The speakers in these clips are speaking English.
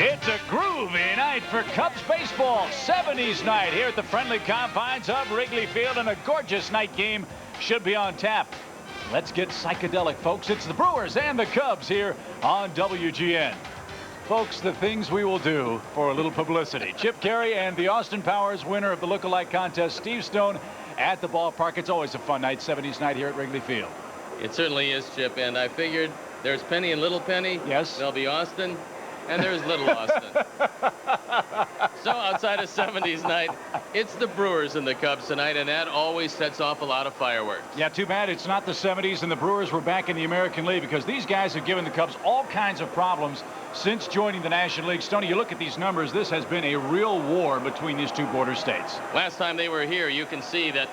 It's a groovy night for Cubs baseball. 70s night here at the friendly confines of Wrigley Field, and a gorgeous night game should be on tap. Let's get psychedelic, folks. It's the Brewers and the Cubs here on WGN. Folks, the things we will do for a little publicity. Chip Caray and the Austin Powers winner of the lookalike contest, Steve Stone, at the ballpark. It's always a fun night, 70s night here at Wrigley Field. It certainly is, Chip, and I figured there's Penny and Little Penny. Yes. There'll be Austin, and there's Little Austin. So outside of 70s night, it's the Brewers and the Cubs tonight, and that always sets off a lot of fireworks. Yeah, too bad it's not the 70s and the Brewers were back in the American League, because these guys have given the Cubs all kinds of problems since joining the National League. Stoney, you look at these numbers, this has been a real war between these two border states. Last time they were here, you can see that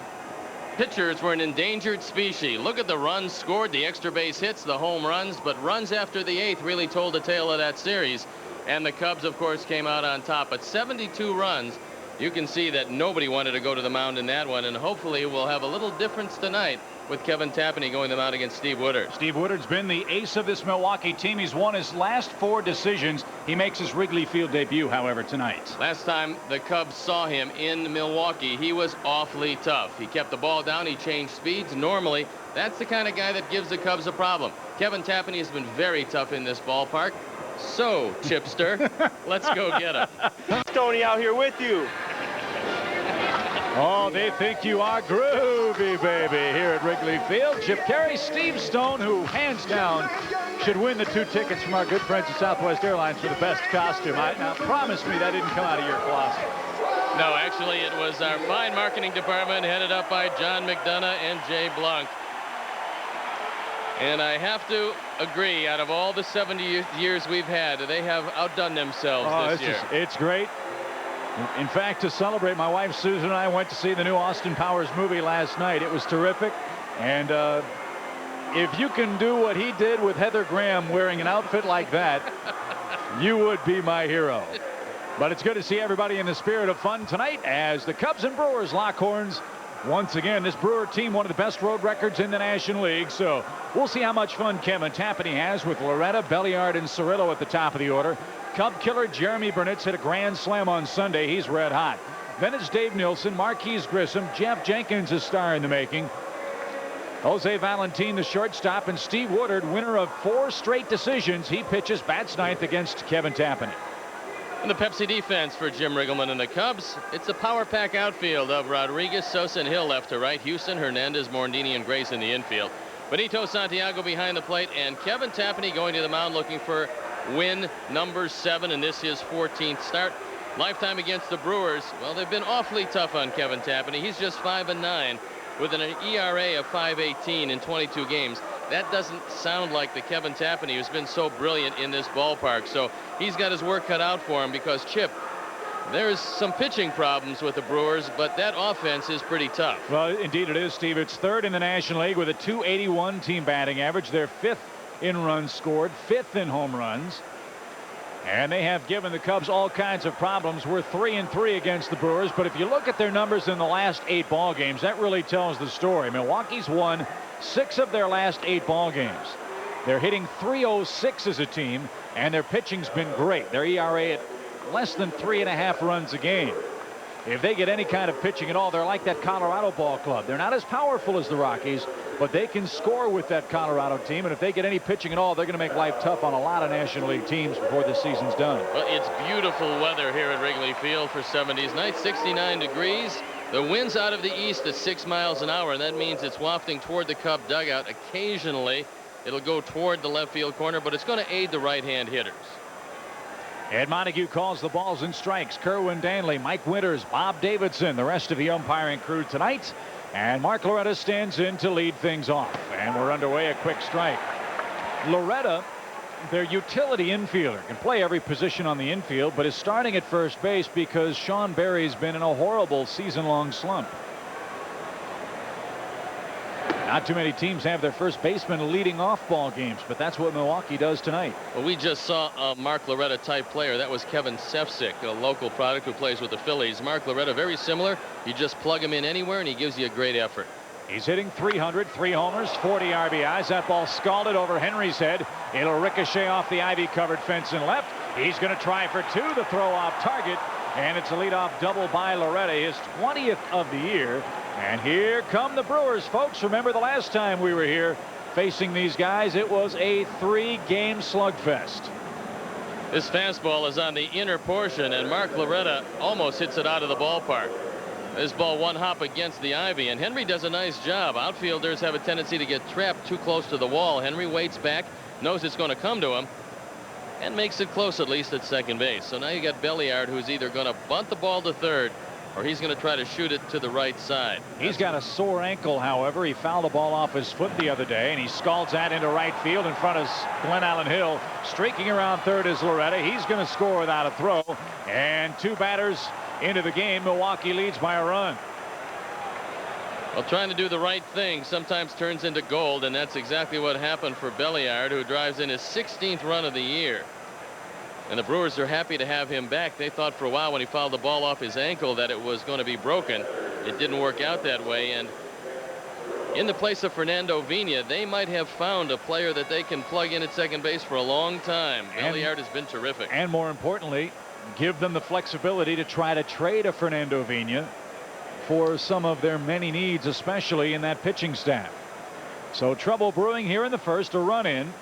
pitchers were an endangered species. Look at the runs scored, the extra base hits, the home runs, but runs after the 8th really told the tale of that series. And the Cubs, of course, came out on top. But 72 runs, you can see that nobody wanted to go to the mound in that one. And hopefully we'll have a little difference tonight with Kevin Tapani going to the mound against Steve Woodard. Steve Woodard's been the ace of this Milwaukee team. He's won his last 4 decisions. He makes his Wrigley Field debut, however, tonight. Last time the Cubs saw him in Milwaukee, he was awfully tough. He kept the ball down. He changed speeds. Normally, that's the kind of guy that gives the Cubs a problem. Kevin Tapani has been very tough in this ballpark. So, Chipster, let's go get him. Stoney out here with you. Oh, they think you are groovy, baby, here at Wrigley Field. Chip Caray, Steve Stone, who hands down should win the 2 tickets from our good friends at Southwest Airlines for the best costume. Now, promise me that didn't come out of your closet. No, actually, it was our fine marketing department headed up by John McDonough and Jay Blanc. And I have to agree, out of all the 70 years we've had, they have outdone themselves this year. It's great. In fact, to celebrate, my wife Susan and I went to see the new Austin Powers movie last night. It was terrific. And if you can do what he did with Heather Graham wearing an outfit like that, you would be my hero. But it's good to see everybody in the spirit of fun tonight as the Cubs and Brewers lock horns. Once again, this Brewer team, one of the best road records in the National League. So we'll see how much fun Kevin Tapani has with Loretta, Belliard, and Cirillo at the top of the order. Cub killer Jeremy Burnett's hit a grand slam on Sunday. He's red hot. Then it's Dave Nilsson, Marquise Grissom, Jeff Jenkins, a star in the making. Jose Valentin, the shortstop, and Steve Woodard, winner of 4 straight decisions. He pitches, bats 9th against Kevin Tapani. And the Pepsi defense for Jim Riggleman and the Cubs. It's a power pack outfield of Rodriguez, Sosa, and Hill left to right. Houston, Hernandez, Morandini, and Grace in the infield. Benito Santiago behind the plate, and Kevin Tapani going to the mound looking for win number 7, and this his 14th start. Lifetime against the Brewers. Well, they've been awfully tough on Kevin Tapani. He's just 5-9 with an ERA of 5.18 in 22 games. That doesn't sound like the Kevin Tapani who's been so brilliant in this ballpark. So he's got his work cut out for him, because, Chip, there's some pitching problems with the Brewers, but that offense is pretty tough. Well, indeed it is, Steve. It's 3rd in the National League with a .281 team batting average. They're 5th in runs scored, 5th in home runs. And they have given the Cubs all kinds of problems. We're 3-3 against the Brewers, but if you look at their numbers in the last 8 ball games, that really tells the story. Milwaukee's won 6 of their last 8 ball games. They're hitting .306 as a team, and their pitching's been great. Their ERA at less than 3.5 runs a game. If they get any kind of pitching at all, they're like that Colorado ball club. They're not as powerful as the Rockies, but they can score with that Colorado team. And if they get any pitching at all, they're going to make life tough on a lot of National League teams before this season's done. Well, it's beautiful weather here at Wrigley Field for 70s night. 69 degrees. The wind's out of the east at 6 miles an hour, and that means it's wafting toward the Cub dugout. Occasionally, it'll go toward the left field corner, but it's going to aid the right-hand hitters. Ed Montague calls the balls and strikes. Kerwin Danley, Mike Winters, Bob Davidson, the rest of the umpiring crew tonight. And Mark Loretta stands in to lead things off. And we're underway, a quick strike. Loretta, their utility infielder, can play every position on the infield, but is starting at first base because Sean Berry's been in a horrible season-long slump. Not too many teams have their first baseman leading off ball games, but that's what Milwaukee does tonight. Well, we just saw a Mark Loretta type player. That was Kevin Sefcik, a local product who plays with the Phillies. Mark Loretta, very similar. You just plug him in anywhere and he gives you a great effort. He's hitting .300, 3 homers, 40 RBIs. That ball scalded over Henry's head. It'll ricochet off the ivy-covered fence and left. He's going to try for two. The throw off target, and it's a leadoff double by Loretta, his 20th of the year. And here come the Brewers, folks. Remember the last time we were here facing these guys, it was a 3-game slugfest. This fastball is on the inner portion, and Mark Loretta almost hits it out of the ballpark. This ball one hop against the ivy, and Henry does a nice job. Outfielders have a tendency to get trapped too close to the wall. Henry waits back, knows it's going to come to him, and makes it close, at least at second base. So now you got Belliard, who's either going to bunt the ball to third, or he's going to try to shoot it to the right side. He's got a sore ankle, however. He fouled the ball off his foot the other day, and he scalds that into right field in front of Glenn Allen Hill. Streaking around third is Loretta. He's going to score without a throw. And 2 batters into the game. Milwaukee leads by a run. Well, trying to do the right thing sometimes turns into gold, and that's exactly what happened for Belliard, who drives in his 16th run of the year. And the Brewers are happy to have him back. They thought for a while when he fouled the ball off his ankle that it was going to be broken. It didn't work out that way. And in the place of Fernando Vina, they might have found a player that they can plug in at second base for a long time. Belliard has been terrific. And more importantly, give them the flexibility to try to trade a Fernando Vina for some of their many needs, especially in that pitching staff. So trouble brewing here in the first. A run in.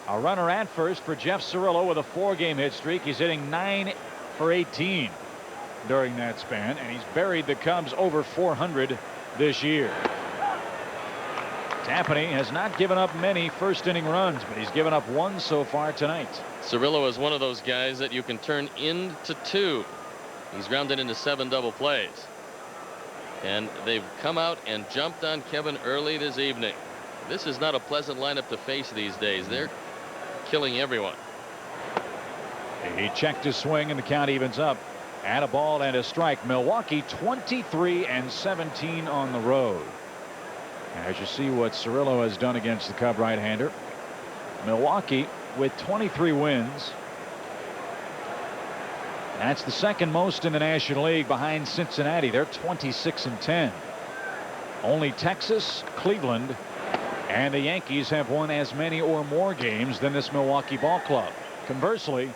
A runner at first for Jeff Cirillo with a 4-game hit streak. He's hitting 9 for 18 during that span, and he's buried the Cubs over 400 this year. Tampany has not given up many first inning runs, but he's given up 1 so far tonight. Cirillo is one of those guys that you can turn into 2. He's grounded into 7 double plays. And they've come out and jumped on Kevin early this evening. This is not a pleasant lineup to face these days. They're killing everyone. He checked his swing, and the count evens up at a ball and a strike. Milwaukee 23-17 on the road. And as you see what Cirillo has done against the Cub right-hander, Milwaukee with 23 wins. That's the second most in the National League behind Cincinnati. They're 26-10. Only Texas, Cleveland, and the Yankees have won as many or more games than this Milwaukee ball club. Conversely,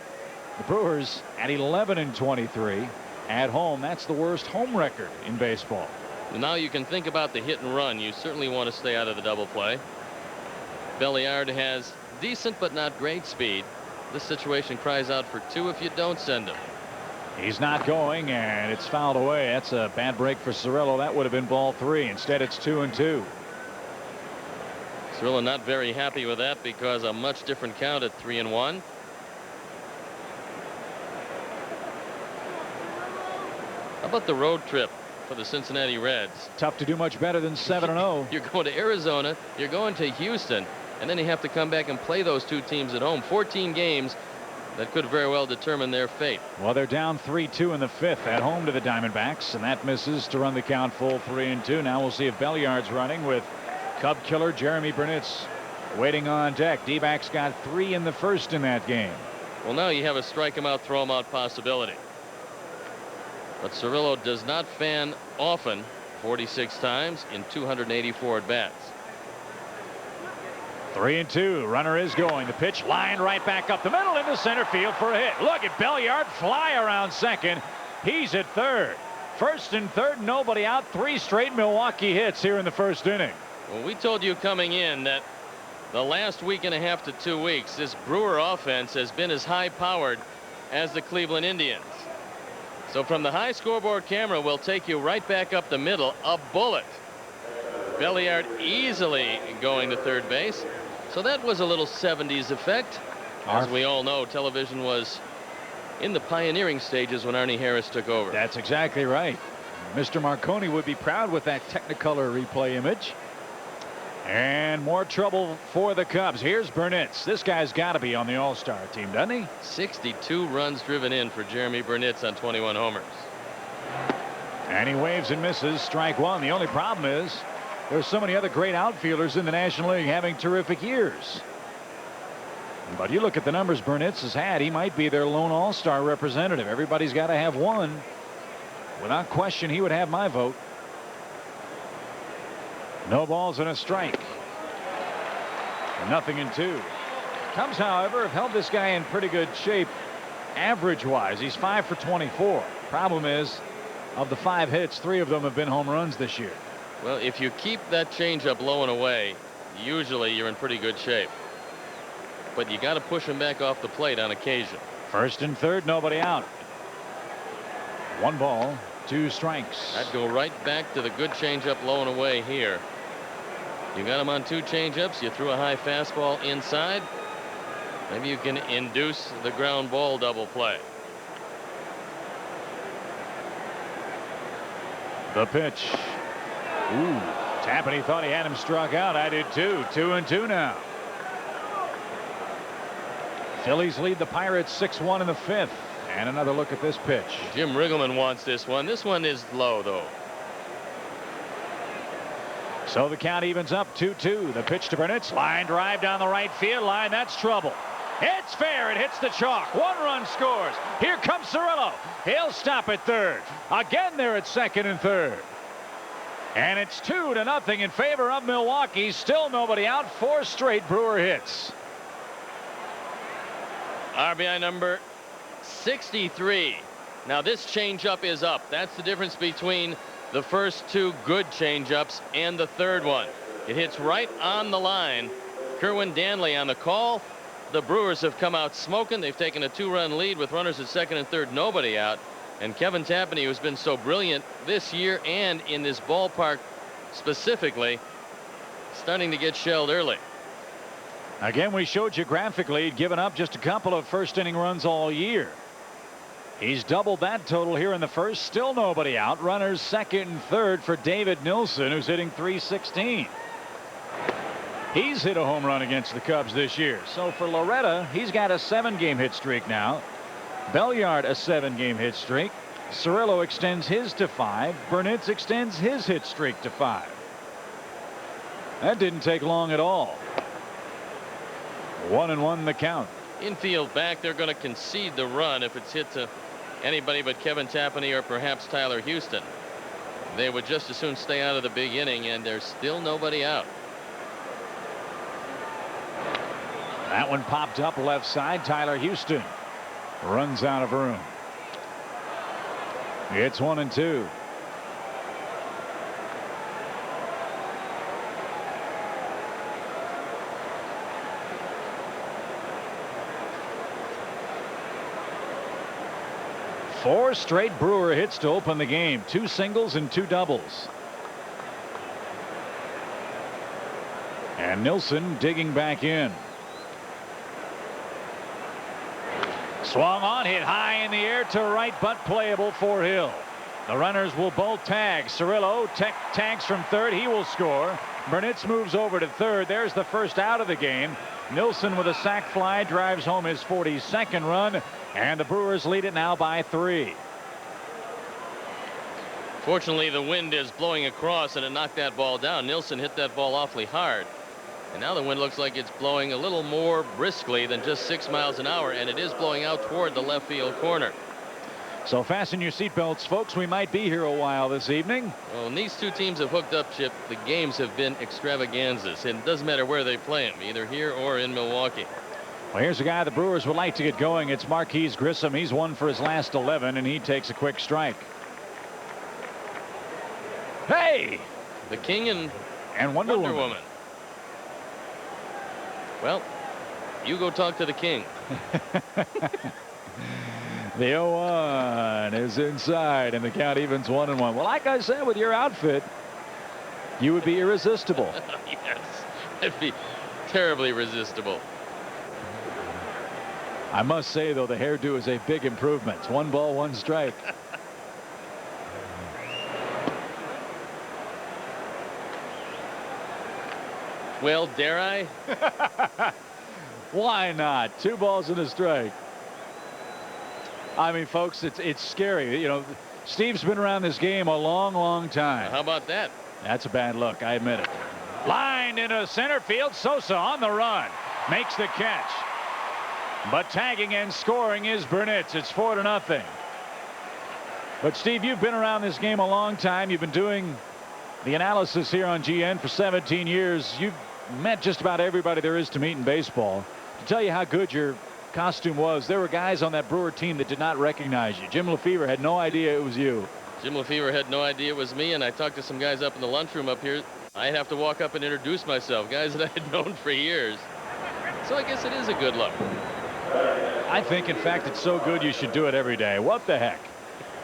the Brewers at 11-23 at home. That's the worst home record in baseball. Now you can think about the hit and run. You certainly want to stay out of the double play. Belliard has decent but not great speed. This situation cries out for 2 if you don't send him. He's not going, and it's fouled away. That's a bad break for Cirillo. That would have been ball 3. Instead, it's 2-2. Cirillo not very happy with that because a much different count at 3-1. How about the road trip for the Cincinnati Reds? Tough to do much better than 7-0. You're going to Arizona, you're going to Houston, and then you have to come back and play those 2 teams at home. 14 games that could very well determine their fate. Well, they're down 3-2 in the 5th at home to the Diamondbacks, and that misses to run the count full 3-2. Now we'll see if Belliard's running with Cub killer Jeremy Burnitz waiting on deck. D-backs got 3 in the first in that game. Well, now you have a strike him out, throw him out possibility. But Cirillo does not fan often, 46 times in 284 at bats. 3-2. Runner is going. The pitch lined right back up the middle into center field for a hit. Look at Belliard fly around second. He's at third. First and third, nobody out. 3 straight Milwaukee hits here in the first inning. Well, we told you coming in that the last week and a half to 2 weeks, this Brewer offense has been as high powered as the Cleveland Indians. So from the high scoreboard camera, we'll take you right back up the middle. A bullet. Belliard easily going to third base. So that was a little 70s effect. As we all know, television was in the pioneering stages when Arnie Harris took over. That's exactly right. Mr. Marconi would be proud with that Technicolor replay image. And more trouble for the Cubs. Here's Burnitz. This guy's got to be on the All-Star team, doesn't he? 62 runs driven in for Jeremy Burnitz on 21 homers. And he waves and misses. Strike 1. The only problem is there's so many other great outfielders in the National League having terrific years. But you look at the numbers Burnitz has had, he might be their lone All-Star representative. Everybody's got to have one. Without question, he would have my vote. No balls and a strike. 0-2. Cubs, however, have held this guy in pretty good shape average-wise. He's 5 for 24. Problem is, of the 5 hits, 3 of them have been home runs this year. Well, if you keep that changeup low and away, usually you're in pretty good shape. But you got to push him back off the plate on occasion. First and third, nobody out. 1 ball, 2 strikes. I'd go right back to the good changeup low and away here. You got him on 2 changeups. You threw a high fastball inside. Maybe you can induce the ground ball double play. The pitch. Ooh, Tapani thought he had him struck out. I did too. 2-2 now. Phillies lead the Pirates 6-1 in the 5th. And another look at this pitch. Jim Riggleman wants this one. This one is low, though. So the count evens up 2-2. The pitch to Burnitz. Line drive down the right field line. That's trouble. It's fair. It hits the chalk. 1 run scores. Here comes Cirillo. He'll stop at third. Again, they're at second and third. And it's 2-0 in favor of Milwaukee. Still nobody out. 4 straight Brewer hits. RBI number 63. Now this changeup is up. That's the difference between the first 2 good changeups and the third one. It hits right on the line. Kerwin Danley on the call. The Brewers have come out smoking. They've taken a 2-run lead with runners at second and third, nobody out. And Kevin Tapani, who's been so brilliant this year and in this ballpark specifically, starting to get shelled early. Again, we showed you graphically he'd given up just a couple of first inning runs all year. He's doubled that total here in the first. Still nobody out. Runners second and third for David Nilsson, who's hitting .316. He's hit a home run against the Cubs this year. So for Loretta, he's got a 7-game hit streak now. Belliard a 7-game hit streak. Cirillo extends his to 5. Burnitz extends his hit streak to 5. That didn't take long at all. 1-1 the count. Infield back, they're going to concede the run if it's hit to anybody but Kevin Tapani or perhaps Tyler Houston. They would just as soon stay out of the big inning, and there's still nobody out. That one popped up left side. Tyler Houston runs out of room. It's 1-2. Four straight Brewer hits to open the game. 2 singles and 2 doubles. And Nilsson digging back in. Swung on, hit high in the air to right, but playable for Hill. The runners will both tag. Cirillo tags from third. He will score. Burnitz moves over to third. There's the first out of the game. Nilsson with a sac fly drives home his 42nd run, and the Brewers lead it now by 3. Fortunately, the wind is blowing across, and it knocked that ball down. Nilsson hit that ball awfully hard. And now the wind looks like it's blowing a little more briskly than just 6 miles an hour, and it is blowing out toward the left field corner. So fasten your seatbelts, folks. We might be here a while this evening. Well, when these 2 teams have hooked up, Chip, the games have been extravaganzas. And it doesn't matter where they play them, either here or in Milwaukee. Well, here's a guy the Brewers would like to get going. It's Marquise Grissom. He's 1 for his last 11, and he takes a quick strike. Hey! The King and Wonder Woman. Well, you go talk to the King. The 0-1 is inside, and the count evens 1-1. Well, like I said, with your outfit, you would be irresistible. Yes, it'd be terribly resistible. I must say, though, the hairdo is a big improvement. It's 1 ball, 1 strike. Well, dare I? Why not? 2 balls and a strike. I mean, folks, it's scary. You know, Steve's been around this game a long time. How about that? That's a bad look, I admit it. Lined into center field. Sosa on the run. Makes the catch. But tagging and scoring is Burnitz. It's 4-0. But, Steve, you've been around this game a long time. You've been doing the analysis here on GN for 17 years. You've met just about everybody there is to meet in baseball. To tell you how good your costume was. There were guys on that Brewer team that did not recognize you. Jim Lefevre had no idea it was you. Jim Lefevre had no idea it was me, and I talked to some guys up in the lunchroom up here. I'd have to walk up and introduce myself, guys that I had known for years. So I guess it is a good look. I think, in fact, it's so good you should do it every day. What the heck?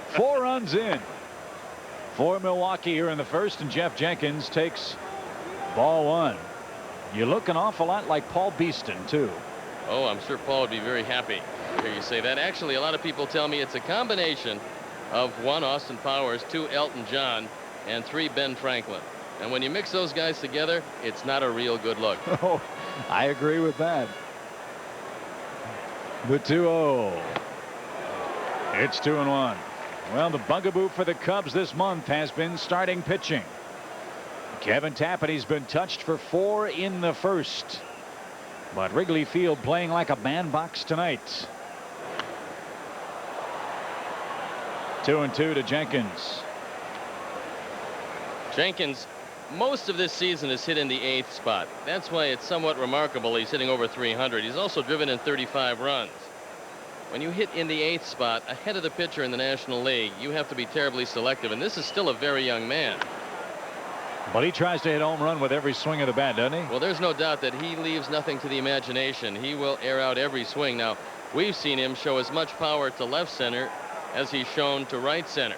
4 runs in for Milwaukee here in the first, and Jeff Jenkins takes ball 1. You look an awful lot like Paul Beeston, too. Oh, I'm sure Paul would be very happy to hear you say that. Actually, a lot of people tell me it's a combination of 1, Austin Powers, 2, Elton John, and 3, Ben Franklin. And when you mix those guys together, it's not a real good look. Oh, I agree with that. The 2-0. It's 2-1. Well, the bugaboo for the Cubs this month has been starting pitching. Kevin Tapani's been touched for 4 in the first. But Wrigley Field playing like a bandbox tonight. 2-2 to Jenkins. Jenkins, most of this season has hit in the 8th spot. That's why it's somewhat remarkable he's hitting over 300. He's also driven in 35 runs. When you hit in the 8th spot ahead of the pitcher in the National League, you have to be terribly selective, and this is still a very young man. But he tries to hit home run with every swing of the bat, doesn't he? Well, there's no doubt that he leaves nothing to the imagination. He will air out every swing. Now, we've seen him show as much power to left center as he's shown to right center.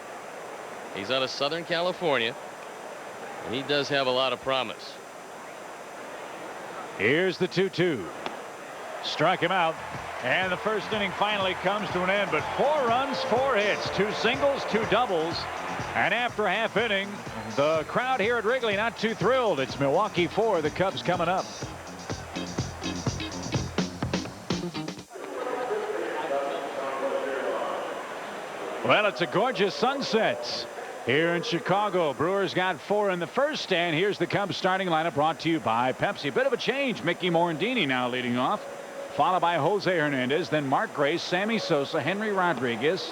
He's out of Southern California, and he does have a lot of promise. Here's the 2-2. Struck him out, and the first inning finally comes to an end. But 4 runs, 4 hits, 2 singles, 2 doubles. And after a half inning, the crowd here at Wrigley not too thrilled. It's Milwaukee 4, the Cubs coming up. Well, it's a gorgeous sunset here in Chicago. Brewers got 4 in the first, and here's the Cubs starting lineup brought to you by Pepsi. Bit of a change. Mickey Morandini now leading off, followed by Jose Hernandez, then Mark Grace, Sammy Sosa, Henry Rodriguez,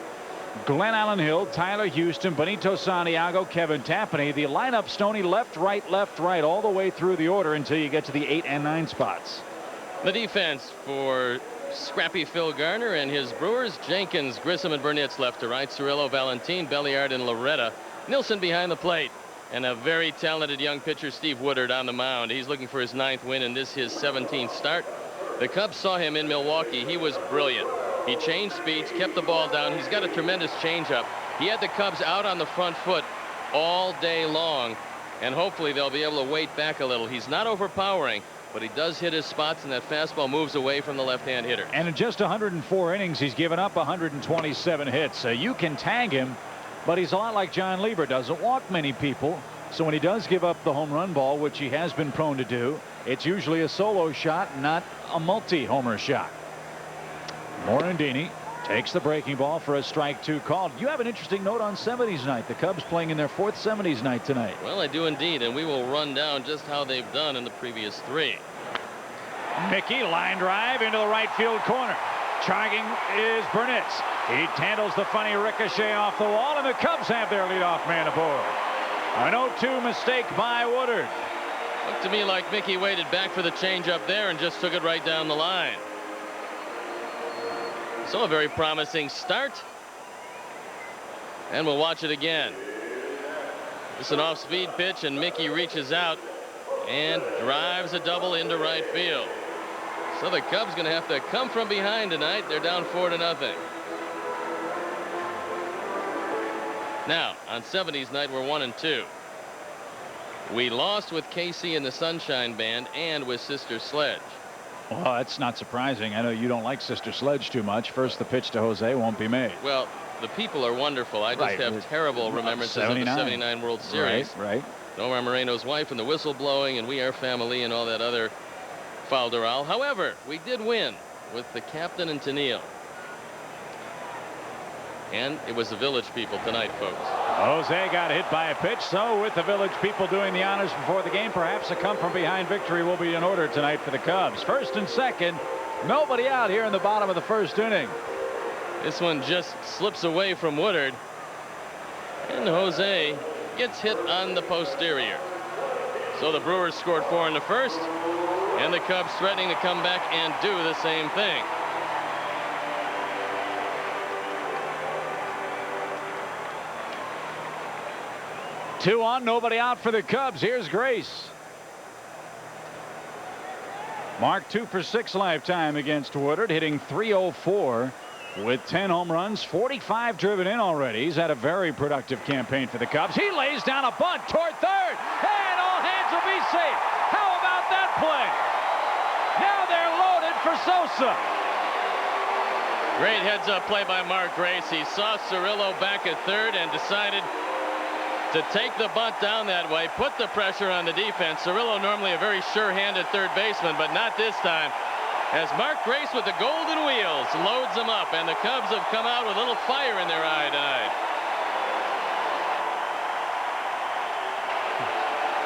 Glenn Allen Hill, Tyler Houston, Benito Santiago, Kevin Tapani. The lineup, Stoney, left, right, all the way through the order until you get to the 8 and 9 spots. The defense for scrappy Phil Garner and his Brewers: Jenkins, Grissom, and Burnitz left to right, Cirillo, Valentin, Belliard, and Loretta. Nilsson behind the plate, and a very talented young pitcher, Steve Woodard, on the mound. He's looking for his 9th win, and this his 17th start. The Cubs saw him in Milwaukee. He was brilliant. He changed speeds, kept the ball down. He's got a tremendous changeup. He had the Cubs out on the front foot all day long, and hopefully they'll be able to wait back a little. He's not overpowering, but he does hit his spots, and that fastball moves away from the left-hand hitter. And in just 104 innings, he's given up 127 hits. So you can tag him, but he's a lot like John Lieber, doesn't walk many people. So when he does give up the home run ball, which he has been prone to do, it's usually a solo shot, not a multi-homer shot. Morandini takes the breaking ball for a strike 2 called. You have an interesting note on 70s night. The Cubs playing in their 4th 70s night tonight. Well, I do indeed, and we will run down just how they've done in the previous 3. Mickey, line drive into the right field corner. Charging is Burnitz. He handles the funny ricochet off the wall, and the Cubs have their leadoff man aboard. An 0-2 mistake by Woodard. Looked to me like Mickey waited back for the changeup there and just took it right down the line. So a very promising start. And we'll watch it again. It's an off-speed pitch, and Mickey reaches out and drives a double into right field. So the Cubs going to have to come from behind tonight. They're down 4-0. Now, on 70s night, we're 1-2. We lost with KC and the Sunshine Band and with Sister Sledge. Well, that's not surprising. I know you don't like Sister Sledge too much. First, the pitch to Jose won't be made. Well, the people are wonderful. I just have terrible remembrances of the 79 World Series. Right. Nomar Moreno's wife and the whistle blowing and We Are Family and all that other falderal. However, we did win with the captain and Tennille. And it was the Village people tonight, folks. Jose got hit by a pitch, so with the Village people doing the honors before the game, perhaps a come-from-behind victory will be in order tonight for the Cubs. First and second, nobody out here in the bottom of the first inning. This one just slips away from Woodard, and Jose gets hit on the posterior. So the Brewers scored 4 in the first, and the Cubs threatening to come back and do the same thing. 2 on, nobody out for the Cubs. Here's Grace. Mark 2 for 6 lifetime against Woodard, hitting .304 with 10 home runs, 45 driven in already. He's had a very productive campaign for the Cubs. He lays down a bunt toward third, and all hands will be safe. How about that play? Now they're loaded for Sosa. Great heads-up play by Mark Grace. He saw Cirillo back at third and decided to take the bunt down that way, put the pressure on the defense. Cirillo normally a very sure-handed third baseman, but not this time. As Mark Grace with the golden wheels loads them up, and the Cubs have come out with a little fire in their eye tonight.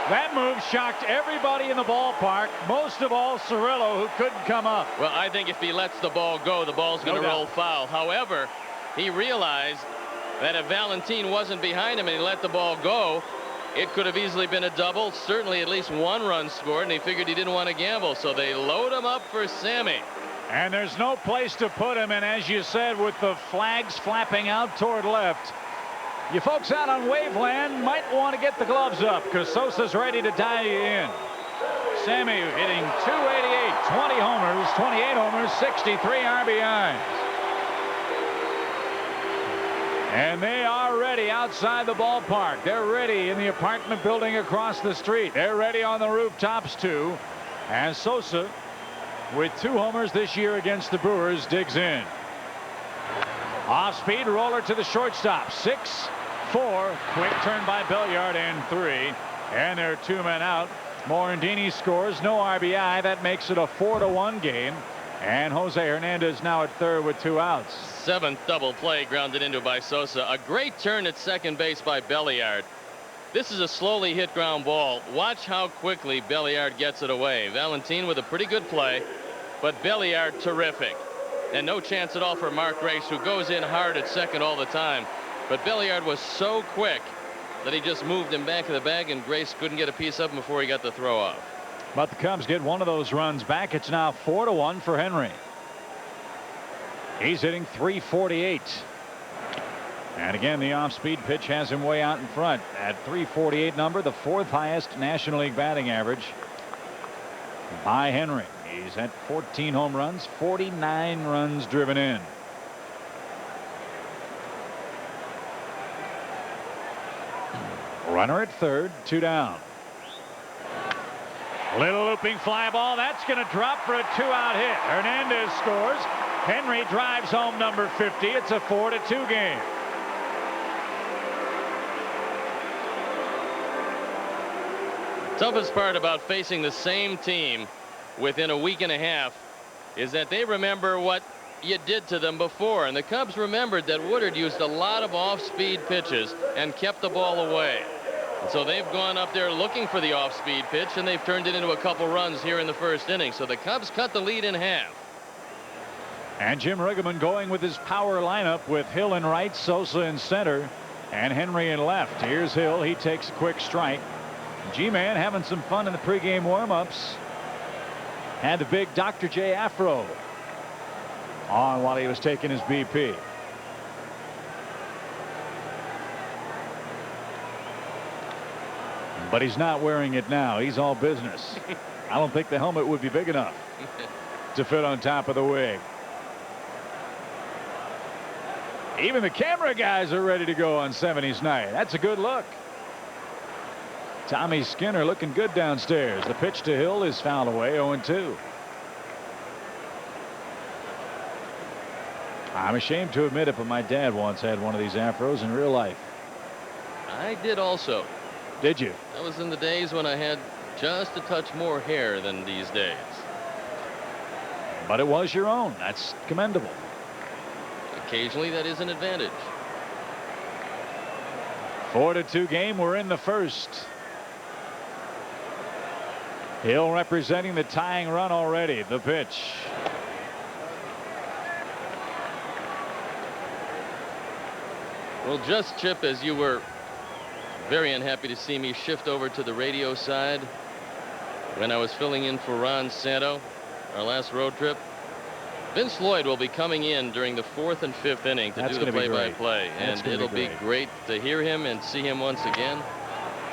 That move shocked everybody in the ballpark, most of all Cirillo, who couldn't come up. Well, I think if he lets the ball go, the ball's going to roll foul. However, he realized that if Valentin wasn't behind him and he let the ball go, it could have easily been a double, certainly at least 1 run scored, and he figured he didn't want to gamble, so they load him up for Sammy. And there's no place to put him, and as you said, with the flags flapping out toward left, you folks out on Waveland might want to get the gloves up, because Sosa's ready to tie you in. Sammy hitting .288, 20 homers, 28 homers, 63 RBIs. And they are ready outside the ballpark. They're ready in the apartment building across the street. They're ready on the rooftops too. And Sosa, with 2 homers this year against the Brewers, digs in. Off-speed roller to the shortstop. 6-4. Quick turn by Belliard, and 3. And there are 2 men out. Morandini scores, no RBI. That makes it a 4-1 game. And Jose Hernandez now at third with 2 outs. 7th double play grounded into by Sosa. A great turn at second base by Belliard. This is a slowly hit ground ball. Watch how quickly Belliard gets it away. Valentin with a pretty good play, but Belliard terrific. And no chance at all for Mark Grace, who goes in hard at second all the time. But Belliard was so quick that he just moved him back of the bag, and Grace couldn't get a piece of him before he got the throw off. But the Cubs get one of those runs back. It's now 4-1 for Henry. He's hitting .348. And again, the off-speed pitch has him way out in front at .348 number, the 4th highest National League batting average by Henry. He's at 14 home runs, 49 runs driven in. Runner at third, 2 down. Little looping fly ball. That's going to drop for a 2-out hit. Hernandez scores. Henry drives home number 50. It's a 4-2 game. Toughest part about facing the same team within a week and a half is that they remember what you did to them before. And the Cubs remembered that Woodard used a lot of off-speed pitches and kept the ball away. And so they've gone up there looking for the off-speed pitch, and they've turned it into a couple runs here in the first inning. So the Cubs cut the lead in half. And Jim Riggleman going with his power lineup with Hill in right, Sosa in center, and Henry in left. Here's Hill. He takes a quick strike. G-Man having some fun in the pregame warm-ups. Had the big Dr. J afro on while he was taking his BP. But he's not wearing it now. He's all business. I don't think the helmet would be big enough to fit on top of the wig. Even the camera guys are ready to go on 70s night. That's a good look. Tommy Skinner looking good downstairs. The pitch to Hill is fouled away, 0-2. I'm ashamed to admit it, but my dad once had one of these afros in real life. I did also. Did you? That was in the days when I had just a touch more hair than these days. But it was your own. That's commendable. Occasionally that is an advantage. 4-2 game. We're in the first. Hill representing the tying run already. The pitch. Well, just Chip, as you were very unhappy to see me shift over to the radio side when I was filling in for Ron Santo, our last road trip, Vince Lloyd will be coming in during the 4th and 5th inning to do the play-by-play, and it'll be great to hear him and see him once again.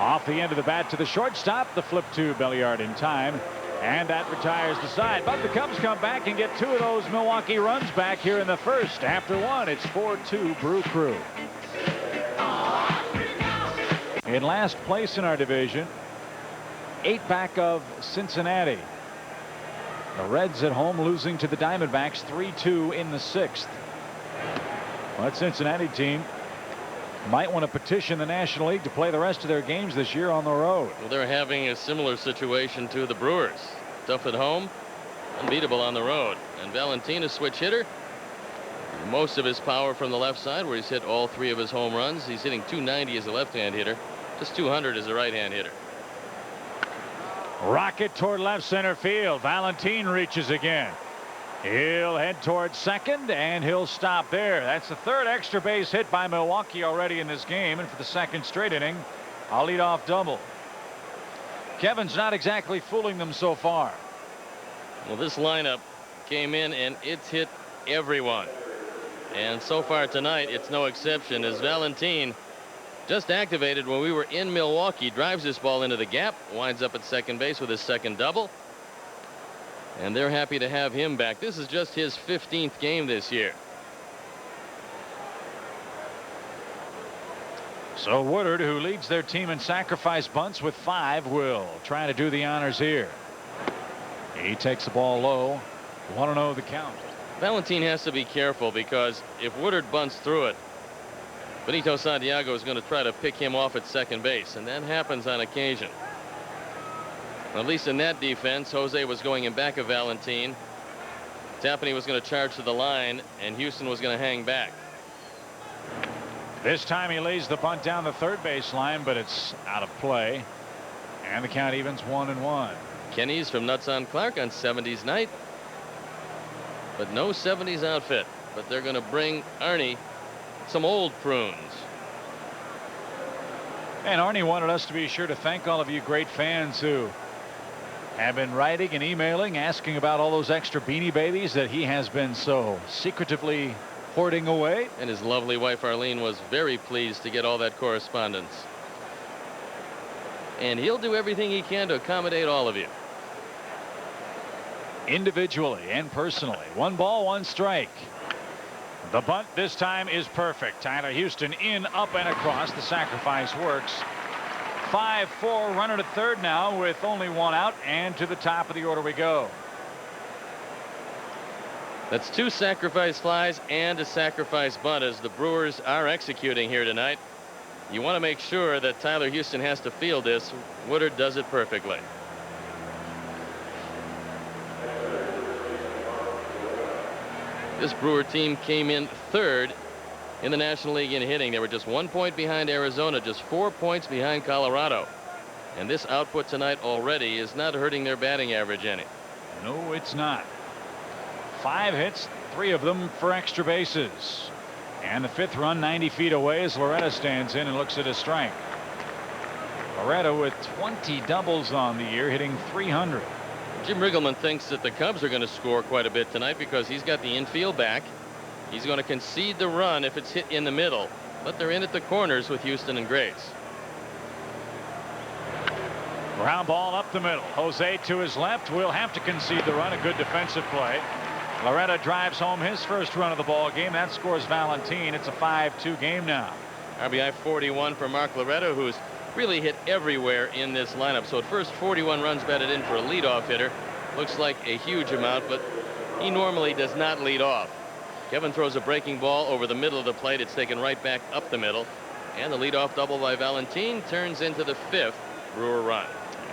Off the end of the bat to the shortstop. The flip to Belliard in time. And that retires the side. But the Cubs come back and get 2 of those Milwaukee runs back here in the first. After 1, it's 4-2 Brew Crew. In last place in our division, 8 back of Cincinnati. The Reds at home losing to the Diamondbacks 3-2 in the 6th. Well, that Cincinnati team might want to petition the National League to play the rest of their games this year on the road. Well, they're having a similar situation to the Brewers. Tough at home, unbeatable on the road. And Valentin, a switch hitter. Most of his power from the left side, where he's hit all 3 of his home runs. He's hitting .290 as a left-hand hitter, just .200 as a right-hand hitter. Rocket toward left center field. Valentin reaches again. He'll head towards second, and he'll stop there. That's the 3rd extra base hit by Milwaukee already in this game, and for the 2nd straight inning, a leadoff double. Kevin's not exactly fooling them so far. Well, this lineup came in and it's hit everyone. And so far tonight, it's no exception, as Valentin, just activated when we were in Milwaukee, drives this ball into the gap, winds up at second base with his 2nd double. And they're happy to have him back. This is just his 15th game this year. So Woodard, who leads their team in sacrifice bunts with 5, will try to do the honors here. He takes the ball low. 1-0 the count. Valentin has to be careful, because if Woodard bunts through it, Benito Santiago is going to try to pick him off at second base, and that happens on occasion. At least in that defense, Jose was going in back of Valentin. Tapani was going to charge to the line, and Houston was going to hang back. This time he lays the bunt down the 3rd baseline, but it's out of play. And the count evens 1-1. Kenny's from Nuts on Clark on 70s night. But no 70s outfit. But they're going to bring Arnie some old prunes. And Arnie wanted us to be sure to thank all of you great fans who have been writing and emailing, asking about all those extra Beanie Babies that he has been so secretively hoarding away. And his lovely wife Arlene was very pleased to get all that correspondence. And he'll do everything he can to accommodate all of you. Individually and personally. 1 ball, 1 strike. The bunt this time is perfect. Tyler Houston in, up, and across. The sacrifice works. 5-4, runner to third now with only 1 out, and to the top of the order we go. That's 2 sacrifice flies and a sacrifice bunt, as the Brewers are executing here tonight. You want to make sure that Tyler Houston has to field this. Woodard does it perfectly. This Brewer team came in 3rd in the National League in hitting. They were just 1 point behind Arizona, just 4 points behind Colorado. And this output tonight already is not hurting their batting average any. No, it's not. 5 hits, 3 of them for extra bases. And the 5th run 90 feet away as Loretta stands in and looks at a strike. Loretta with 20 doubles on the year, hitting .300. Jim Riggleman thinks that the Cubs are going to score quite a bit tonight because he's got the infield back. He's going to concede the run if it's hit in the middle, but they're in at the corners with Houston and Grace. Ground ball up the middle. Jose to his left will have to concede the run. A good defensive play. Loretta drives home his first run of the ball game. That scores Valentin. It's a 5-2 game now. RBI 41 for Mark Loretta, who's really hit everywhere in this lineup. So at first, 41 runs batted in for a leadoff hitter. Looks like a huge amount, but he normally does not lead off. Kevin throws a breaking ball over the middle of the plate. It's taken right back up the middle. And the leadoff double by Valentin turns into the 5th Brewer run.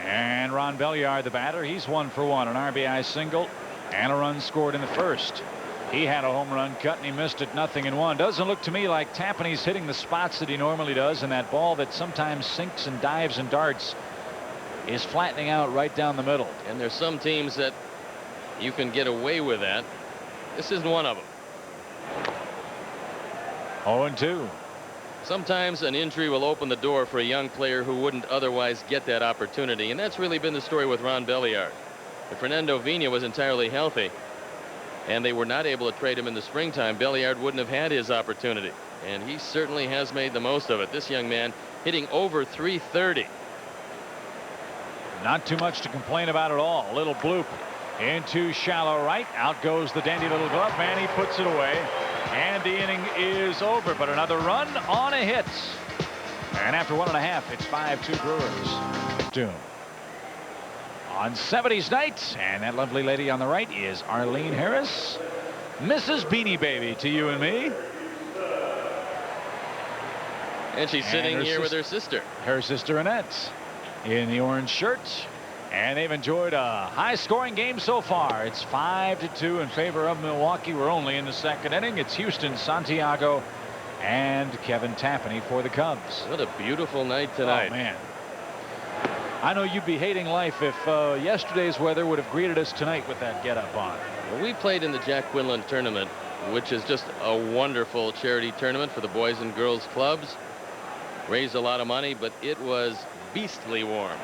And Ron Belliard, the batter, he's 1 for 1. An RBI single and a run scored in the first. He had a home run cut and he missed it 0-1. Doesn't look to me like Tapani's hitting the spots that he normally does, and that ball that sometimes sinks and dives and darts is flattening out right down the middle. And there's some teams that you can get away with that. This isn't one of them. 0-2. Sometimes an injury will open the door for a young player who wouldn't otherwise get that opportunity, and that's really been the story with Ron Belliard. If Fernando Vina was entirely healthy, and they were not able to trade him in the springtime, Belliard wouldn't have had his opportunity. And he certainly has made the most of it. This young man hitting over .330. Not too much to complain about at all. A little bloop into shallow right. Out goes the dandy little glove, and he puts it away. And the inning is over, but another run on a hit. And after 1.5, it's 5-2 Brewers. Doom. On 70s night, and that lovely lady on the right is Arlene Harris. Mrs. Beanie Baby to you and me. And she's sitting here with her sister. Her sister Annette in the orange shirt. And they've enjoyed a high-scoring game so far. It's 5-2 in favor of Milwaukee. We're only in the second inning. It's Houston, Santiago, and Kevin Tapani for the Cubs. What a beautiful night tonight. Oh, man. I know you'd be hating life if yesterday's weather would have greeted us tonight with that get-up on. Well, we played in the Jack Quinlan tournament, which is just a wonderful charity tournament for the boys and girls clubs. Raised a lot of money, but it was beastly warm.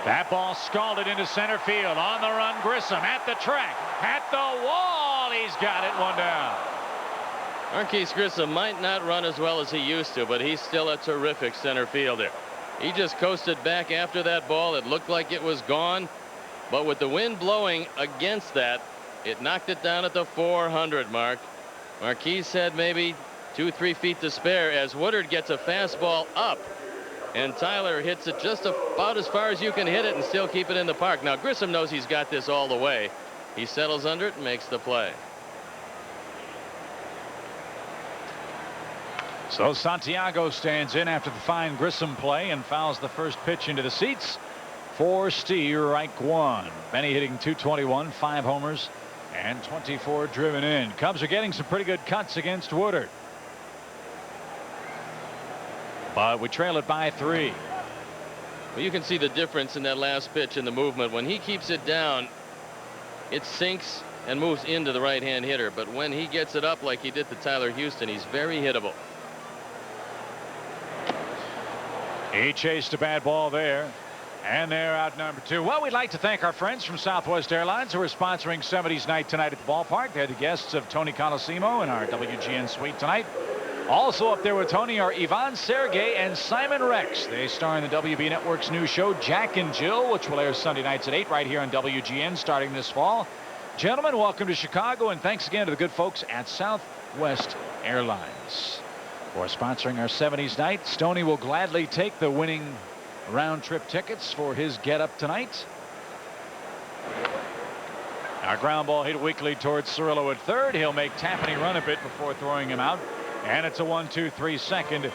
That ball scalded into center field. On the run, Grissom at the track, at the wall. He's got it, one down. Marquise Grissom might not run as well as he used to, but he's still a terrific center fielder. He just coasted back after that ball. It looked like it was gone, but with the wind blowing against that, it knocked it down at the 400 mark. Marquise had maybe 2-3 feet to spare as Woodard gets a fastball up, and Tyler hits it just about as far as you can hit it and still keep it in the park. Now Grissom knows he's got this all the way. He settles under it and makes the play. So Santiago stands in after the fine Grissom play and fouls the first pitch into the seats for strike one. Benny hitting .221, 5 homers, and 24 driven in. Cubs are getting some pretty good cuts against Woodard, but we trail it by 3. Well, you can see the difference in that last pitch in the movement. When he keeps it down, it sinks and moves into the right-hand hitter, but when he gets it up like he did to Tyler Houston, he's very hittable. He chased a bad ball there, and they're out number 2. Well, we'd like to thank our friends from Southwest Airlines who are sponsoring 70s night tonight at the ballpark. They're the guests of Tony Colosimo in our WGN suite tonight. Also up there with Tony are Ivan Sergey and Simon Rex. They star in the WB Network's new show Jack and Jill, which will air Sunday nights at 8 right here on WGN starting this fall. Gentlemen, welcome to Chicago, and thanks again to the good folks at Southwest Airlines for sponsoring our 70s night. Stoney will gladly take the winning round-trip tickets for his get-up tonight. Our ground ball hit weakly towards Cirillo at third. He'll make Tapani run a bit before throwing him out. And it's a 1-2-3 second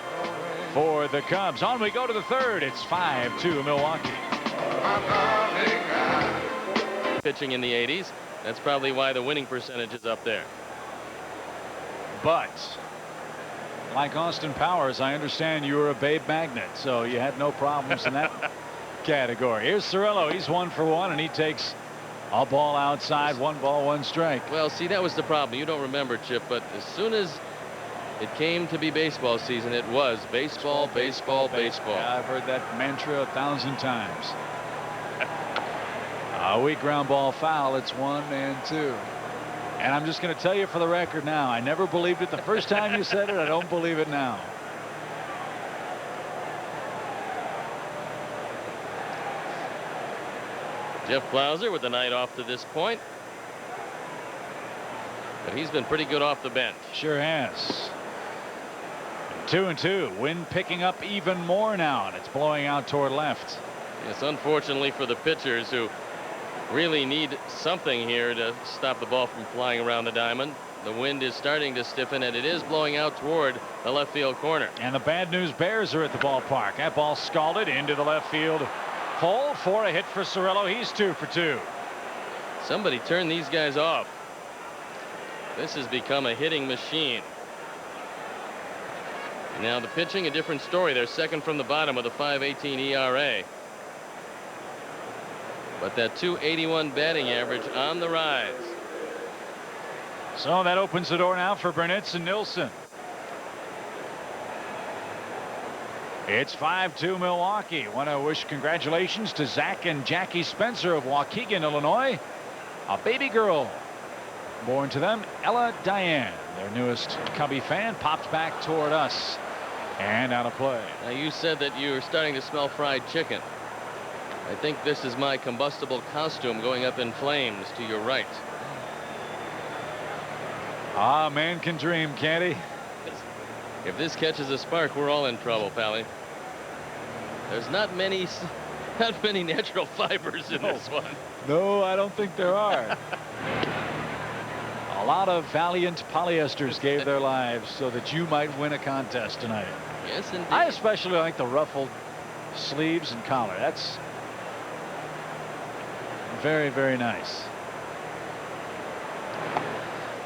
for the Cubs. On we go to the third. It's 5-2 Milwaukee. Pitching in the 80s. That's probably why the winning percentage is up there. But like Austin Powers, I understand you were a Babe Magnet, so you had no problems in that category. Here's Cirillo. He's 1 for 1, and he takes a ball outside. 1 ball, 1 strike. Well, see, that was the problem. You don't remember, Chip, but as soon as it came to be baseball season, it was baseball, baseball, baseball. Yeah, I've heard that mantra 1,000 times. A weak ground ball foul. It's 1-2. And I'm just going to tell you for the record now, I never believed it the first time you said it. I don't believe it now. Jeff Plauser with the night off to this point. But he's been pretty good off the bench. Sure has. 2-2. Wind picking up even more now, and it's blowing out toward left. Yes, unfortunately for the pitchers who really need something here to stop the ball from flying around the diamond. The wind is starting to stiffen, and it is blowing out toward the left field corner. And the bad news bears are at the ballpark. That ball scalded into the left field hole for a hit for Cirillo. He's 2 for 2. Somebody turn these guys off. This has become a hitting machine. Now the pitching, a different story. They're second from the bottom with a 5.18 ERA. But that .281 batting average on the rise. So that opens the door now for Burnitz and Nilsson. It's 5-2 Milwaukee. Want to wish congratulations to Zach and Jackie Spencer of Waukegan, Illinois. A baby girl born to them. Ella Diane, their newest Cubby fan, popped back toward us and out of play. Now, you said that you were starting to smell fried chicken. I think this is my combustible costume going up in flames to your right. Ah, man can dream, can't he? If this catches a spark, we're all in trouble, Pally. There's not many natural fibers in this one. No, I don't think there are. A lot of valiant polyesters gave their lives so that you might win a contest tonight. Yes, indeed. I especially like the ruffled sleeves and collar. That's very, very nice.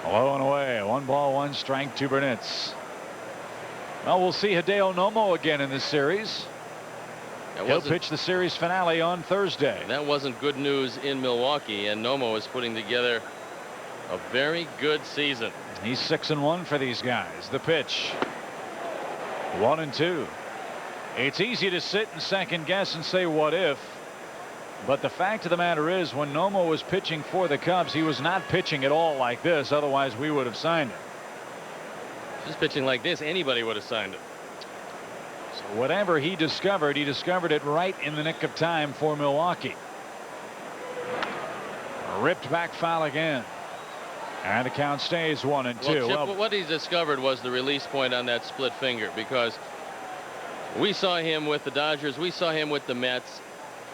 Low and away. 1 ball, 1 strike, 2 Burnett's. Well, we'll see Hideo Nomo again in this series. He'll pitch the series finale on Thursday. That wasn't good news in Milwaukee, and Nomo is putting together a very good season. He's 6-1 for these guys. The pitch. 1-2. It's easy to sit and second guess and say what if, but the fact of the matter is, when Nomo was pitching for the Cubs, he was not pitching at all like this. Otherwise, we would have signed him. Just pitching like this, anybody would have signed him. So whatever he discovered it right in the nick of time for Milwaukee. Ripped back foul again. And the count stays 1-2. Well, Chip, what he discovered was the release point on that split finger, because we saw him with the Dodgers, we saw him with the Mets,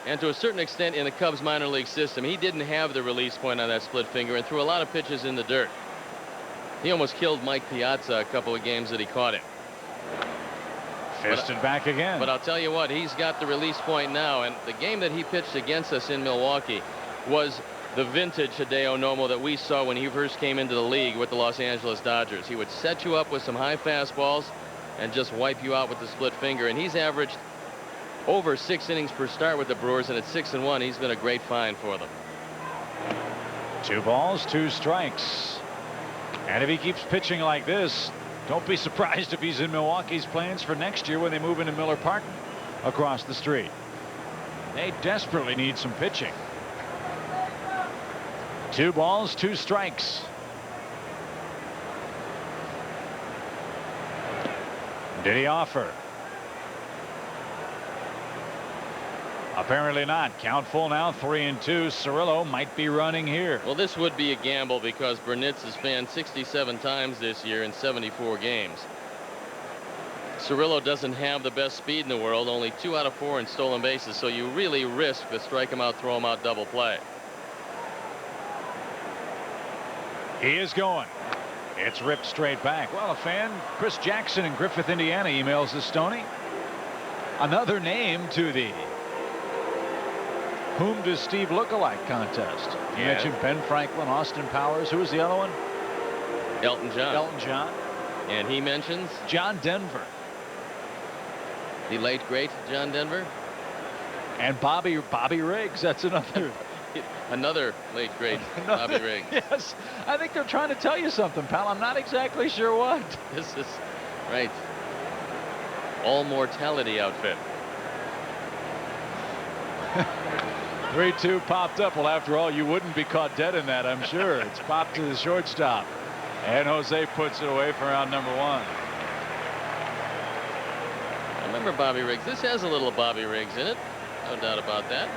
and to a certain extent in the Cubs minor league system, he didn't have the release point on that split finger and threw a lot of pitches in the dirt. He almost killed Mike Piazza a couple of games that he caught him. Fisted back again. But I'll tell you what, he's got the release point now, and the game that he pitched against us in Milwaukee was the vintage Hideo Nomo that we saw when he first came into the league with the Los Angeles Dodgers. He would set you up with some high fastballs and just wipe you out with the split finger, and he's averaged over 6 innings per start with the Brewers, and at 6-1 he's been a great find for them. 2 balls, 2 strikes. And if he keeps pitching like this, don't be surprised if he's in Milwaukee's plans for next year when they move into Miller Park across the street. They desperately need some pitching. 2 balls, 2 strikes. Did he offer? Apparently not. Count full now, 3-2. Cirillo might be running here. Well, this would be a gamble because Burnitz has fanned 67 times this year in 74 games. Cirillo doesn't have the best speed in the world, only 2 out of 4 in stolen bases, so you really risk the strike him out, throw him out double play. He is going. It's ripped straight back. Well, a fan, Chris Jackson in Griffith, Indiana, emails us, Stoney. Another name to the Whom Does Steve Look Alike contest. You mentioned Ben Franklin, Austin Powers. Who was the other one? Elton John. Elton John. And he mentions John Denver. The late, great John Denver. And Bobby Riggs. That's another late, great Bobby Riggs. Yes. I think they're trying to tell you something, pal. I'm not exactly sure what. This is right. All mortality outfit. 3-2 popped up. Well, after all, you wouldn't be caught dead in that, I'm sure. It's popped to the shortstop. And Jose puts it away for round number 1. I remember Bobby Riggs. This has a little Bobby Riggs in it. No doubt about that.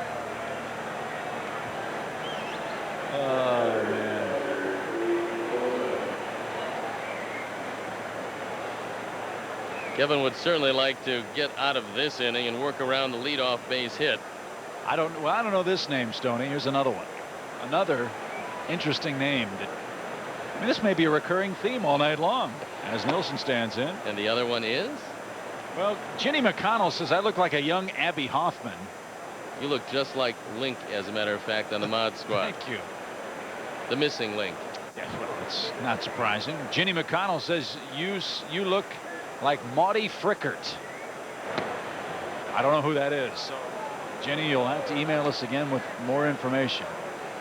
Oh, man. Kevin would certainly like to get out of this inning and work around the leadoff base hit. I don't know this name, Stoney. Here's another one. Another interesting name. I mean, this may be a recurring theme all night long as Nilsson stands in. And the other one is? Well, Ginny McConnell says I look like a young Abby Hoffman. You look just like Link, as a matter of fact, on the Mod Squad. Thank you. The missing Link. Yeah, well, it's not surprising. Ginny McConnell says you look like Maudie Frickert. I don't know who that is. So, Jenny, you'll have to email us again with more information.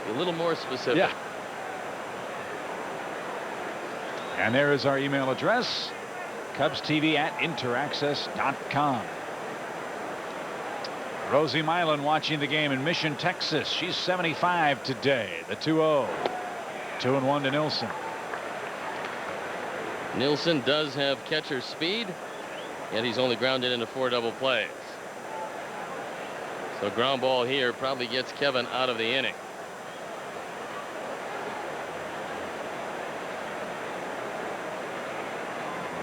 A little more specific. Yeah. And there is our email address, CubsTV@interaccess.com. Rosie Milan watching the game in Mission, Texas. She's 75 today. The 2-0. 2-1 to Nilsson. Nilsson does have catcher speed, yet he's only grounded into 4 double plays. So ground ball here probably gets Kevin out of the inning.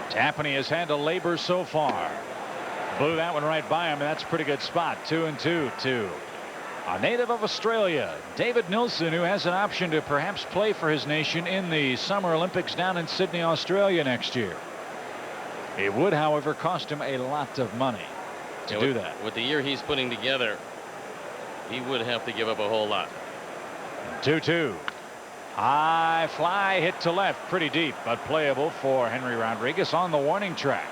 Tapani has had to labor so far. Blew that one right by him, and that's a pretty good spot. 2-2 to a native of Australia, David Nilsson, who has an option to perhaps play for his nation in the Summer Olympics down in Sydney, Australia next year. It would, however, cost him a lot of money to do that. With the year he's putting together, he would have to give up a whole lot. 2-2. High fly hit to left, pretty deep, but playable for Henry Rodriguez on the warning track.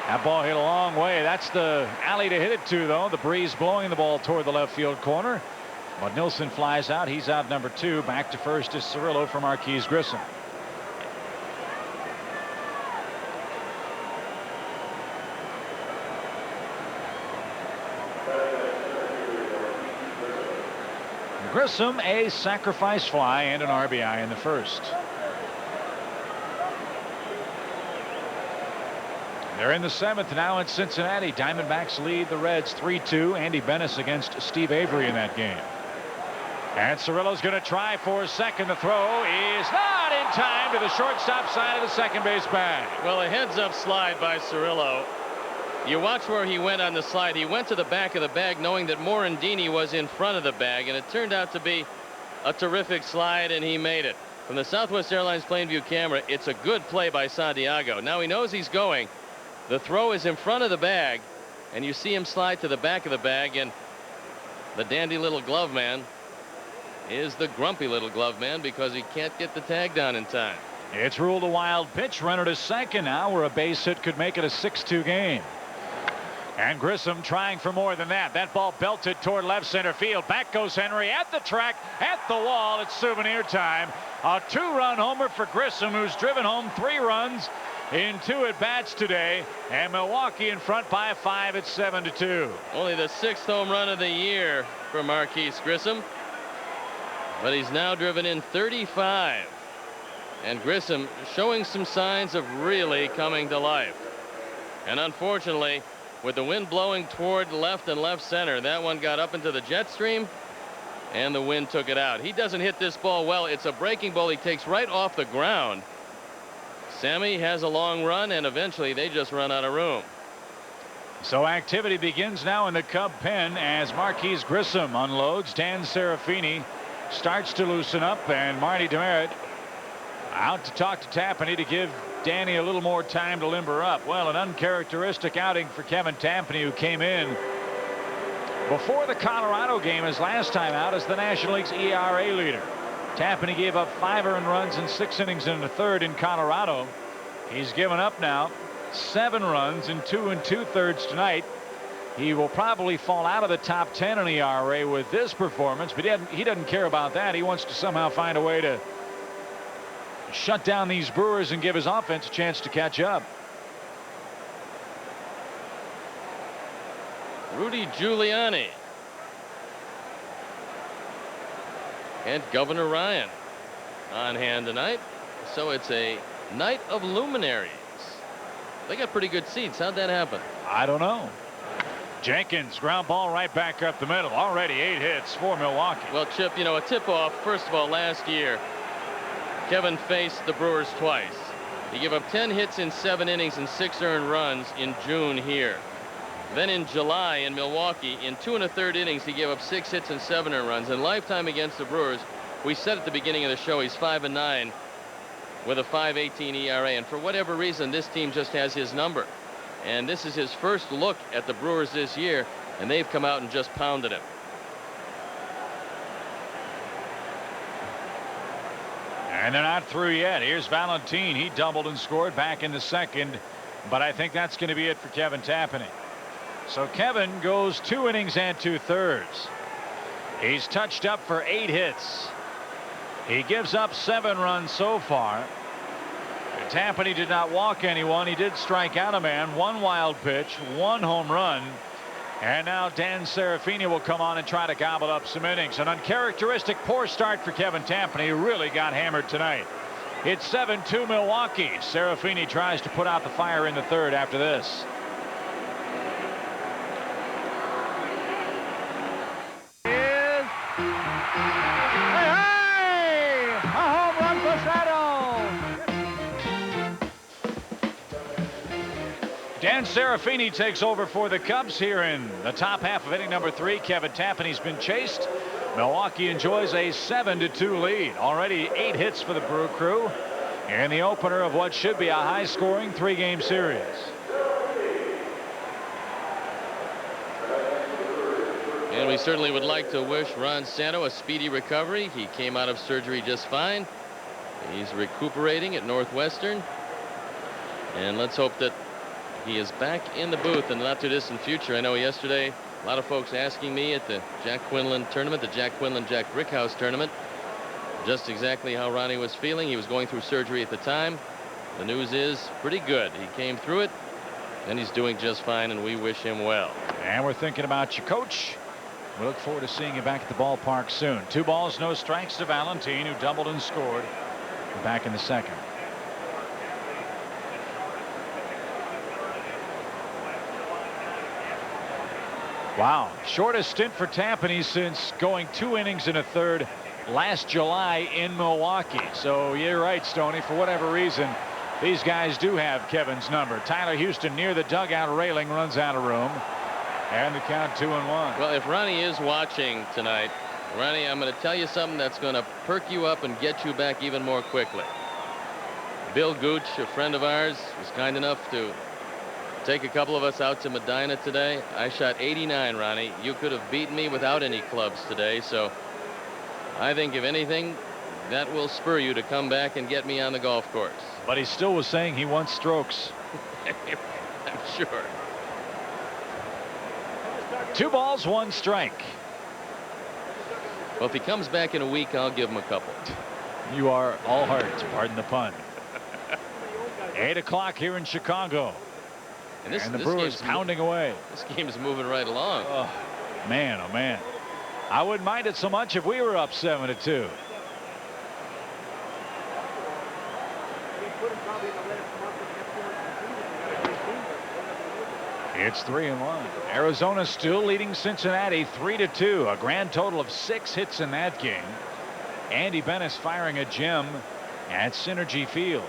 That ball hit a long way. That's the alley to hit it to, though. The breeze blowing the ball toward the left field corner. But Nilsson flies out. He's out number 2. Back to first is Cirillo for Marquise Grissom. Grissom, a sacrifice fly and an RBI in the first. They're in the 7th now in Cincinnati. Diamondbacks lead the Reds 3-2. Andy Bennis against Steve Avery in that game. And Cirillo's going to try for second. The throw is not in time to the shortstop side of the second base bag. Well, a heads-up slide by Cirillo. You watch where he went on the slide. He went to the back of the bag knowing that Morandini was in front of the bag, and it turned out to be a terrific slide, and he made it. From the Southwest Airlines Plainview camera, it's a good play by Santiago. Now he knows he's going. The throw is in front of the bag, and you see him slide to the back of the bag, and the dandy little glove man is the grumpy little glove man because he can't get the tag down in time. It's ruled a wild pitch. Runner to second now, where a base hit could make it a 6-2 game. And Grissom trying for more than that. That ball belted toward left center field. Back goes Henry at the track, at the wall. It's souvenir time. A 2-run homer for Grissom, who's driven home 3 runs in 2 at-bats today, and Milwaukee in front by 5 at 7-2. Only the 6th home run of the year for Marquise Grissom, but he's now driven in 35, and Grissom showing some signs of really coming to life. And unfortunately, with the wind blowing toward left and left center, that one got up into the jet stream, and the wind took it out. He doesn't hit this ball well. It's a breaking ball he takes right off the ground. Sammy has a long run, and eventually they just run out of room. So activity begins now in the Cub pen as Marquise Grissom unloads. Dan Serafini starts to loosen up, and Marty Demerit out to talk to Tapani to give Danny a little more time to limber up. Well, an uncharacteristic outing for Kevin Tapani, who came in before the Colorado game his last time out as the National League's ERA leader. Tapani gave up 5 earned runs in 6 innings in the 3rd in Colorado. He's given up now 7 runs in 2 2/3 tonight. He will probably fall out of the top 10 in ERA with this performance, but he doesn't care about that. He wants to somehow find a way to shut down these Brewers and give his offense a chance to catch up. Rudy Giuliani and Governor Ryan on hand tonight, so it's a night of luminaries. They got pretty good seats. How'd that happen? I don't know. Jenkins, ground ball right back up the middle. Already 8 hits for Milwaukee. Well, Chip, you know, a tip-off. First of all, last year Kevin faced the Brewers twice. He gave up 10 hits in 7 innings and 6 earned runs in June here. Then in July in Milwaukee, in 2 1/3 innings, he gave up 6 hits and 7 earned runs. In lifetime against the Brewers, we said at the beginning of the show he's 5-9 with a 5.18 ERA, and for whatever reason this team just has his number, and this is his first look at the Brewers this year, and they've come out and just pounded him. And they're not through yet. Here's Valentin. He doubled and scored back in the 2nd, but I think that's going to be it for Kevin Tapani. So Kevin goes 2 innings and 2/3. He's touched up for 8 hits. He gives up 7 runs so far. Tapani did not walk anyone. He did strike out a man. 1 wild pitch, 1 home run, And now Dan Serafini will come on and try to gobble up some innings. An uncharacteristic poor start for Kevin Tampany, who really got hammered tonight. It's 7-2 Milwaukee. Serafini tries to put out the fire in the third after this. Dan Serafini takes over for the Cubs here in the top half of inning number 3. Kevin Tampany's been chased. Milwaukee enjoys a 7-2 lead. Already 8 hits for the Brew Crew in the opener of what should be a high-scoring 3-game series. And we certainly would like to wish Ron Santo a speedy recovery. He came out of surgery just fine. He's recuperating at Northwestern. And let's hope that he is back in the booth in the not too distant future. I know yesterday a lot of folks asking me at the Jack Quinlan tournament, the Jack Quinlan-Jack Brickhouse tournament, just exactly how Ronnie was feeling. He was going through surgery at the time. The news is pretty good. He came through it and he's doing just fine, and we wish him well. And we're thinking about you, Coach. We look forward to seeing you back at the ballpark soon. 2 balls, no strikes to Valentine, who doubled and scored. We're back in the second. Wow, shortest stint for Tampany since going 2 innings in a third last July in Milwaukee. So you're right, Stoney. For whatever reason, these guys do have Kevin's number. Tyler Houston near the dugout railing runs out of room. And the count 2-1. Well, if Ronnie is watching tonight, Ronnie, I'm going to tell you something that's going to perk you up and get you back even more quickly. Bill Gooch, a friend of ours, was kind enough to take a couple of us out to Medina today. I shot 89, Ronnie. You could have beaten me without any clubs today. So I think, if anything, that will spur you to come back and get me on the golf course. But he still was saying he wants strokes. I'm sure. 2 balls, 1 strike. Well, if he comes back in a week, I'll give him a couple. You are all heart, pardon the pun. 8 o'clock here in Chicago. And the Brewers pounding away. This game is moving right along. Oh, man, oh, man. I wouldn't mind it so much if we were up 7-2. It's 3-1. Arizona still leading Cincinnati 3-2. A grand total of 6 hits in that game. Andy Bennis firing a gem at Synergy Field.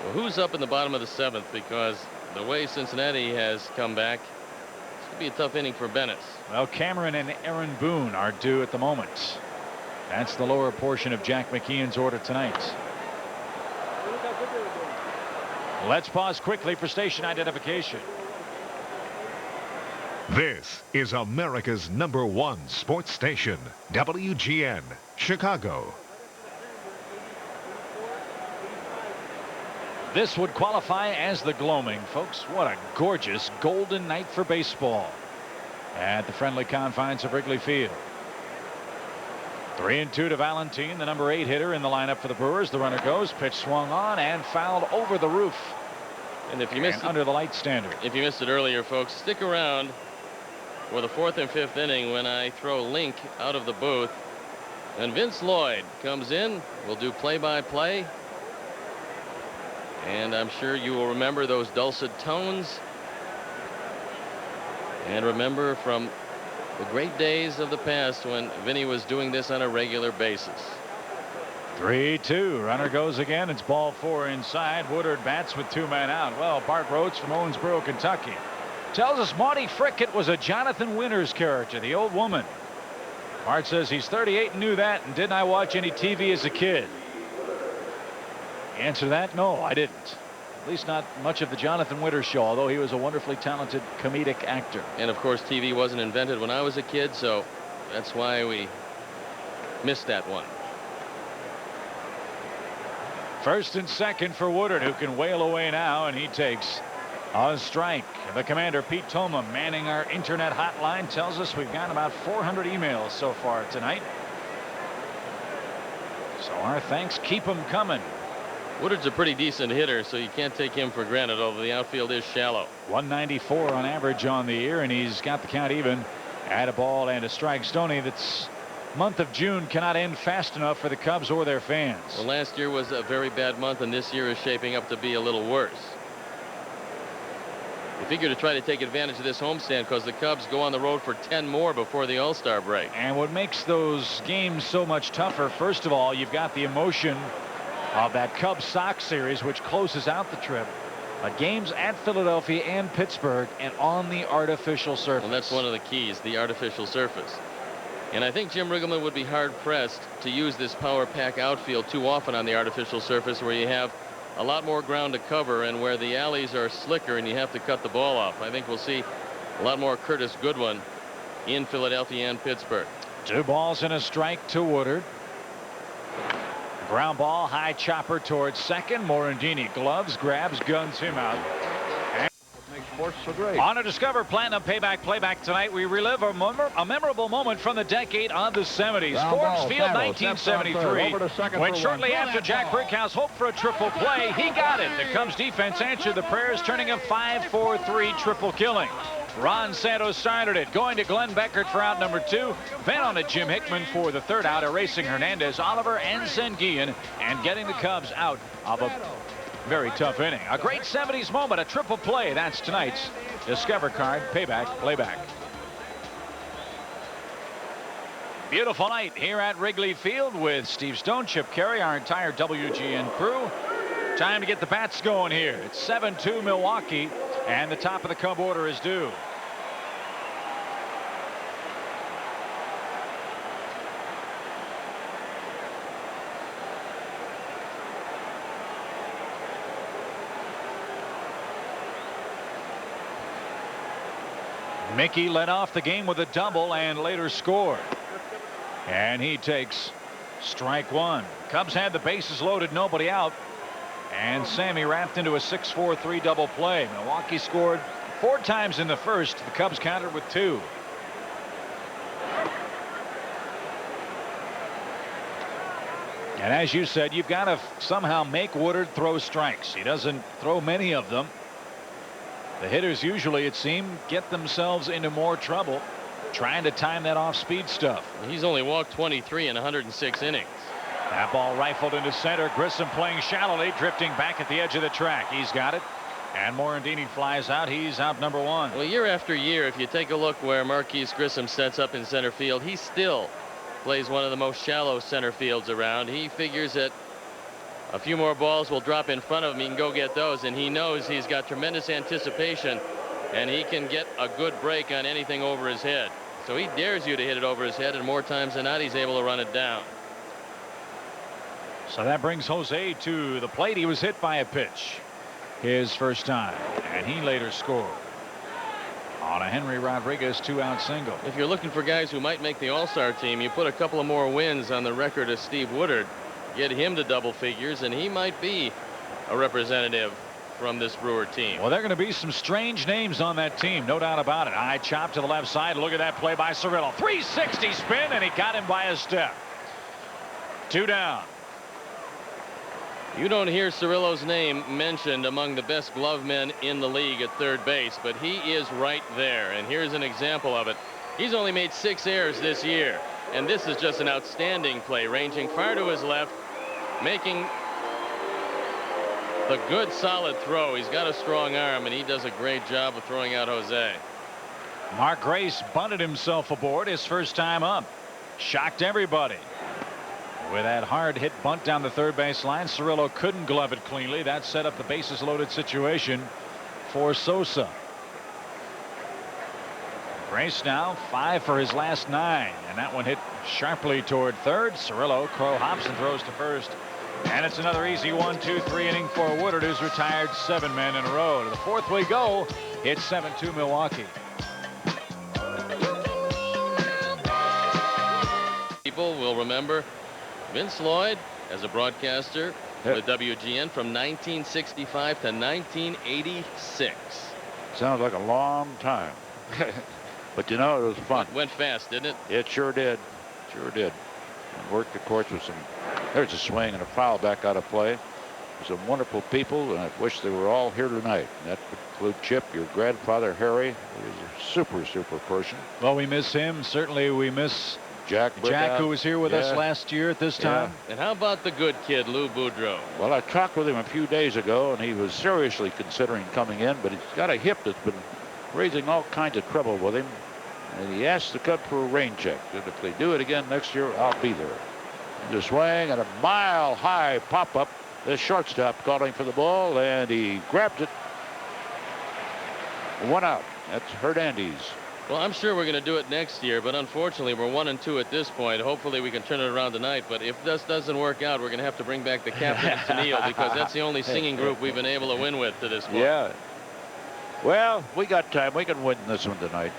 Well, who's up in the bottom of the 7th? Because the way Cincinnati has come back, it's going to be a tough inning for Bennis. Well, Cameron and Aaron Boone are due at the moment. That's the lower portion of Jack McKeon's order tonight. Let's pause quickly for station identification. This is America's #1 sports station, WGN, Chicago. This would qualify as the gloaming, folks. What a gorgeous golden night for baseball at the friendly confines of Wrigley Field. 3-2 to Valentine, the number 8 hitter in the lineup for the Brewers. The runner goes, pitch swung on and fouled over the roof. And if you missed it, under the light standard. If you missed it earlier, folks, stick around for the 4th and 5th inning when I throw Link out of the booth. And Vince Lloyd comes in. We'll do play-by-play. And I'm sure you will remember those dulcet tones. And remember from the great days of the past when Vinny was doing this on a regular basis. 3-2. Runner goes again. It's ball 4 inside. Woodard bats with 2 men out. Well, Bart Rhodes from Owensboro, Kentucky, tells us Marty Frickett was a Jonathan Winters character, the old woman. Bart says he's 38 and knew that, and didn't I watch any TV as a kid? The answer to that, no, I didn't. At least not much of the Jonathan Winters show, although he was a wonderfully talented comedic actor. And of course, TV wasn't invented when I was a kid, so that's why we missed that one. First and second for Woodard, who can wail away now, and he takes a strike. The commander, Pete Toma, manning our internet hotline, tells us we've got about 400 emails so far tonight. So our thanks, keep them coming. Woodard's a pretty decent hitter, so you can't take him for granted, although the outfield is shallow. 194 on average on the year, and he's got the count even at a ball and a strike. Stoney, that's month of June cannot end fast enough for the Cubs or their fans. Well, last year was a very bad month, and this year is shaping up to be a little worse. You figure to try to take advantage of this homestand because the Cubs go on the road for 10 more before the All-Star break. And what makes those games so much tougher, first of all, you've got the emotion of that Cubs-Sox series, which closes out the trip. Games at Philadelphia and Pittsburgh and on the artificial surface. And that's one of the keys, the artificial surface. And I think Jim Riggleman would be hard-pressed to use this power pack outfield too often on the artificial surface, where you have a lot more ground to cover and where the alleys are slicker and you have to cut the ball off. I think we'll see a lot more Curtis Goodwin in Philadelphia and Pittsburgh. 2 balls and a strike to Woodard. Ground ball, high chopper towards second. Morandini gloves, grabs, guns him out. Makes sports so great. On a Discover Platinum Playback tonight, we relive a memorable moment from the decade of the 70s. Forbes Field, 1973. When shortly after Jack Brickhouse hoped for a triple play, he got it. The Cubs defense answered the prayers, turning a 5-4-3 triple killing. Ron Santos started it, going to Glenn Beckert for out number 2. Then on to Jim Hickman for the 3rd out, erasing Hernandez, Oliver, and Senguian, and getting the Cubs out of a very tough inning. A great 70s moment, a triple play. That's tonight's Discover Card Playback. Beautiful night here at Wrigley Field with Steve Stone, Chip Caray, our entire WGN crew. Time to get the bats going here. It's 7-2 Milwaukee, and the top of the Cub order is due. Mickey led off the game with a double and later scored. And he takes strike 1. Cubs had the bases loaded, nobody out. And Sammy wrapped into a 6-4-3 double play. Milwaukee scored 4 times in the first. The Cubs countered with 2. And as you said, you've got to somehow make Woodard throw strikes. He doesn't throw many of them. The hitters usually, it seemed, get themselves into more trouble trying to time that off-speed stuff. He's only walked 23 in 106 innings. That ball rifled into center. Grissom playing shallowly, drifting back at the edge of the track. He's got it. And Morandini flies out. He's out number 1. Well, year after year, if you take a look where Marquise Grissom sets up in center field, he still plays one of the most shallow center fields around. He figures that a few more balls will drop in front of him. He can go get those, and he knows he's got tremendous anticipation, and he can get a good break on anything over his head. So he dares you to hit it over his head, and more times than not, he's able to run it down. So that brings Jose to the plate. He was hit by a pitch his first time, and he later scored on a Henry Rodriguez 2-out single. If you're looking for guys who might make the All-Star team, you put a couple of more wins on the record of Steve Woodard, get him to double figures, and he might be a representative from this Brewer team. Well, there are going to be some strange names on that team, no doubt about it. High chop to the left side. Look at that play by Cirillo. 360 spin, and he got him by a step. 2 down. You don't hear Cirillo's name mentioned among the best glove men in the league at third base, but he is right there, and here's an example of it. He's only made 6 errors this year, and this is just an outstanding play, ranging far to his left, making the good solid throw. He's got a strong arm, and he does a great job of throwing out Jose. Mark Grace bunted himself aboard his first time up. Shocked everybody with that hard hit bunt down the third base line. Cirillo couldn't glove it cleanly. That set up the bases loaded situation for Sosa. Grace now 5 for his last 9, and that one hit sharply toward third. Cirillo, Crow hops and throws to first, and it's another easy 1-2-3 inning for Woodard, who's retired 7 men in a row. To the 4th we go. It's 7-2 Milwaukee. People will remember Vince Lloyd as a broadcaster with WGN from 1965 to 1986. Sounds like a long time. But you know, it was fun. It went fast, didn't it? It sure did. Sure did. And worked, of course, with some. There's a swing and a foul back out of play. some wonderful people, and I wish they were all here tonight. And that would include Chip, your grandfather, Harry, who was a super, super person. Well, we miss him. Certainly we miss Jack, who was here with us last year at this time. And how about the good kid, Lou Boudreau? Well, I talked with him a few days ago, and he was seriously considering coming in, but he's got a hip that's been raising all kinds of trouble with him. And he asked the Cubs for a rain check. And if they do it again next year, I'll be there. The swing and a mile-high pop-up. The shortstop calling for the ball, and he grabbed it. 1 out. That's Hernandez. Well, I'm sure we're going to do it next year, but unfortunately we're 1-2 at this point. Hopefully we can turn it around tonight, but if this doesn't work out, we're going to have to bring back the captain and Tennille, because that's the only singing group we've been able to win with to this point. Yeah. Well, we got time. We can win this one tonight.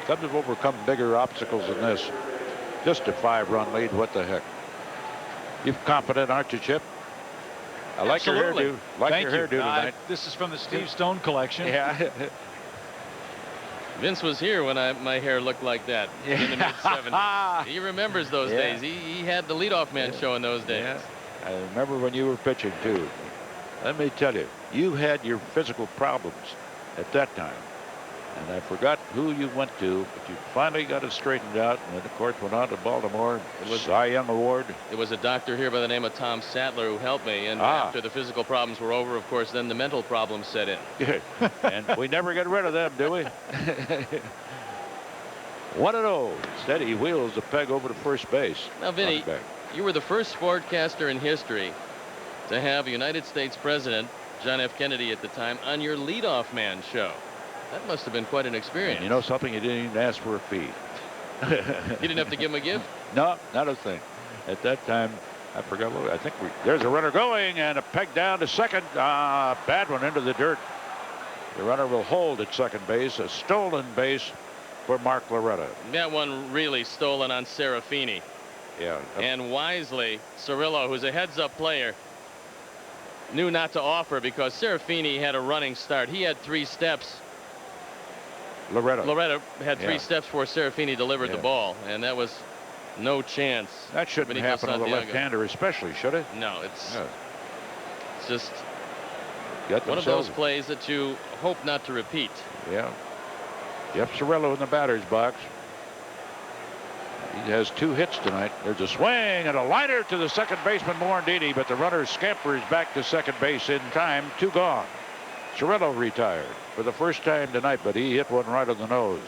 Cubs have overcome bigger obstacles than this. Just a 5-run lead. What the heck? You're confident, aren't you, Chip? I like your hairdo. Thank you. Tonight. This is from the Steve Stone collection. Yeah. Vince was here when my hair looked like that in the mid-70s. He remembers those days. He had the leadoff man show in those days. Yeah. I remember when you were pitching, too. Let me tell you, you had your physical problems at that time. And I forgot who you went to, but you finally got it straightened out. And then, of course, went on to Baltimore. It was Cy Young Award. It was a doctor here by the name of Tom Sattler who helped me. And after the physical problems were over, of course, then the mental problems set in. And we never get rid of them, do we? 1-0. Instead, he wheels the peg over to first base. Now, Vinny, you were the first sportcaster in history to have United States President John F. Kennedy at the time on your leadoff man show. That must have been quite an experience. And you know something? You didn't even ask for a fee. You didn't have to give him a gift? No, not a thing. At that time, I forgot what. I think there's a runner going, and a peg down to second. Bad one into the dirt. The runner will hold at second base. A stolen base for Mark Loretta. That one really stolen on Serafini. Yeah. And wisely, Cirillo, who's a heads-up player, knew not to offer because Serafini had a running start. He had 3 steps. Loretta had 3 steps before Serafini delivered the ball, and that was no chance. That shouldn't happen to the left-hander, especially, should it? No, it's just one of those plays that you hope not to repeat. Yeah. Jeff Cirillo in the batter's box. He has 2 hits tonight. There's a swing and a liner to the second baseman, Morandini, but the runner scampers back to second base in time. 2 gone. Cirillo retired for the first time tonight, but he hit one right on the nose.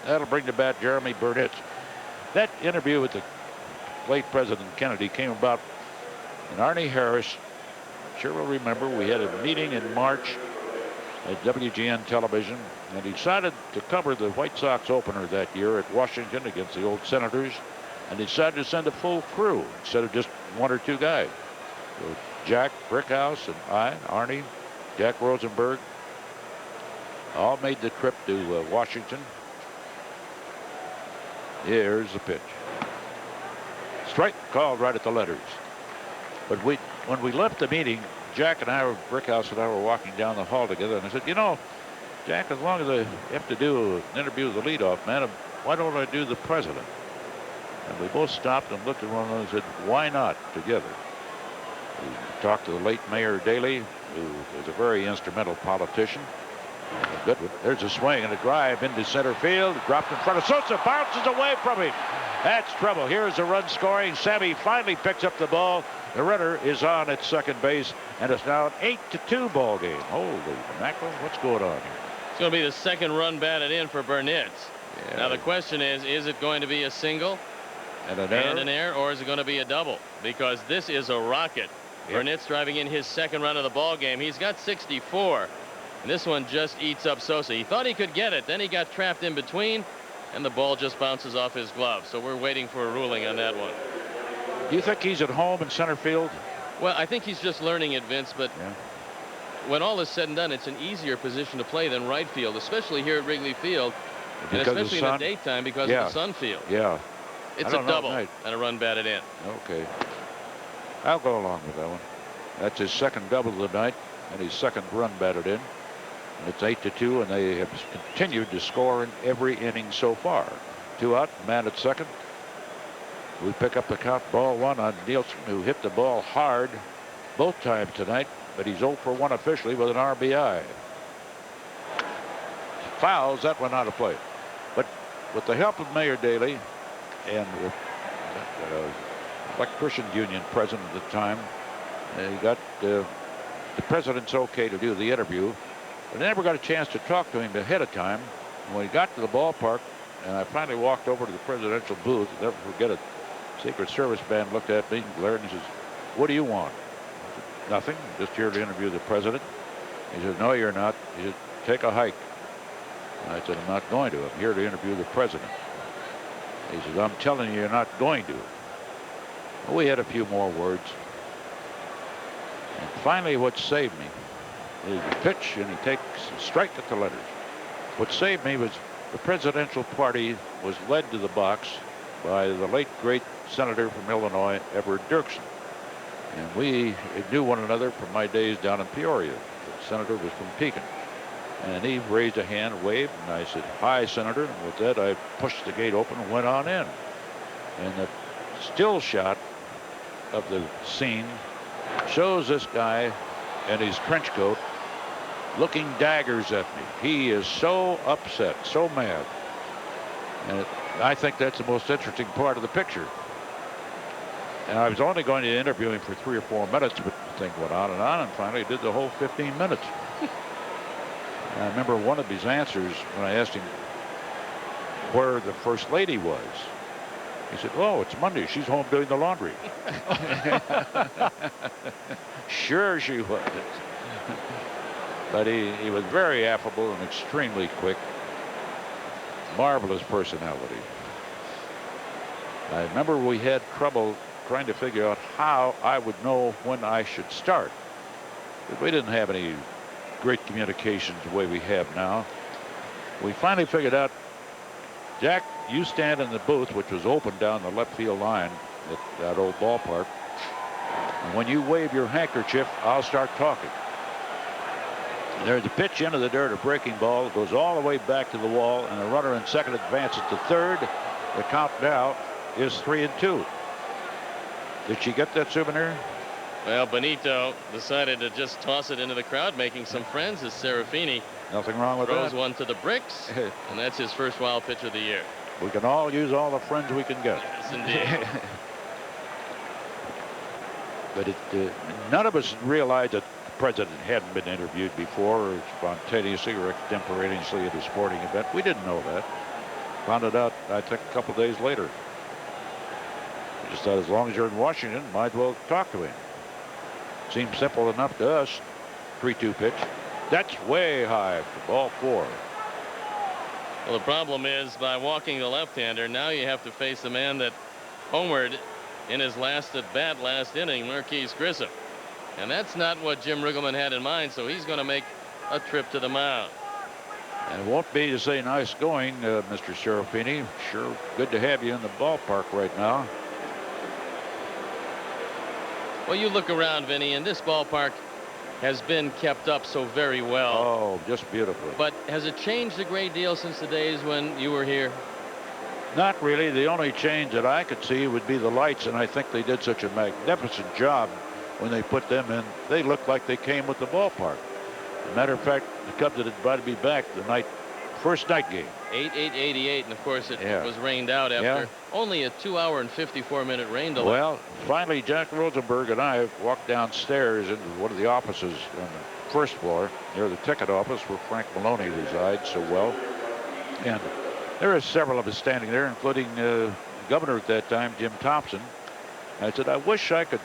That'll bring to bat Jeremy Burnett. That interview with the late President Kennedy came about in Arnie Harris. Sure will remember we had a meeting in March at WGN television, and he decided to cover the White Sox opener that year at Washington against the old Senators, and decided to send a full crew instead of just 1 or 2 guys. So Jack Brickhouse and I, Arnie, Jack Rosenberg, all made the trip to Washington. Here's the pitch. Strike called right at the letters. But when we left the meeting, Jack and I, Brickhouse and I, were walking down the hall together, and I said, you know, Jack, as long as I have to do an interview with the leadoff man, why don't I do the president? And we both stopped and looked at one another and said, why not together? We talked to the late Mayor Daley, who was a very instrumental politician. A good one. There's a swing and a drive into center field. Dropped in front of Sosa. Bounces away from him. That's trouble. Here's a run scoring. Sammy finally picks up the ball. The runner is on at second base, and it's now an 8-2 ball game. Holy mackerel, what's going on here? It's going to be the second run batted in for Burnett. Yeah. Now the question is it going to be a single and an error, or is it going to be a double? Because this is a rocket. Yep. Burnett's driving in his second run of the ball game. He's got 64. And this one just eats up Sosa. He thought he could get it. Then he got trapped in between, and the ball just bounces off his glove. So we're waiting for a ruling on that one. Do you think he's at home in center field? Well, I think he's just learning it, Vince, but when all is said and done, it's an easier position to play than right field, especially here at Wrigley Field, and especially in the daytime because of the sun field. Yeah. It's a double and a run batted in. Okay. I'll go along with that one. That's his second double of the night and his second run batted in. And it's 8-2, and they have continued to score in every inning so far. 2 out, man at second. We pick up the count, ball 1 on Nielsen, who hit the ball hard both times tonight, but he's 0 for 1 officially with an RBI. Fouls that one out of play. But with the help of Mayor Daley and with Electricians Union president at the time, he got the president's okay to do the interview. But I never got a chance to talk to him ahead of time. When he got to the ballpark, and I finally walked over to the presidential booth, I'll never forget it. Secret Service band looked at me and glared and says, "What do you want?" I said, "Nothing, just here to interview the president." He said, "No, you're not." He said, "Take a hike." And I said, "I'm not going to. I'm here to interview the president." He says, "I'm telling you, you're not going to." Well, we had a few more words. And finally, what saved me is a pitch, and he takes a strike at the letters. What saved me was the presidential party was led to the box by the late, great senator from Illinois, Everett Dirksen. And we knew one another from my days down in Peoria. The senator was from Pekin. And he raised a hand, waved, and I said, "Hi, Senator." And with that, I pushed the gate open and went on in. And the still shot of the scene shows this guy in his trench coat looking daggers at me. He is so upset, so mad. And I think that's the most interesting part of the picture. And I was only going to interview him for 3 or 4 minutes, but the thing went on, and finally did the whole 15 minutes. And I remember one of his answers when I asked him where the First Lady was. He said, "Oh, it's Monday. She's home doing the laundry." Sure she was. But he was very affable and extremely quick. Marvelous personality. I remember we had trouble trying to figure out how I would know when I should start. But we didn't have any great communications the way we have now. We finally figured out, "Jack, you stand in the booth," which was open down the left field line at that old ballpark. "And when you wave your handkerchief, I'll start talking." And there's a pitch into the dirt, a breaking ball. It goes all the way back to the wall, and the runner in second advances to third. The count now is 3-2. Did she get that souvenir? Well, Benito decided to just toss it into the crowd, making some friends as Serafini Nothing wrong with throws that. one to the bricks, and that's his first wild pitch of the year. We can all use all the friends we can get. Yes, indeed. But none of us realized that the president hadn't been interviewed before, or spontaneously or extemporaneously at a sporting event. We didn't know that. Found it out, I think, a couple days later. We just thought, as long as you're in Washington, might as well talk to him. Seems simple enough to us. 3-2 pitch. That's way high for ball 4. Well, the problem is, by walking the left-hander, now you have to face the man that homered in his last at bat last inning, Marquise Grissom. And that's not what Jim Riggleman had in mind, so he's going to make a trip to the mound. And it won't be to say nice going, Mr. Serafini. Sure good to have you in the ballpark right now. Well, you look around, Vinny, and this ballpark has been kept up so very well. Oh, just beautiful. But has it changed a great deal since the days when you were here? Not really. The only change that I could see would be the lights, and I think they did such a magnificent job when they put them in. They looked like they came with the ballpark. As a matter of fact, the Cubs had invited me back the first night game. 8/8/88, and of course it was rained out after only a 2-hour and 54-minute rain delay. Well, finally, Jack Rosenberg and I walked downstairs into one of the offices on the first floor near the ticket office where Frank Maloney resides so well. And there are several of us standing there, including the governor at that time, Jim Thompson. I said, I wish I could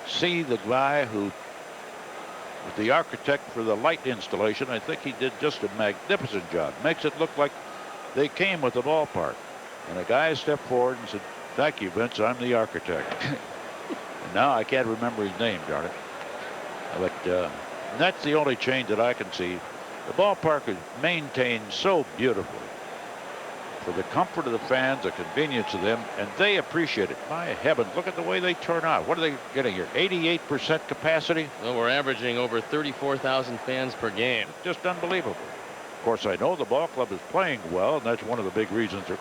see the guy who was the architect for the light installation. I think he did just a magnificent job. Makes it look like they came with the ballpark. And a guy stepped forward and said, thank you, Vince, I'm the architect. And now I can't remember his name, darn it. But that's the only change that I can see. The ballpark is maintained so beautifully for the comfort of the fans, the convenience of them, and they appreciate it. My heavens, look at the way they turn out. What are they getting here? 88% capacity? Well, we're averaging over 34,000 fans per game. Just unbelievable. Of course, I know the ball club is playing well, and that's one of the big reasons they're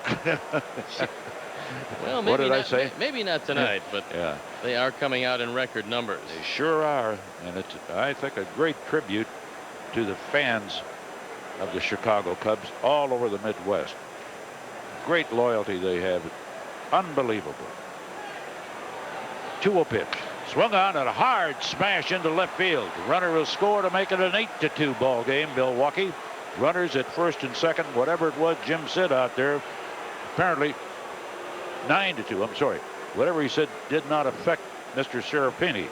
Well, maybe What did not, I say? Maybe not tonight, but Yeah, they are coming out in record numbers. they sure are. And it's, I think, a great tribute to the fans of the Chicago Cubs all over the Midwest. Great loyalty they have. Unbelievable. 2-0 pitch. Swung on and a hard smash into left field. The runner will score to make it an 8-2 ball game. Milwaukee. Runners at first and second. Whatever it was Jim said out there, apparently 9-2. I'm sorry. Whatever he said did not affect Mr. Serafini.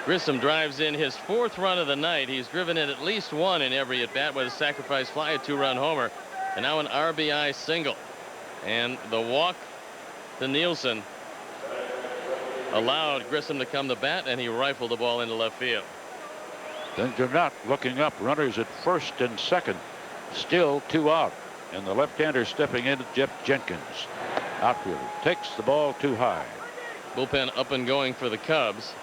Grissom drives in his 4th run of the night. He's driven in at least 1 in every at bat with a sacrifice fly, a 2-run homer, and now an RBI single. And the walk to Nielsen allowed Grissom to come to bat, and he rifled the ball into left field. Things are not looking up. Runners at first and second. Still 2 out. And the left-hander stepping in, Jeff Jenkins. Outfielder takes the ball too high. Bullpen up and going for the Cubs.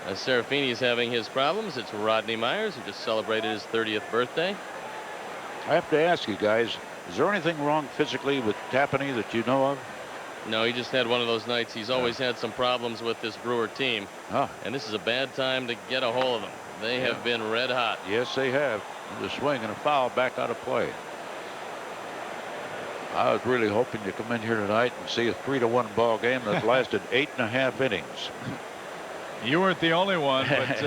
As Serafini's having his problems, it's Rodney Myers, who just celebrated his 30th birthday. I have to ask you guys, is there anything wrong physically with Tapani that you know of? No, he just had one of those nights. He's always had some problems with this Brewer team. Ah, And this is a bad time to get a hold of them. They have been red hot. yes, they have. The swing and a foul back out of play. I was really hoping to come in here tonight and see a 3-1 ball game that lasted 8.5 innings. You weren't the only one, but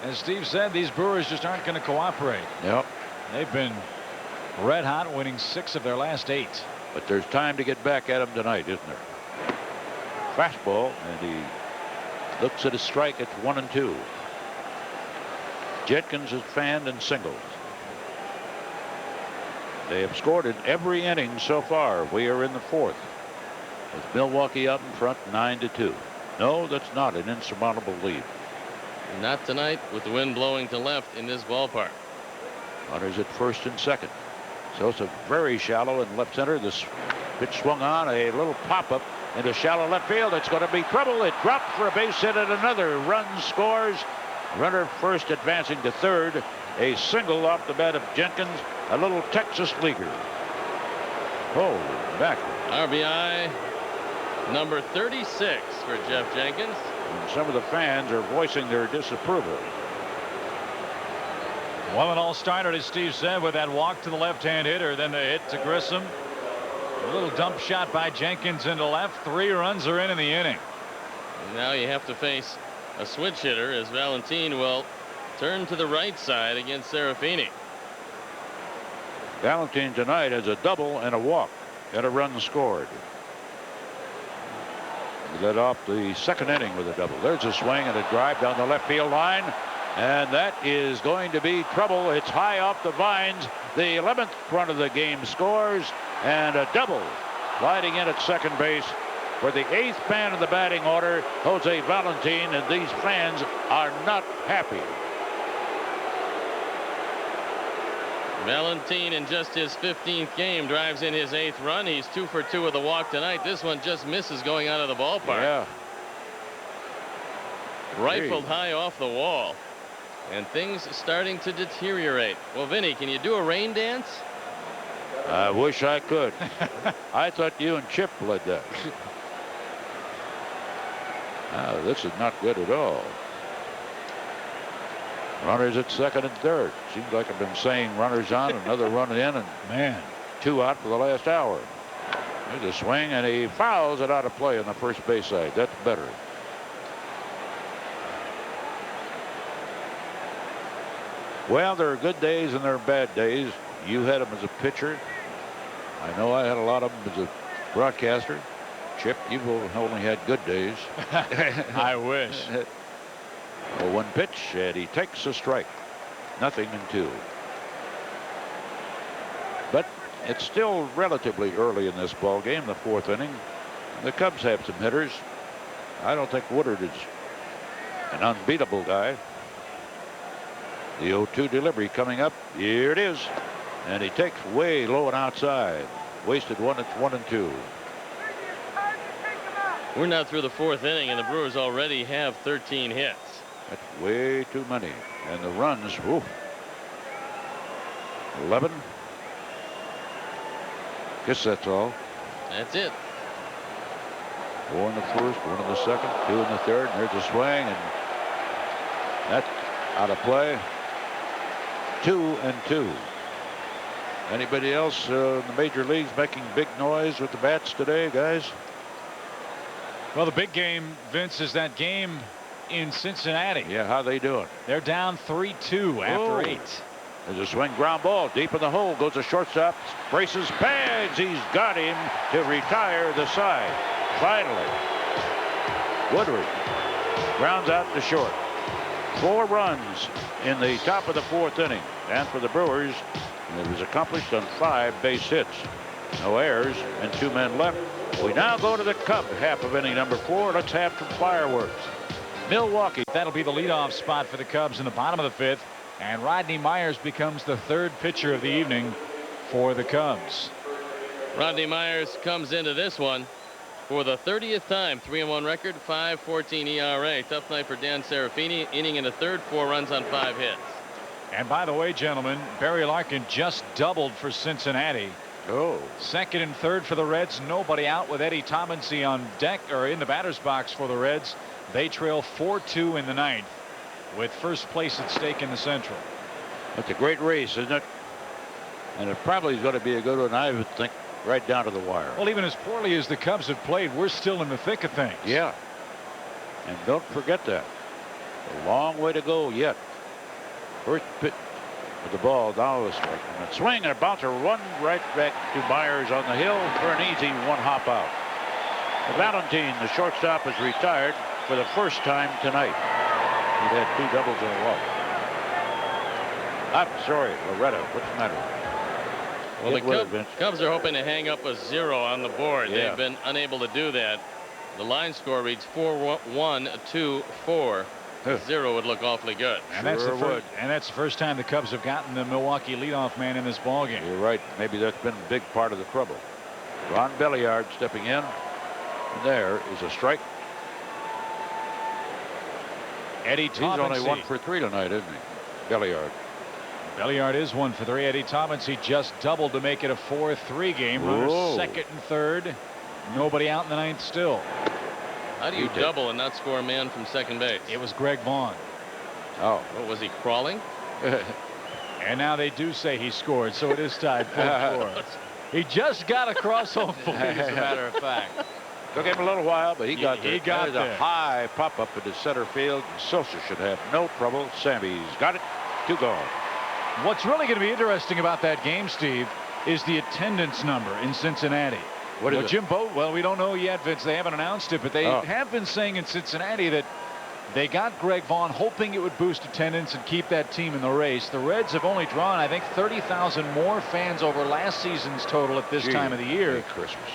as Steve said, these Brewers just aren't going to cooperate. Yep. They've been red hot, winning 6 of their last 8. But there's time to get back at him tonight, isn't there? Fastball, and he looks at a strike. It's 1-2. Jenkins is fanned and singled. They have scored in every inning so far. We are in the 4th, with Milwaukee out in front 9-2. No, that's not an insurmountable lead. Not tonight with the wind blowing to left in this ballpark. Runners at first and second. Sosa very shallow in left center. This pitch swung on, a little pop-up into shallow left field. It's going to be trouble. It dropped for a base hit, and another run scores. Runner first advancing to third. A single off the bat of Jenkins, a little Texas leaguer. Oh, back. RBI number 36 for Jeff Jenkins. And some of the fans are voicing their disapproval. Well, it all started, as Steve said, with that walk to the left-hand hitter, then the hit to Grissom. A little dump shot by Jenkins into left. 3 runs are in the inning. And now you have to face a switch hitter, as Valentin will turn to the right side against Serafini. Valentin tonight has a double and a walk and a run scored. He led off the second inning with a double. There's a swing and a drive down the left field line. And that is going to be trouble. It's high off the vines. The 11th run of the game scores, and a double. Sliding in at second base for the 8th man in the batting order, Jose Valentin, and these fans are not happy. Valentin, in just his 15th game, drives in his 8th run. He's 2 for 2 with the walk tonight. This one just misses going out of the ballpark. Yeah. Rifled high off the wall. And things starting to deteriorate. Well, Vinny, can you do a rain dance? I wish I could. I thought you and Chip led that. This is not good at all. Runners at second and third. Seems like I've been saying runners on, another run in, and Man, 2 out for the last hour. There's a swing, and he fouls it out of play on the first base side. That's better. Well, there are good days and there are bad days. You had them as a pitcher. I know I had a lot of them as a broadcaster. Chip, you've only had good days. I wish. Well, 1 pitch, and he takes a strike. 0-2. But it's still relatively early in this ball game, the 4th inning. The Cubs have some hitters. I don't think Woodard is an unbeatable guy. The 0-2 delivery coming up. Here it is. And he takes way low and outside. Wasted one. It's 1-2. We're now through the 4th inning, and the Brewers already have 13 hits. That's way too many. And the runs, whew, 11. Guess that's all. That's it. 4 in the first, 1 in the second, 2 in the third. And there's a swing, and that's out of play. 2-2. Anybody else in the major leagues making big noise with the bats today, guys? Well, the big game, Vince, is that game in Cincinnati. Yeah, how they doing? They're down 3-2 after 8. There's a swing, ground ball deep in the hole. Goes to shortstop. Braces, bags. He's got him to retire the side. Finally, Woodward grounds out to short. 4 runs in the top of the 4th inning. And for the Brewers, it was accomplished on 5 base hits. No errors and 2 men left. We now go to the Cub half of inning number 4. Let's have some fireworks. Milwaukee. That'll be the leadoff spot for the Cubs in the bottom of the 5th. And Rodney Myers becomes the 3rd pitcher of the evening for the Cubs. Rodney Myers comes into this one for the 30th time. 3-1 record, 5.14 ERA. Tough night for Dan Serafini. Inning in the 3rd, 4 runs on 5 hits. And by the way, gentlemen, Barry Larkin just doubled for Cincinnati. Oh. 2nd and 3rd for the Reds. Nobody out with Eddie Tomansey on deck or in the batter's box for the Reds. They trail 4-2 in the 9th with first place at stake in the Central. It's a great race, isn't it? And it probably is going to be a good one, I would think, right down to the wire. Well, even as poorly as the Cubs have played, we're still in the thick of things. Yeah. And don't forget that. A long way to go yet. First pitch with the ball down the strike. And a swing and a bouncer run right back to Myers on the hill for an easy 1 hop out. Valentine, the shortstop, is retired for the first time tonight. He had 2 doubles and a walk. I'm sorry, Loretta. What's the matter? Well, the Cubs are hoping to hang up a 0 on the board. Yeah. They've been unable to do that. The line score reads 4-1-2-4. 0 would look awfully good. And that's the first time the Cubs have gotten the Milwaukee leadoff man in this ballgame. You're right. Maybe that's been a big part of the trouble. Ron Belliard stepping in. And there is a strike. Eddie He's Tomansey. only 1 for 3 tonight, isn't he? Belliard. Belliard is 1 for 3. Eddie Tomansey just doubled to make it a 4-3 game. Runners 2nd and 3rd. Nobody out in the 9th still. How do you double and not score a man from second base? It was Greg Vaughn. Oh. What was he, crawling? And now they do say he scored, so it is tied 4-4. He just got across home plate, as a matter of fact. Took him a little while, but he got there. He got there. A high pop up into center field. Sosa should have no trouble. Sammy's got it. 2 gone. What's really going to be interesting about that game, Steve, is the attendance number in Cincinnati. What is it? Jim Boat, well, we don't know yet, Vince. They haven't announced it, but they have been saying in Cincinnati that they got Greg Vaughn hoping it would boost attendance and keep that team in the race. The Reds have only drawn, I think, 30,000 more fans over last season's total at this time of the year,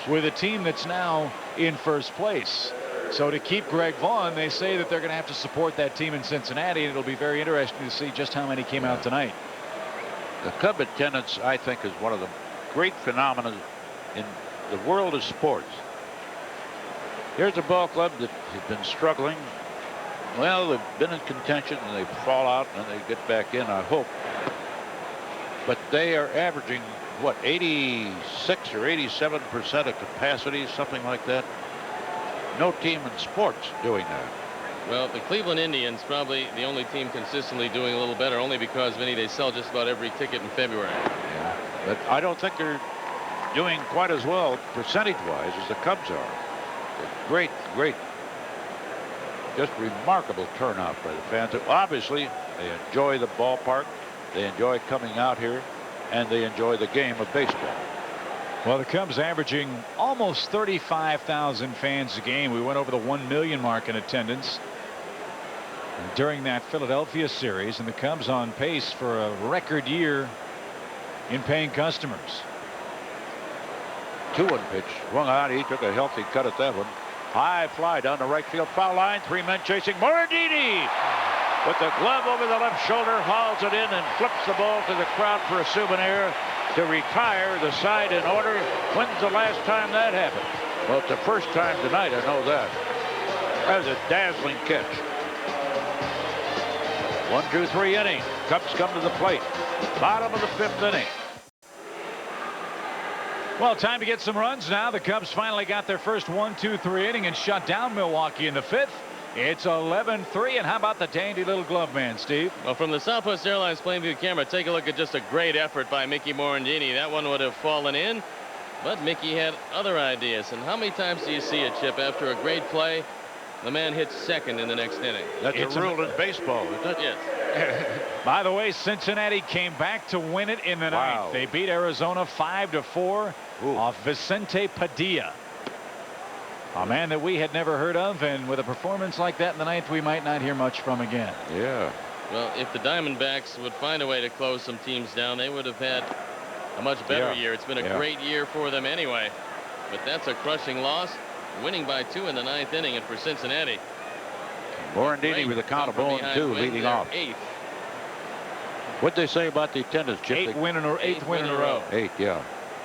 with a team that's now in first place. So to keep Greg Vaughn, they say that they're going to have to support that team in Cincinnati, and it'll be very interesting to see just how many came out tonight. The Cub attendance, I think, is one of the great phenomena in the world of sports. Here's a ball club that has been struggling. Well, they've been in contention and they fall out and they get back in, I hope. But they are averaging, what, 86 or 87% of capacity, something like that. No team in sports doing that. Well, the Cleveland Indians probably the only team consistently doing a little better, only because, Vinny, they sell just about every ticket in February. Yeah, but I don't think they're doing quite as well percentage-wise as the Cubs are. Great, just remarkable turnout by the fans. Obviously, they enjoy the ballpark, they enjoy coming out here, and they enjoy the game of baseball. Well, the Cubs averaging almost 35,000 fans a game. We went over the 1 million mark in attendance during that Philadelphia series, and the Cubs on pace for a record year in paying customers. 2-1 pitch, swung out. He took a healthy cut at that one. High fly down the right field foul line. 3 men chasing. Morandini with the glove over the left shoulder, hauls it in and flips the ball to the crowd for a souvenir to retire the side in order. When's the last time that happened? Well, it's the first time tonight, I know that. That was a dazzling catch. 1, 2, 3 inning. Cubs come to the plate. Bottom of the 5th inning. Well, time to get some runs now. The Cubs finally got their first 1-2-3 inning and shut down Milwaukee in the 5th. It's 11-3, and how about the dandy little glove man, Steve? Well, from the Southwest Airlines plain view camera, take a look at just a great effort by Mickey Morandini. That one would have fallen in, but Mickey had other ideas. And how many times do you see a Chip after a great play, the man hits second in the next inning? That's a rule in baseball, isn't it? Yes. By the way, Cincinnati came back to win it in the ninth. They beat Arizona 5-4 off Vicente Padilla, a man that we had never heard of, and with a performance like that in the ninth, we might not hear much from again. Yeah. Well, if the Diamondbacks would find a way to close some teams down, they would have had a much better year. It's been a great year for them anyway, but that's a crushing loss. Winning by 2 in the ninth inning, and for Cincinnati, Morandini with a count of 0-2 leading off. 8th. What'd they say about the attendance, Chip? Eighth win in a row. 8, yeah.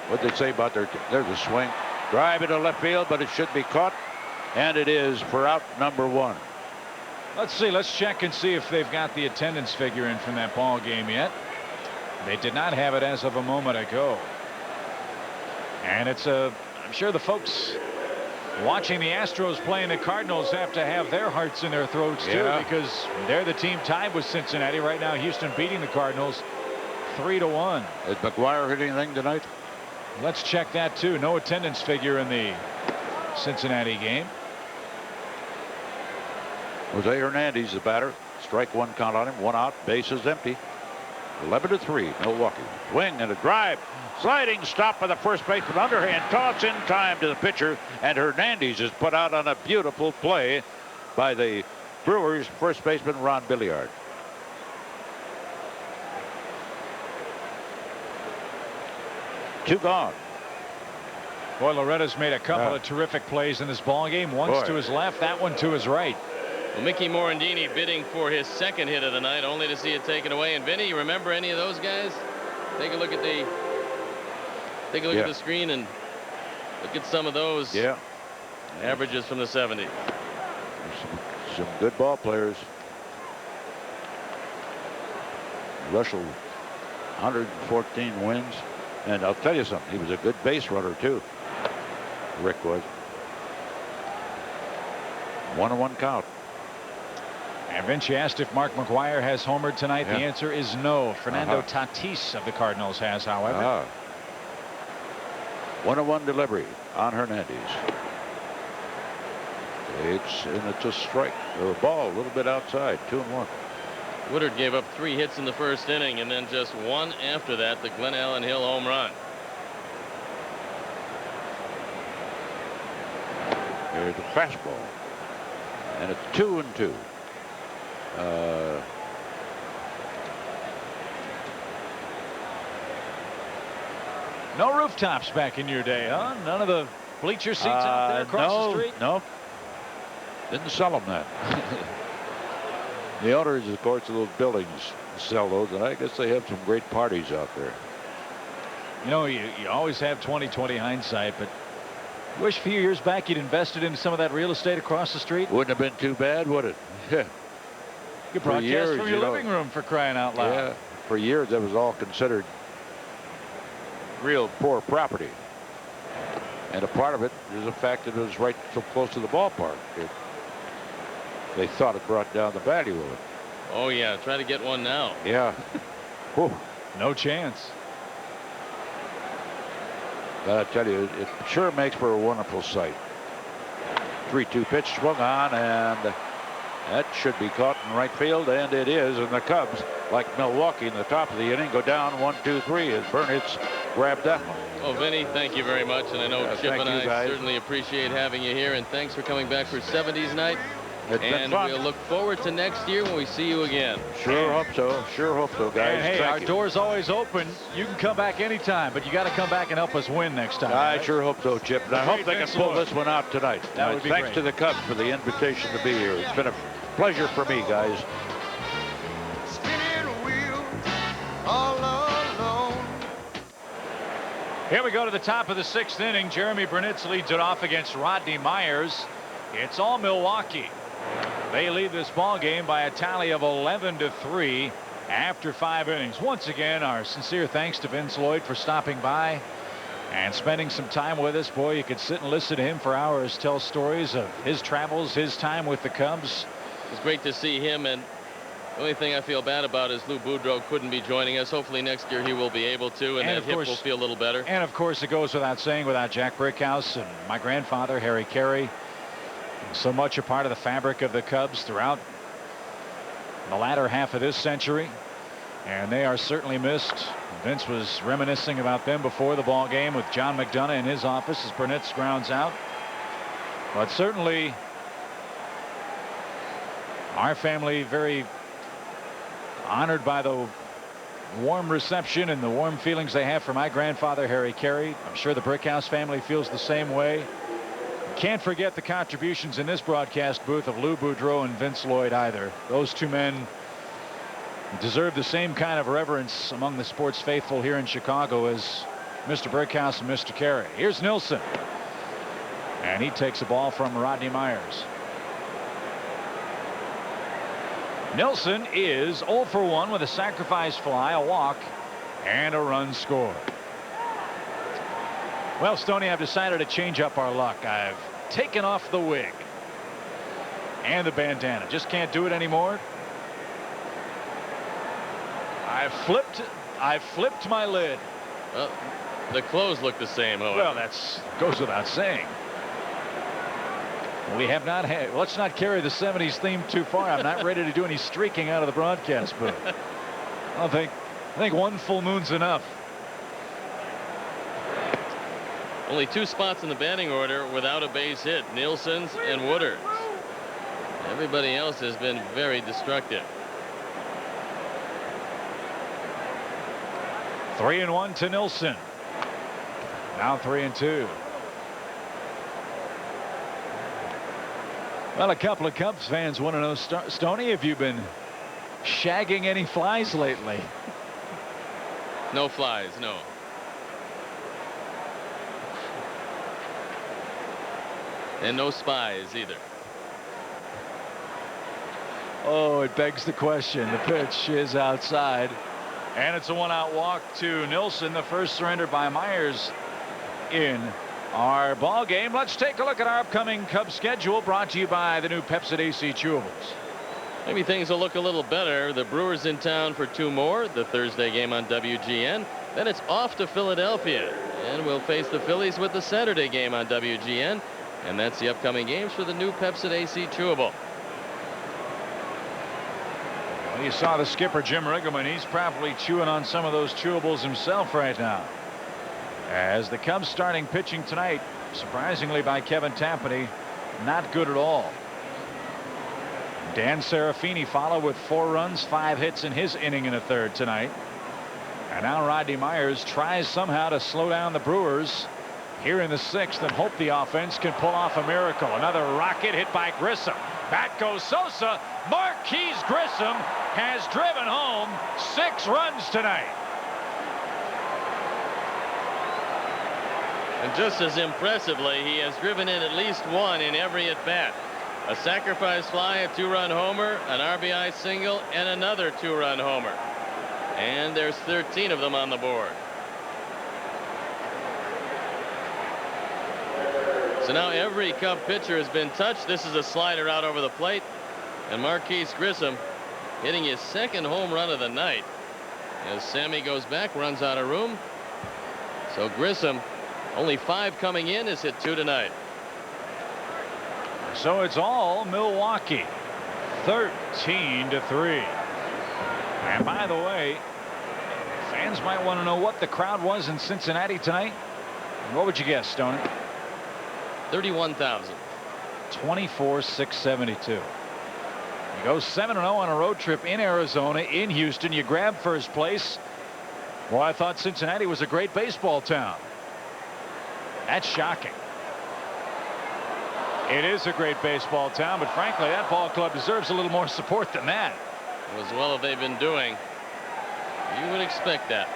What'd they say about there's a swing. Drive into left field, but it should be caught. And it is for out number 1. Let's see. Let's check and see if they've got the attendance figure in from that ball game yet. They did not have it as of a moment ago. And it's I'm sure the folks watching the Astros playing the Cardinals have to have their hearts in their throats too, because they're the team tied with Cincinnati right now. Houston beating the Cardinals 3-1. Did McGuire hit anything tonight? Let's check that too. No attendance figure in the Cincinnati game. Jose Hernandez, the batter. Strike 1 count on him. 1 out. Bases empty. 11-3 Milwaukee. Swing and a drive. Sliding stop by the first baseman. Underhand toss in time to the pitcher, and Hernandez is put out on a beautiful play by the Brewers first baseman Ron Billiard. Two gone. Boy, Loretta's made a couple of terrific plays in this ball game. Once to his left, that one to his right. Well, Mickey Morandini bidding for his second hit of the night, only to see it taken away. And Vinny, you remember any of those guys? Take a look at the at the screen and look at some of those averages from the 70s. Some good ball players. Russell, 114 wins. And I'll tell you something, he was a good base runner too. Rick was. 1-1 count. And Vince asked if Mark McGuire has homered tonight. The answer is no. Fernando Tatis of the Cardinals has, however. 1-1 delivery on Hernandez. It's a strike or a ball a little bit outside. 2-1. Woodard gave up 3 hits in the first inning, and then just 1 after that, the Glen Allen Hill home run. Here's the fastball, and it's 2-2. No rooftops back in your day, huh? None of the bleacher seats out there across the street? No. Didn't sell them that. The owners, of course, of those buildings sell those, and I guess they have some great parties out there. You know, you always have 20/20 hindsight, but I wish a few years back you'd invested in some of that real estate across the street. Wouldn't have been too bad, would it? You could broadcast from your living room, for crying out loud. Yeah, for years that was all considered real poor property. And a part of it is the fact that it was right so close to the ballpark. They thought it brought down the value of it. Oh, yeah. Try to get one now. Yeah. No chance. But I tell you, it sure makes for a wonderful sight. 3-2 pitch swung on, and that should be caught in right field, and it is. And the Cubs, like Milwaukee in the top of the inning, go down 1-2-3 as Burnitz grabbed that one. Oh, Vinny, thank you very much. And I know Chip and I guys. certainly appreciate having you here. And thanks for coming back for 70s night. It's been fun. We'll look forward to next year when we see you again. Sure hope so. Sure hope so, guys. And hey, Thank our you. door's always open. You can come back anytime, but you got to come back and help us win next time. I right? sure hope so, Chip. And I hope they can pull this one out tonight. That would be Thanks great. to the Cubs for the invitation to be here. It's been a pleasure for me, guys. Spinning wheel all alone. Here we go to the top of the 6th inning. Jeremy Burnitz leads it off against Rodney Myers. It's all Milwaukee. They lead this ball game by a tally of 11-3 after 5 innings. Once again, our sincere thanks to Vince Lloyd for stopping by. and spending some time with us. Boy, you could sit and listen to him for hours, tell stories of his travels, his time with the Cubs. It's great to see him, and the only thing I feel bad about is Lou Boudreau couldn't be joining us. Hopefully next year he will be able to, and that hip will feel a little better. And of course, it goes without saying, without Jack Brickhouse and my grandfather, Harry Caray, so much a part of the fabric of the Cubs throughout the latter half of this century, and they are certainly missed. Vince was reminiscing about them before the ball game with John McDonough in his office as Burnett grounds out. But certainly our family very honored by the warm reception and the warm feelings they have for my grandfather, Harry Caray. I'm sure the Brickhouse family feels the same way. Can't forget the contributions in this broadcast booth of Lou Boudreau and Vince Lloyd either. Those two men deserve the same kind of reverence among the sports faithful here in Chicago as Mr. Brickhouse and Mr. Caray. Here's Nilsson, and he takes a ball from Rodney Myers. Nilsson is 0 for 1 with a sacrifice fly, a walk, and a run scored. Well, Stoney, I've decided to change up our luck. I've taken off the wig and the bandana. Just can't do it anymore. I flipped my lid. Well, the clothes look the same. Well, that's goes without saying. We have not had. Let's not carry the 70s theme too far. I'm not ready to do any streaking out of the broadcast booth. I think one full moon's enough. Only 2 spots in the batting order without a base hit. Nilsson's and Woodard's. Everybody else has been very destructive. 3-1 to Nilsson. Now 3-2. Well, a couple of Cubs fans want to know, Stoney, have you been shagging any flies lately? No flies, no. And no spies either. Oh, it begs the question. The pitch is outside, and it's a 1-out walk to Nilsson. The first surrender by Myers in our ball game. Let's take a look at our upcoming Cubs schedule, brought to you by the new Pepsi AC chewables. Maybe things will look a little better. The Brewers in town for 2 more. The Thursday game on WGN. Then it's off to Philadelphia, and we'll face the Phillies with the Saturday game on WGN. And that's the upcoming games for the new Pepsi AC chewable. Well, you saw the skipper, Jim Riggleman. He's probably chewing on some of those chewables himself right now. As the Cubs starting pitching tonight, surprisingly by Kevin Tampany, not good at all. Dan Serafini followed with 4 runs, 5 hits in his inning and a third tonight. And now Rodney Myers tries somehow to slow down the Brewers here in the 6th and hope the offense can pull off a miracle. Another rocket hit by Grissom. Back goes Sosa. Marquise Grissom has driven home 6 runs tonight. And just as impressively, he has driven in at least 1 in every at bat. A sacrifice fly, a 2-run homer, an RBI single, and another 2-run homer. And there's 13 of them on the board. So now every Cub pitcher has been touched. This is a slider out over the plate, and Marquise Grissom hitting his 2nd home run of the night as Sammy goes back, runs out of room. So Grissom, only 5 coming in, has hit 2 tonight. So it's all Milwaukee, 13-3. And by the way, fans might want to know what the crowd was in Cincinnati tonight. What would you guess, Stoney? 31,000. 24,672. You go 7-0 on a road trip in Arizona, in Houston. You grab first place. Well, I thought Cincinnati was a great baseball town. That's shocking. It is a great baseball town, but frankly, that ball club deserves a little more support than that. As well as they've been doing, you would expect that.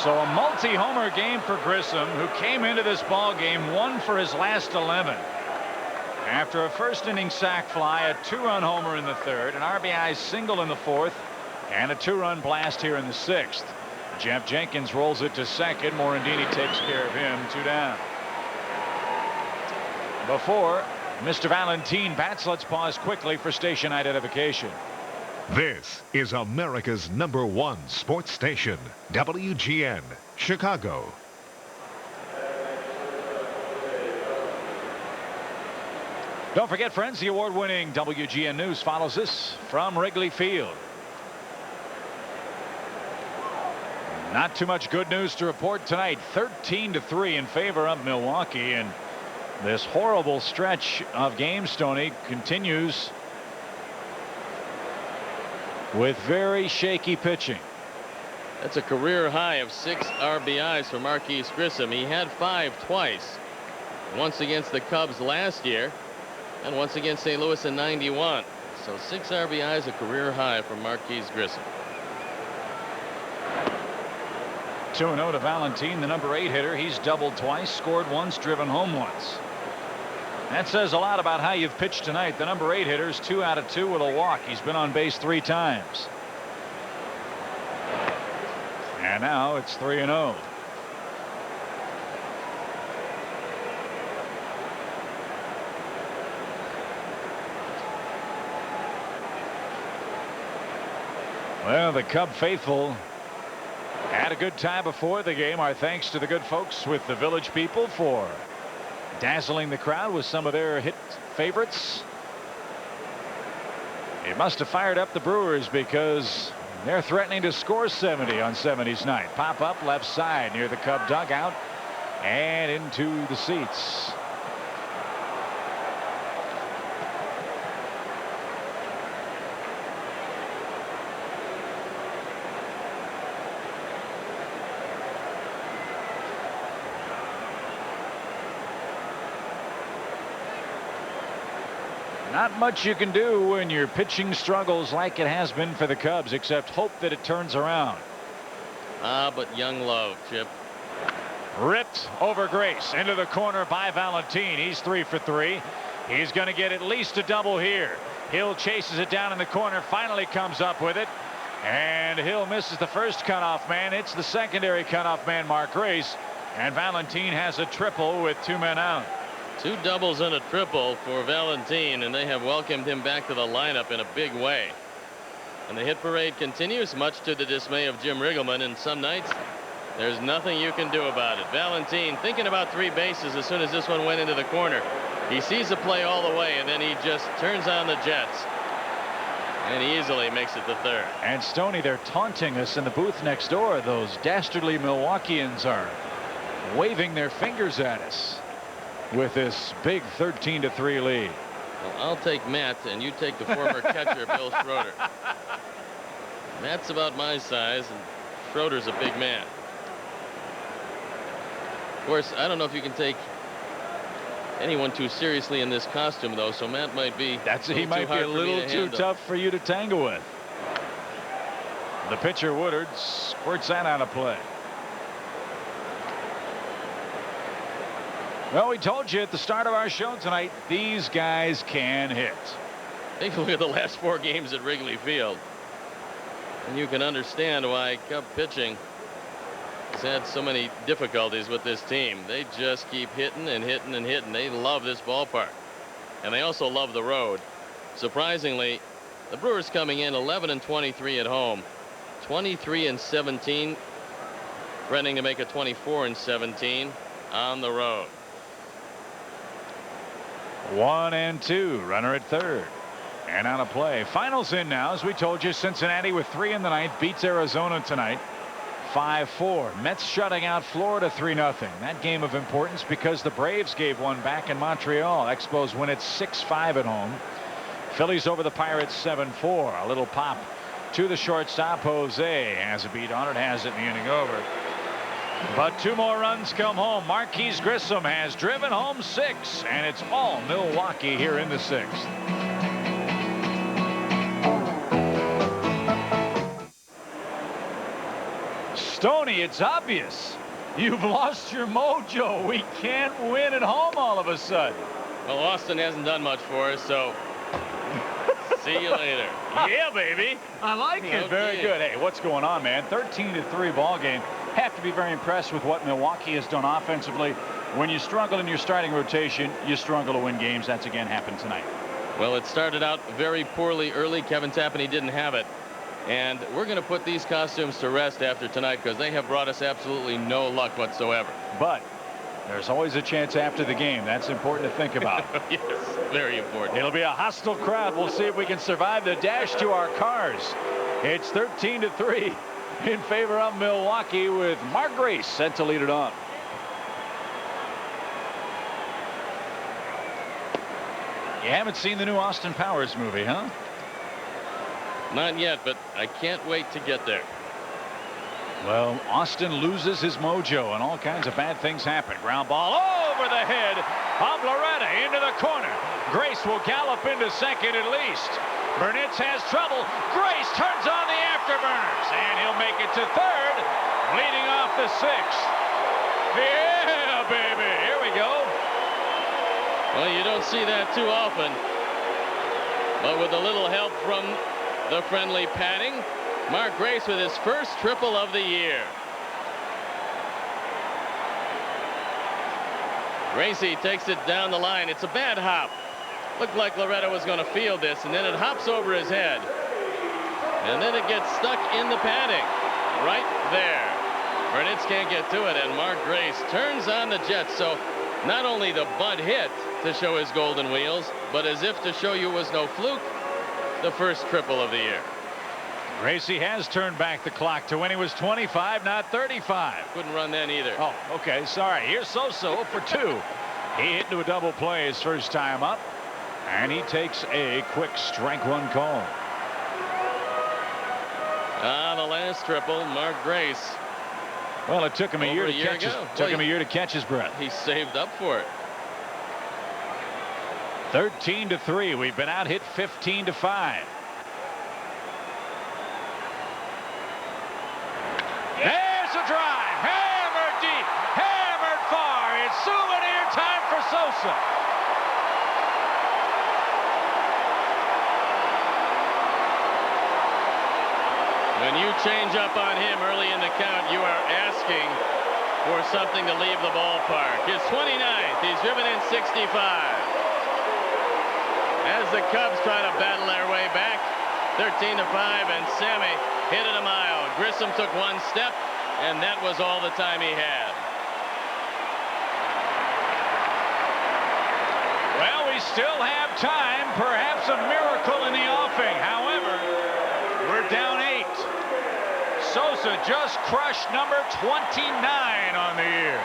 So a multi-homer game for Grissom, who came into this ball game 1 for his last 11. After a first inning sac fly, a 2-run homer in the 3rd, an RBI single in the 4th, And a 2-run blast here in the 6th. Jeff Jenkins rolls it to second. Morandini takes care of him. 2 down. Before Mr. Valentine bats, let's pause quickly for station identification. This is America's #1 sports station, WGN, Chicago. Don't forget, friends, the award-winning WGN News follows us from Wrigley Field. Not too much good news to report tonight. 13-3 in favor of Milwaukee, and this horrible stretch of games, Stoney, continues with very shaky pitching. That's a career high of 6 RBIs for Marquise Grissom. He had 5 twice. Once against the Cubs last year, and once against St. Louis in '91. So 6 RBIs, a career high for Marquise Grissom. 2-0 to Valentine, the number 8 hitter. He's doubled twice, scored once, driven home once. That says a lot about how you've pitched tonight. The number 8 hitter's 2 out of 2 with a walk. He's been on base 3 times. And now it's 3-0. Well, the Cub faithful had a good time before the game. Our thanks to the good folks with the Village People for dazzling the crowd with some of their hit favorites. It must have fired up the Brewers because they're threatening to score 70 on 70's night. Pop up left side near the Cub dugout and into the seats. Not much you can do when your pitching struggles like it has been for the Cubs, except hope that it turns around. But young love, Chip. Ripped over Grace into the corner by Valentine. He's 3 for 3. He's going to get at least a double here. Hill chases it down in the corner, finally comes up with it, and Hill misses the first cutoff man. It's the secondary cutoff man, Mark Grace, and Valentine has a triple with 2 men out. 2 doubles and a triple for Valentine, and they have welcomed him back to the lineup in a big way. And the hit parade continues, much to the dismay of Jim Riggleman, and some nights there's nothing you can do about it. Valentine thinking about 3 bases as soon as this one went into the corner. He sees the play all the way, and then he just turns on the jets, and he easily makes it to third. And Stoney, they're taunting us in the booth next door. Those dastardly Milwaukeeans are waving their fingers at us with this big 13-3 lead. Well, I'll take Matt, and you take the former catcher, Bill Schroeder. Matt's about my size, and Schroeder's a big man. Of course, I don't know if you can take anyone too seriously in this costume, though, so Matt might be he might be a little too tough for you to tangle with. The pitcher, Woodard, squirts that out of play. Well, we told you at the start of our show tonight, these guys can hit. Take a look at the last 4 games at Wrigley Field, and you can understand why Cub pitching has had so many difficulties with this team. They just keep hitting and hitting and hitting. They love this ballpark, and they also love the road. Surprisingly, the Brewers coming in 11-23 at home, 23-17, threatening to make a 24-17 on the road. 1-2, runner at third, and on a play. Finals in now, as we told you. Cincinnati with 3 in the 9th beats Arizona tonight 5-4. Mets shutting out Florida 3-0. That game of importance because the Braves gave one back in Montreal. Expos win it 6-5 at home. Phillies over the Pirates 7-4. A little pop to the shortstop. Jose has a beat on it, has it in the inning over. But 2 more runs come home. Marquise Grissom has driven home 6, and it's all Milwaukee here in the 6th. Stoney, it's obvious. You've lost your mojo. We can't win at home all of a sudden. Well, Austin hasn't done much for us, so See you later. Yeah, baby. I like it. Very Okay. good. Hey, what's going on, man? 13-3 ball game. Have to be very impressed with what Milwaukee has done offensively. When you struggle in your starting rotation, you struggle to win games. That's again happened tonight. Well, it started out very poorly early. Kevin Tapani didn't have it. And we're going to put these costumes to rest after tonight because they have brought us absolutely no luck whatsoever. But there's always a chance after the game. That's important to think about. Yes, very important. It'll be a hostile crowd. We'll see if we can survive the dash to our cars. It's 13-3 in favor of Milwaukee with Mark Grace set to lead it on. You haven't seen the new Austin Powers movie, huh? Not yet, but I can't wait to get there. Well, Austin loses his mojo and all kinds of bad things happen. Ground ball over the head of Loretta into the corner. Grace will gallop into second at least. Burnitz has trouble. Grace turns on the afterburners and he'll make it to third, leading off the sixth. Yeah, baby. Here we go. Well, you don't see that too often. But with a little help from the friendly padding, Mark Grace with his first triple of the year. Gracie takes it down the line. It's a bad hop. Looked like Loretta was going to field this, and then it hops over his head. And then it gets stuck in the padding. Right there. Burnitz can't get to it, and Mark Grace turns on the Jets. So not only the bunt hit to show his golden wheels, but as if to show you it was no fluke, the first triple of the year. Gracie has turned back the clock to when he was 25, not 35. Couldn't run then either. Oh, okay. Sorry. Here's Sosa for 2. He hit into a double play his first time up, and he takes a quick strike one call. The last triple, Mark Grace. Well, it took him a year to catch his, ago. took him a year to catch his breath. He saved up for it. 13-3. We've been out hit 15-5. There's a drive. Hammered deep. Hammered far. It's souvenir time for Sosa. When you change up on him early in the count, you are asking for something to leave the ballpark. His 29th. He's driven in 65. As the Cubs try to battle their way back, 13-5, and Sammy hit it a mile. Grissom took one step, and that was all the time he had. Well, we still have time. Perhaps a miracle in the offing. However, we're down 8. Sosa just crushed number 29 on the year.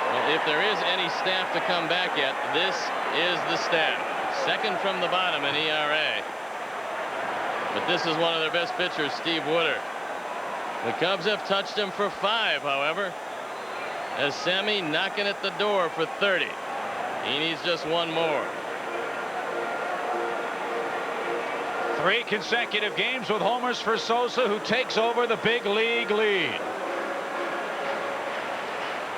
Well, if there is any staff to come back yet, this is the staff. Second from the bottom in ERA. But this is one of their best pitchers, Steve Woodard. The Cubs have touched him for 5, however, as Sammy knocking at the door for 30. He needs just one more. 3 consecutive games with homers for Sosa, who takes over the big league lead.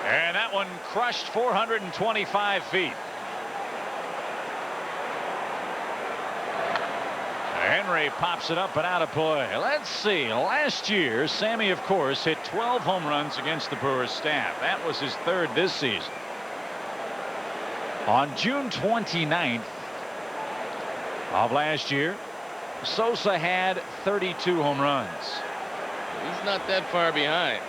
And that one crushed 425 feet. Henry pops it up and out of play. Let's see. Last year, Sammy, of course, hit 12 home runs against the Brewers staff. That was his 3rd this season. On June 29th of last year, Sosa had 32 home runs. He's not that far behind.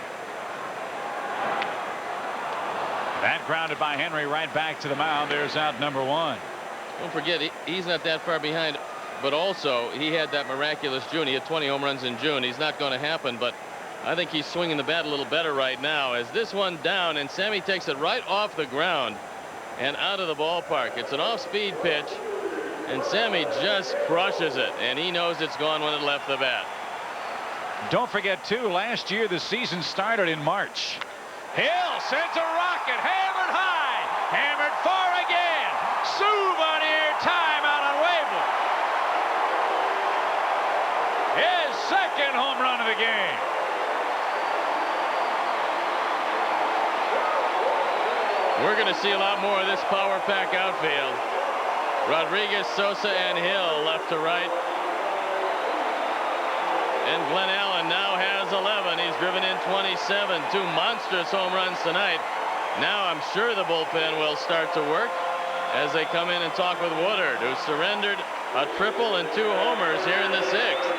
That grounded by Henry right back to the mound. There's out number 1. Don't forget, he's not that far behind. But also, he had that miraculous June. He had 20 home runs in June. He's not going to happen, but I think he's swinging the bat a little better right now as this one down, and Sammy takes it right off the ground and out of the ballpark. It's an off-speed pitch, and Sammy just crushes it, and he knows it's gone when it left the bat. Don't forget, too, last year the season started in March. Hill sends a rocket, hammered high, hammered far again. Souvenir time out on Waveland. His 2nd home run of the game. We're going to see a lot more of this power pack outfield. Rodriguez, Sosa, and Hill left to right. And Glenn Allen now has 11. He's driven in 27. 2 monstrous home runs tonight. Now I'm sure the bullpen will start to work as they come in and talk with Woodard, who surrendered a triple and 2 homers here in the 6th.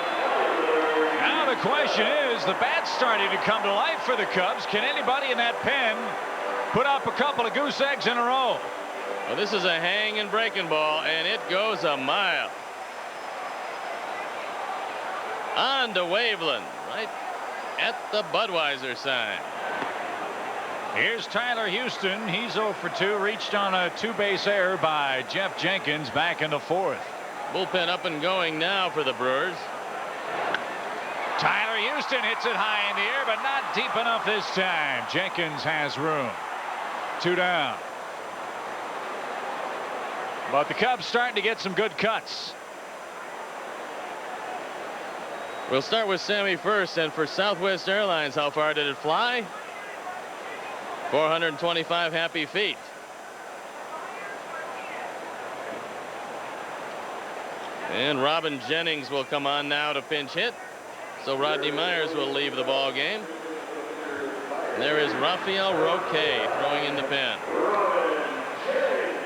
Now the question is, the bat's starting to come to life for the Cubs. Can anybody in that pen put up a couple of goose eggs in a row? Well, this is a hang and breaking ball, and it goes a mile. On to Waveland, right at the Budweiser sign. Here's Tyler Houston. He's 0 for 2. Reached on a 2-base error by Jeff Jenkins back in the 4th. Bullpen up and going now for the Brewers. Tyler Houston hits it high in the air, but not deep enough this time. Jenkins has room. 2 down. But the Cubs starting to get some good cuts. We'll start with Sammy first, and for Southwest Airlines, how far did it fly? 425 happy feet. And Robin Jennings will come on now to pinch hit. So Rodney Myers will leave the ball game. And there is Rafael Roque throwing in the pen.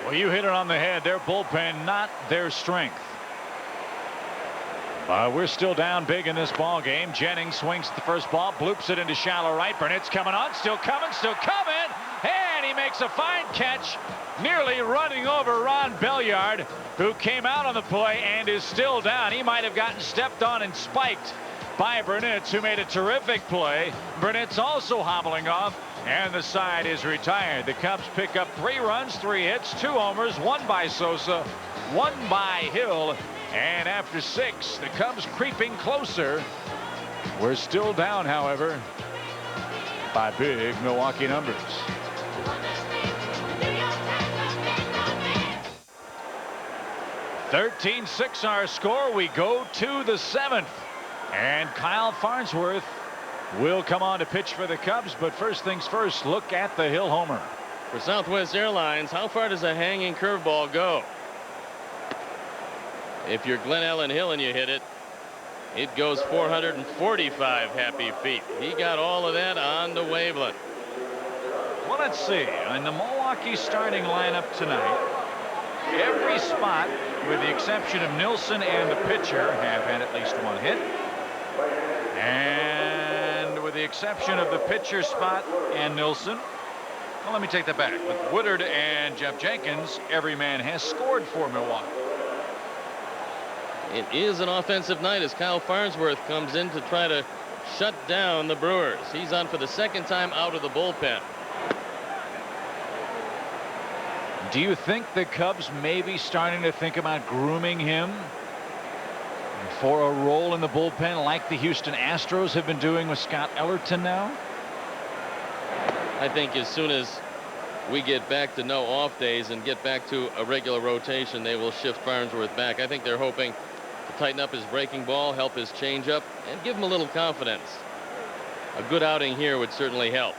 Well, you hit it on the head. Their bullpen, not their strength. We're still down big in this ball game. Jennings swings at the first ball, bloops it into shallow right. Burnett's coming on, still coming, and he makes a fine catch, nearly running over Ron Belliard, who came out on the play and is still down. He might have gotten stepped on and spiked by Burnett, who made a terrific play. Burnett's also hobbling off, and the side is retired. The Cubs pick up 3 runs, 3 hits, 2 homers, 1 by Sosa, 1 by Hill. And after 6, the Cubs creeping closer. We're still down, however, by big Milwaukee numbers. (13-6) our score. We go to the 7th. And Kyle Farnsworth will come on to pitch for the Cubs. But first things first, look at the Hill homer. For Southwest Airlines, how far does a hanging curveball go? If you're Glenn Allen Hill and you hit it, it goes 445 happy feet. He got all of that on to Waveland. Well, let's see. In the Milwaukee starting lineup tonight, every spot, with the exception of Nilsson and the pitcher, have had at least 1 hit. And with the exception of the pitcher spot and Nilsson, well, let me take that back. With Woodard and Jeff Jenkins, every man has scored for Milwaukee. It is an offensive night as Kyle Farnsworth comes in to try to shut down the Brewers. He's on for the 2nd time out of the bullpen. Do you think the Cubs may be starting to think about grooming him for a role in the bullpen like the Houston Astros have been doing with Scott Ellerton now? I think as soon as we get back to no off days and get back to a regular rotation, they will shift Farnsworth back. I think they're hoping to tighten up his breaking ball, help his changeup, and give him a little confidence. A good outing here would certainly help.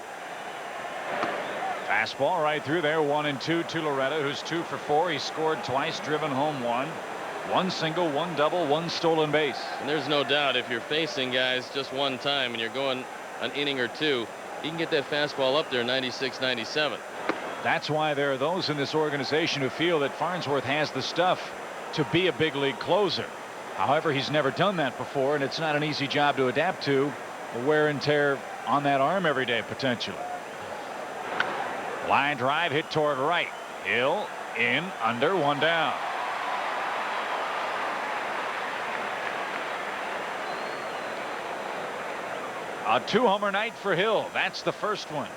Fastball right through there. 1-2 to Loretta, who's 2 for 4. He scored twice, driven home 1. 1 single, 1 double, 1 stolen base. And there's no doubt if you're facing guys just 1 time and you're going an inning or 2, he can get that fastball up there 96, 97. That's why there are those in this organization who feel that Farnsworth has the stuff to be a big league closer. However, he's never done that before, and it's not an easy job to adapt to. The wear and tear on that arm every day, potentially. Line drive hit toward right. Hill in, under, 1 down. A 2-homer night for Hill. That's the first one.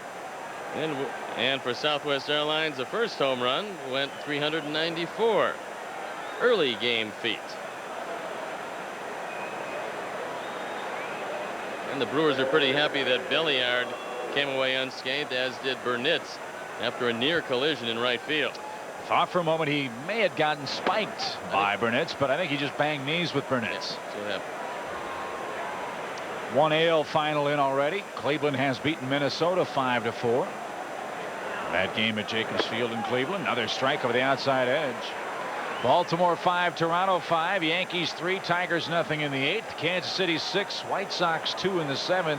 And for Southwest Airlines, the first home run went 394. Early game feat. And the Brewers are pretty happy that Belliard came away unscathed, as did Burnitz, after a near collision in right field. Thought for a moment he may have gotten spiked by Burnitz, but I think he just banged knees with Burnitz. That's what happened. 1 AL final in already. Cleveland has beaten Minnesota 5-4. That game at Jacobs Field in Cleveland. Another strike over the outside edge. Baltimore 5, Toronto 5, Yankees 3, Tigers nothing in the 8th, Kansas City 6, White Sox 2 in the 7th,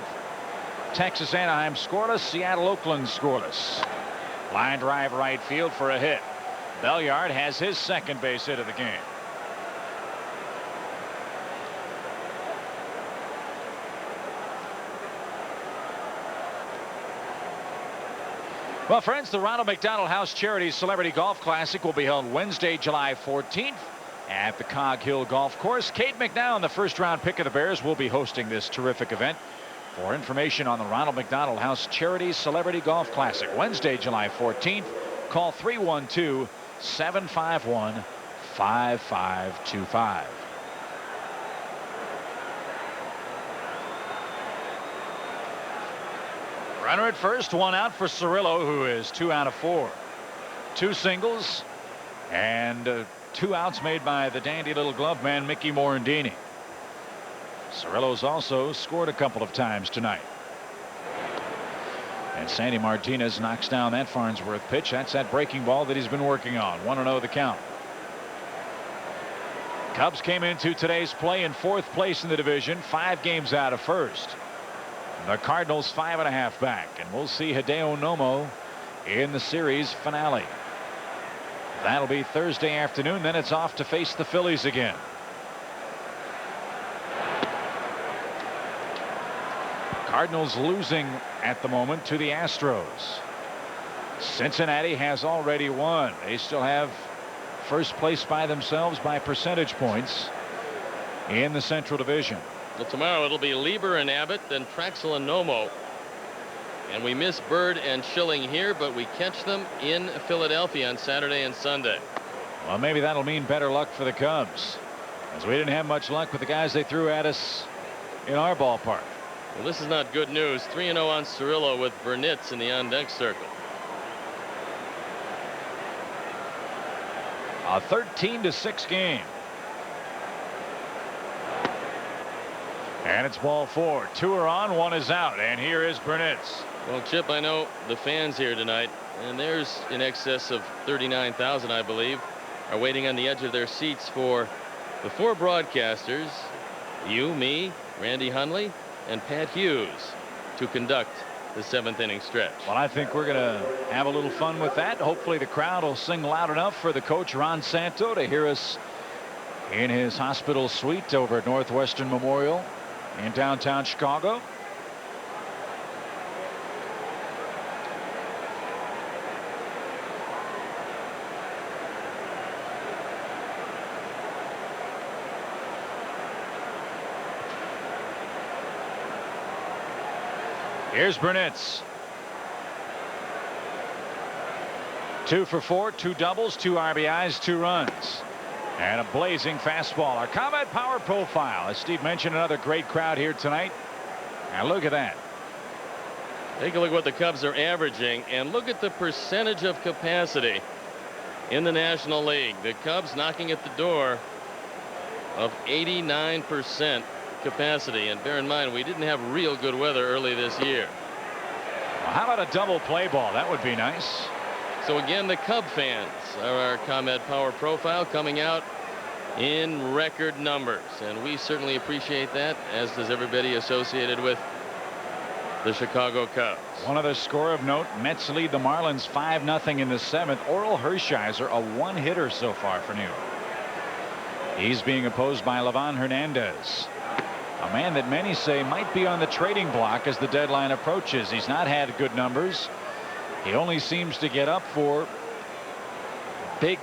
Texas Anaheim scoreless, Seattle Oakland scoreless. Line drive right field for a hit. Belliard has his second base hit of the game. Well, friends, the Ronald McDonald House Charity Celebrity Golf Classic will be held Wednesday, July 14th at the Cog Hill Golf Course. Kate McNown, the first-round pick of the Bears, will be hosting this terrific event. For information on the Ronald McDonald House Charity Celebrity Golf Classic, Wednesday, July 14th, call 312-751-5525. Runner at first, one out for Cirillo, who is 2 out of 4. 2 singles and 2 outs made by the dandy little glove man Mickey Morandini. Cirillo's also scored a couple of times tonight. And Sandy Martinez knocks down that Farnsworth pitch. That's that breaking ball that he's been working on. 1-0 the count. Cubs came into today's play in 4th place in the division, 5 games out of first. The Cardinals 5.5 back, and we'll see Hideo Nomo in the series finale. That'll be Thursday afternoon. Then it's off to face the Phillies again. Cardinals losing at the moment to the Astros. Cincinnati has already won. They still have first place by themselves by percentage points in the Central Division. Well, tomorrow it'll be Lieber and Abbott, then Traxel and Nomo. And we miss Bird and Schilling here, but we catch them in Philadelphia on Saturday and Sunday. Well, maybe that'll mean better luck for the Cubs, as we didn't have much luck with the guys they threw at us in our ballpark. Well, this is not good news. 3-0 on Cirillo with Burnitz in the on-deck circle. A 13-6 game. And it's ball 4. 2 are on, 1 is out, and here is Burnitz. Well, Chip, I know the fans here tonight, and there's in excess of 39,000, I believe, are waiting on the edge of their seats for the 4 broadcasters, you, me, Randy Hundley, and Pat Hughes, to conduct the 7th inning stretch. Well, I think we're going to have a little fun with that. Hopefully the crowd will sing loud enough for the coach, Ron Santo, to hear us in his hospital suite over at Northwestern Memorial in downtown Chicago. Here's Burnitz. 2 for 4, 2 doubles, 2 RBIs, 2 runs. And a blazing fastball. Our Comet Power Profile. As Steve mentioned, another great crowd here tonight. And look at that. Take a look at what the Cubs are averaging, and look at the percentage of capacity in the National League. The Cubs knocking at the door of 89% capacity. And bear in mind, we didn't have real good weather early this year. Well, how about a double play ball? That would be nice. So again, the Cub fans are our ComEd Power Profile, coming out in record numbers, and we certainly appreciate that, as does everybody associated with the Chicago Cubs. One other score of note: Mets lead the Marlins 5-0 in the 7th. Oral Hershiser, a 1-hitter so far for New York. He's being opposed by Livan Hernandez, a man that many say might be on the trading block as the deadline approaches. He's not had good numbers. He only seems to get up for big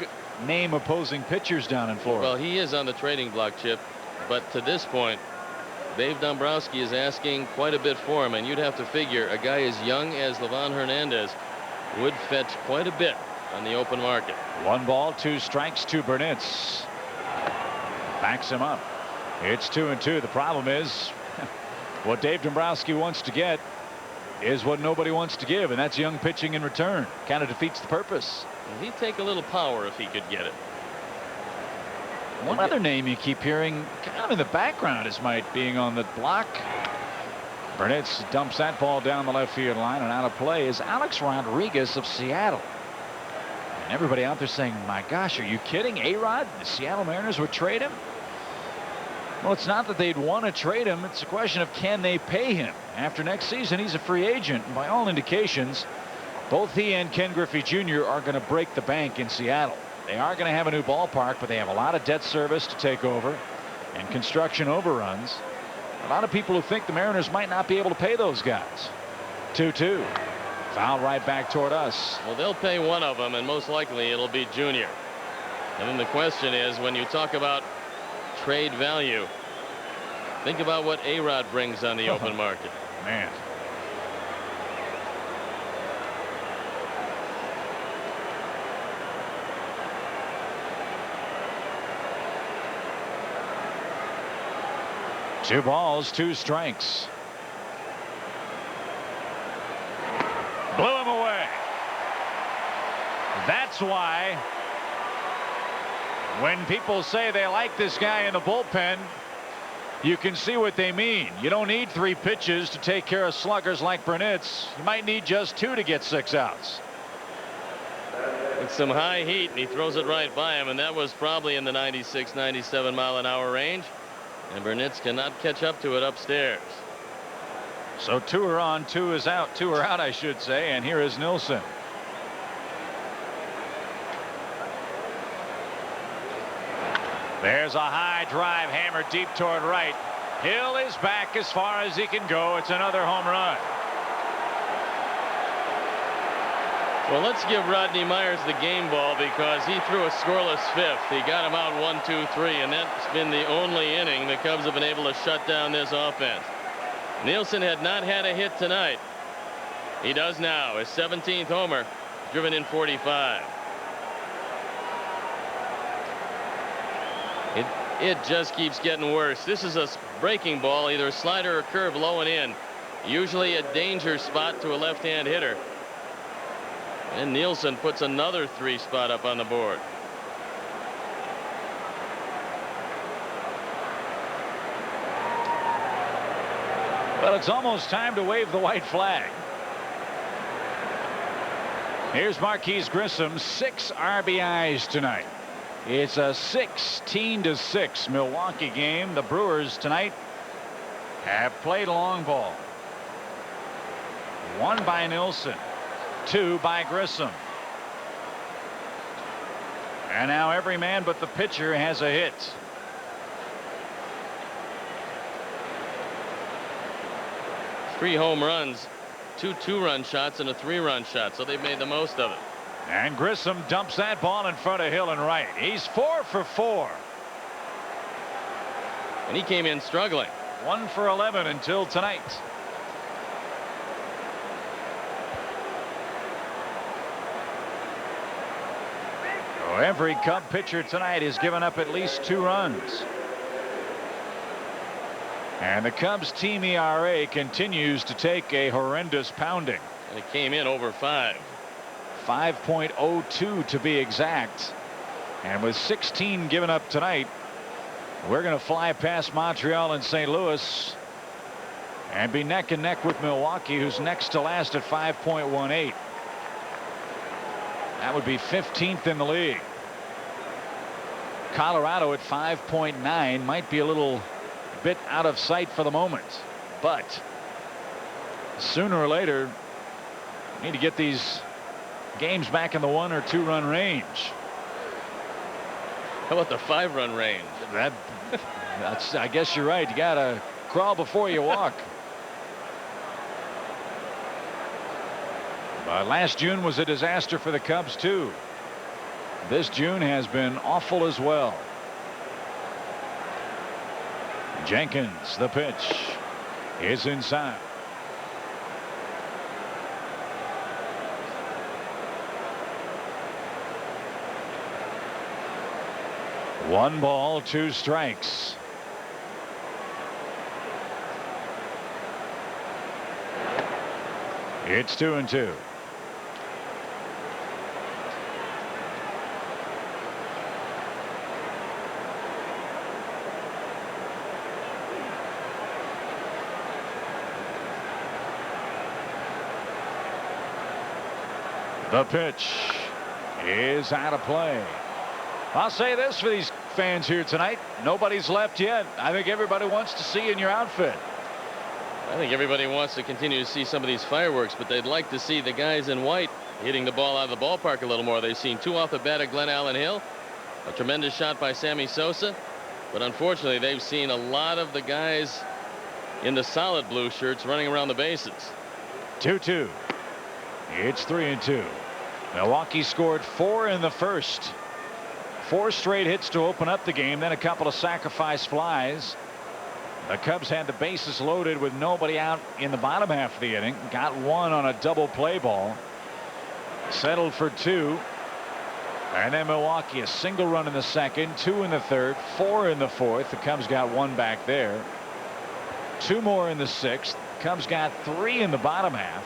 name opposing pitchers down in Florida. Well, he is on the trading block, Chip, but to this point, Dave Dombrowski is asking quite a bit for him, and you'd have to figure a guy as young as Livan Hernandez would fetch quite a bit on the open market. 1 ball, 2 strikes to Burnitz. Backs him up. It's 2-2. The problem is what Dave Dombrowski wants to get is what nobody wants to give, and that's young pitching in return. Kind of defeats the purpose. He'd take a little power if he could get it. One other name you keep hearing kind of in the background is might being on the block. Burnitz dumps that ball down the left field line, and out of play is Alex Rodriguez of Seattle. And everybody out there saying, my gosh, are you kidding? A-Rod? The Seattle Mariners would trade him? Well, it's not that they'd want to trade him. It's a question of can they pay him. After next season, he's a free agent. And by all indications, both he and Ken Griffey Jr. are going to break the bank in Seattle. They are going to have a new ballpark, but they have a lot of debt service to take over and construction overruns. A lot of people who think the Mariners might not be able to pay those guys. 2-2. Foul right back toward us. Well, they'll pay one of them, and most likely it'll be Junior. And then the question is, when you talk about trade value, think about what A-Rod brings on the open market. Man. Two balls, two strikes. Blew him away. That's why when people say they like this guy in the bullpen, you can see what they mean. You don't need 3 pitches to take care of sluggers like Burnitz. You might need just 2 to get 6 outs. With some high heat, and he throws it right by him, and that was probably in the 96, 97 mile an hour range. And Burnitz cannot catch up to it upstairs. So 2 are on, 2 is out, 2 are out, I should say. And here is Nilsson. There's a high drive hammered deep toward right. Hill is back as far as he can go. It's another home run. Well, let's give Rodney Myers the game ball because he threw a scoreless 5th. He got him out 1-2-3, and that's been the only inning the Cubs have been able to shut down this offense. Nielsen had not had a hit tonight. He does now. His 17th homer, driven in 45. It just keeps getting worse. This is a breaking ball, either a slider or curve low and in. Usually a danger spot to a left-hand hitter. And Nielsen puts another 3 spot up on the board. Well, it's almost time to wave the white flag. Here's Marquise Grissom, 6 RBIs tonight. It's a 16-6 Milwaukee game. The Brewers tonight have played a long ball. 1 by Nilsson, 2 by Grissom. And now every man but the pitcher has a hit. Three home runs, 2 2-run shots, and a 3-run shot, so they've made the most of it. And Grissom dumps that ball in front of Hill and right. He's 4 for 4. And he came in struggling. 1 for 11 until tonight. Oh, every Cub pitcher tonight has given up at least 2 runs. And the Cubs team ERA continues to take a horrendous pounding. And it came in over 5. 5.02 to be exact. And with 16 given up tonight, we're going to fly past Montreal and St. Louis and be neck and neck with Milwaukee, who's next to last at 5.18. That would be 15th in the league. Colorado at 5.9 might be a little bit out of sight for the moment, but sooner or later we need to get these games back in the 1 or 2 run range. How about the 5-run range? That's I guess you're right. You gotta crawl before you walk. Last June was a disaster for the Cubs too. This June has been awful as well. Jenkins, the pitch is inside. One ball, 2 strikes. It's 2-2. The pitch is out of play. I'll say this for these fans here tonight. Nobody's left yet. I think everybody wants to see you in your outfit. I think everybody wants to continue to see some of these fireworks, but they'd like to see the guys in white hitting the ball out of the ballpark a little more. They've seen 2 off the bat at Glen Allen Hill. A tremendous shot by Sammy Sosa. But unfortunately, they've seen a lot of the guys in the solid blue shirts running around the bases. 2-2. It's 3-2. Milwaukee scored 4 in the first. 4 straight hits to open up the game, then a couple of sacrifice flies. The Cubs had the bases loaded with nobody out in the bottom half of the inning. Got 1 on a double play ball. Settled for 2. And then Milwaukee a single run in the second, 2 in the third, 4 in the fourth. The Cubs got 1 back there. 2 more in the sixth. Cubs got 3 in the bottom half.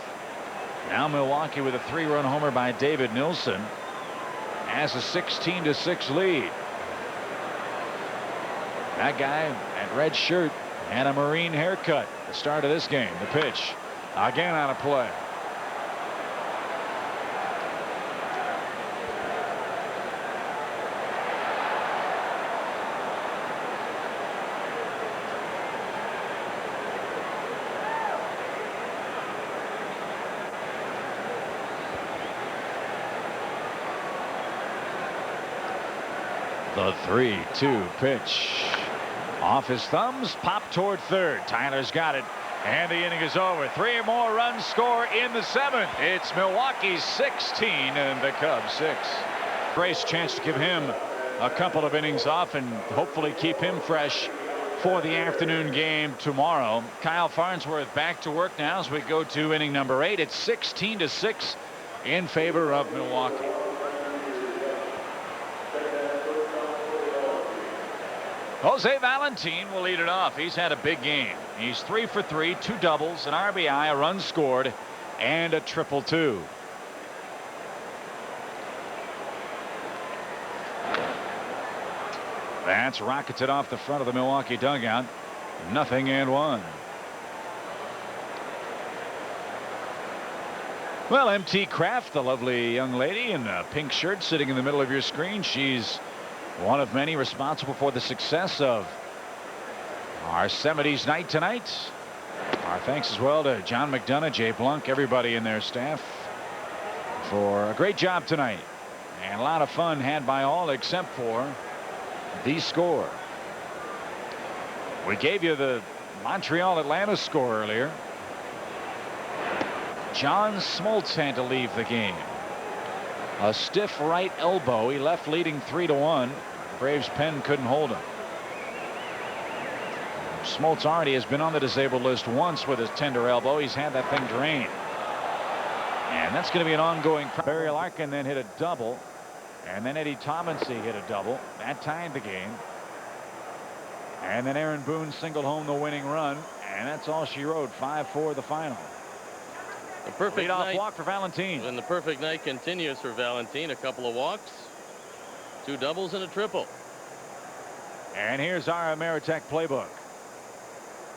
Now Milwaukee with a 3-run homer by David Nilsson has a 16-6 lead. That guy at red shirt had a Marine haircut at the start of this game. The pitch again out of play. The 3-2 pitch off his thumbs, pop toward third. Tyler's got it, and the inning is over. 3 more runs score in the 7th. It's Milwaukee's 16 and the Cubs 6. Grace chance to give him a couple of innings off and hopefully keep him fresh for the afternoon game tomorrow. Kyle Farnsworth back to work now as we go to inning number 8. It's 16-6 in favor of Milwaukee. Jose Valentin will lead it off. He's had a big game. He's 3 for 3, 2 doubles, an RBI, a run scored, and a triple-2. That's rocketed off the front of the Milwaukee dugout. 0-1. Well, MT Kraft, the lovely young lady in a pink shirt sitting in the middle of your screen. She's one of many responsible for the success of our 70s night tonight. Our thanks as well to John McDonough, Jay Blunk, everybody in their staff for a great job tonight. And a lot of fun had by all except for the score. We gave you the Montreal Atlanta score earlier. John Smoltz had to leave the game. A stiff right elbow. He left leading 3-1. Braves pen couldn't hold him. Smoltz already has been on the disabled list once with his tender elbow. He's had that thing drained. And that's going to be an ongoing. Barry Larkin then hit a double. And then Eddie Tomlinson hit a double. That tied the game. And then Aaron Boone singled home the winning run. And that's all she wrote. 5-4 the final. The perfect leadoff walk for Valentin. And the perfect night continues for Valentin. A couple of walks, 2 doubles, and a triple. And here's our Ameritech playbook.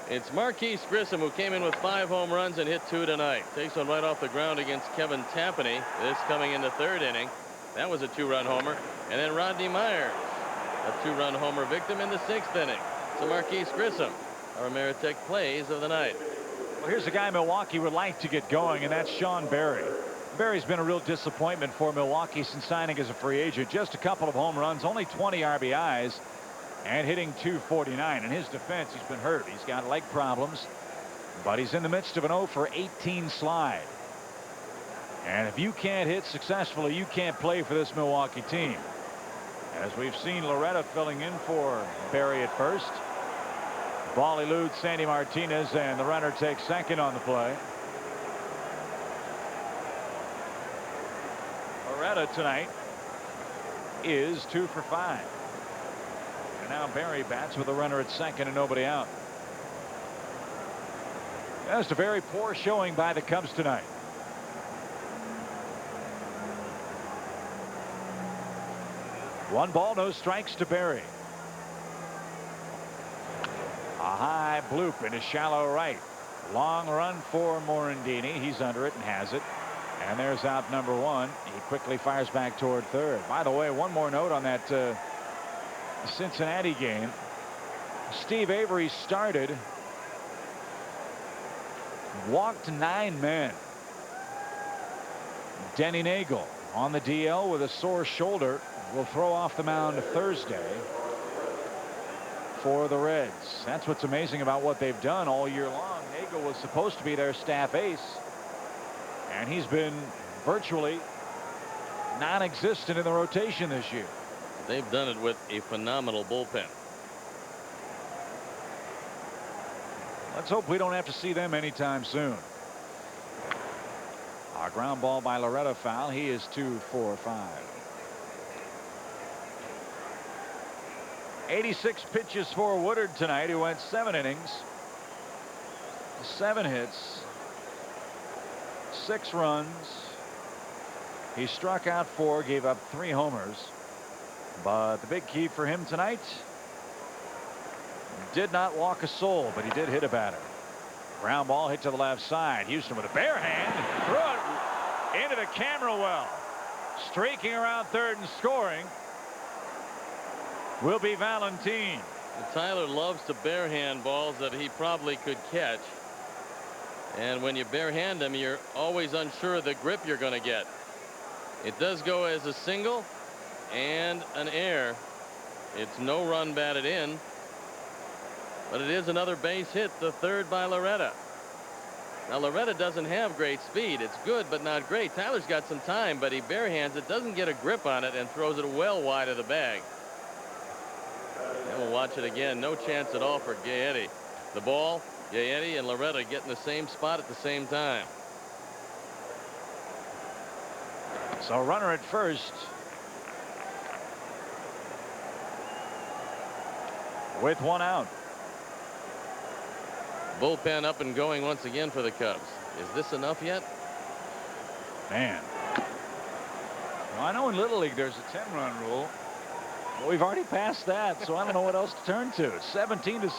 It's Marquise Grissom, who came in with 5 home runs and hit 2 tonight. Takes one right off the ground against Kevin Tapani. This coming in the 3rd inning. That was a 2-run homer. And then Rodney Myers, a 2-run homer victim in the 6th inning. So Marquise Grissom, our Ameritech plays of the night. Well, here's a guy Milwaukee would like to get going, and that's Sean Berry. Berry's been a real disappointment for Milwaukee since signing as a free agent. Just a couple of home runs, only 20 RBIs, and hitting .249. In his defense, he's been hurt. He's got leg problems, but he's in the midst of an 0 for 18 slide. And if you can't hit successfully, you can't play for this Milwaukee team. As we've seen Loretta filling in for Berry at first. Ball eludes Sandy Martinez, and the runner takes second on the play. Loretta tonight is 2 for 5. And now Berry bats with a runner at second and nobody out. Just a very poor showing by the Cubs tonight. One ball, no strikes to Berry. A high bloop into shallow right. Long run for Morandini. He's under it and has it. And there's out number one. He quickly fires back toward third. By the way, one more note on that Cincinnati game. Steve Avery started, walked 9 men. Denny Nagel on the DL with a sore shoulder will throw off the mound Thursday for the Reds. That's what's amazing about what they've done all year long. Nagel was supposed to be their staff ace, and he's been virtually non-existent in the rotation this year. They've done it with a phenomenal bullpen. Let's hope we don't have to see them anytime soon. A ground ball by Loretta foul. He is 2 for 5. 86 pitches for Woodard tonight, who went 7 innings, 7 hits, 6 runs. He struck out 4, gave up 3 homers. But the big key for him tonight, did not walk a soul, but he did hit a batter. Ground ball hit to the left side. Houston with a bare hand, threw it into the camera well. Streaking around third and scoring will be Valentin. Tyler loves to barehand balls that he probably could catch. And when you barehand them, you're always unsure of the grip you're going to get. It does go as a single and an error. It's no run batted in, but it is another base hit, the third by Loretta. Now Loretta doesn't have great speed. It's good, but not great. Tyler's got some time, but he barehands it, doesn't get a grip on it, and throws it well wide of the bag. And we'll watch it again. No chance at all for Gaetti. The ball, Gaetti and Loretta get in the same spot at the same time. So runner at first with 1 out. Bullpen up and going once again for the Cubs. Is this enough yet? Man. Well, I know in Little League there's a 10-run rule. But we've already passed that, so I don't know what else to turn to. 17-6.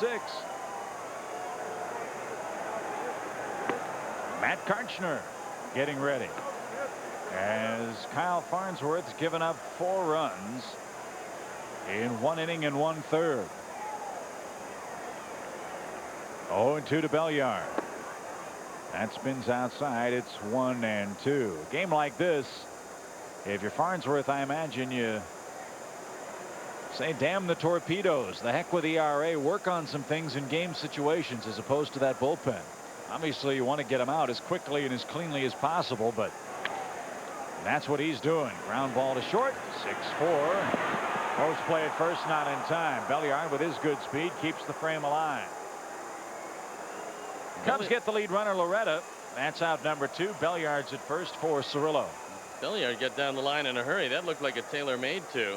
Matt Karchner getting ready, as Kyle Farnsworth's given up 4 runs in 1 inning and 1/3. 0-2 to Belliard. That spins outside. It's 1-2. A game like this, if you're Farnsworth, I imagine you say, damn the torpedoes, the heck with ERA, work on some things in game situations as opposed to that bullpen. Obviously, you want to get him out as quickly and as cleanly as possible, but that's what he's doing. Ground ball to short, 6-4. Post play at first, not in time. Belliard, with his good speed, keeps the frame alive. Cubs get the lead runner, Loretta. That's out number 2. Belliard's at first for Cirillo. Belliard got down the line in a hurry. That looked like a tailor-made 2.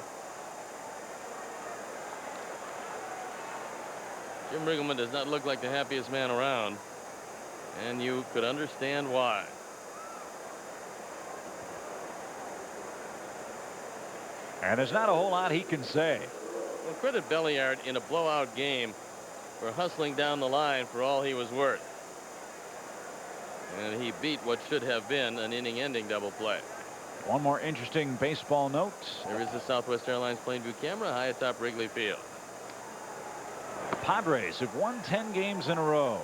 Jim Riggleman does not look like the happiest man around, and you could understand why. And there's not a whole lot he can say. Well, credit Belliard in a blowout game for hustling down the line for all he was worth. And he beat what should have been an inning-ending double play. One more interesting baseball note. There is the Southwest Airlines Plainview camera high atop Wrigley Field. The Padres have won 10 games in a row.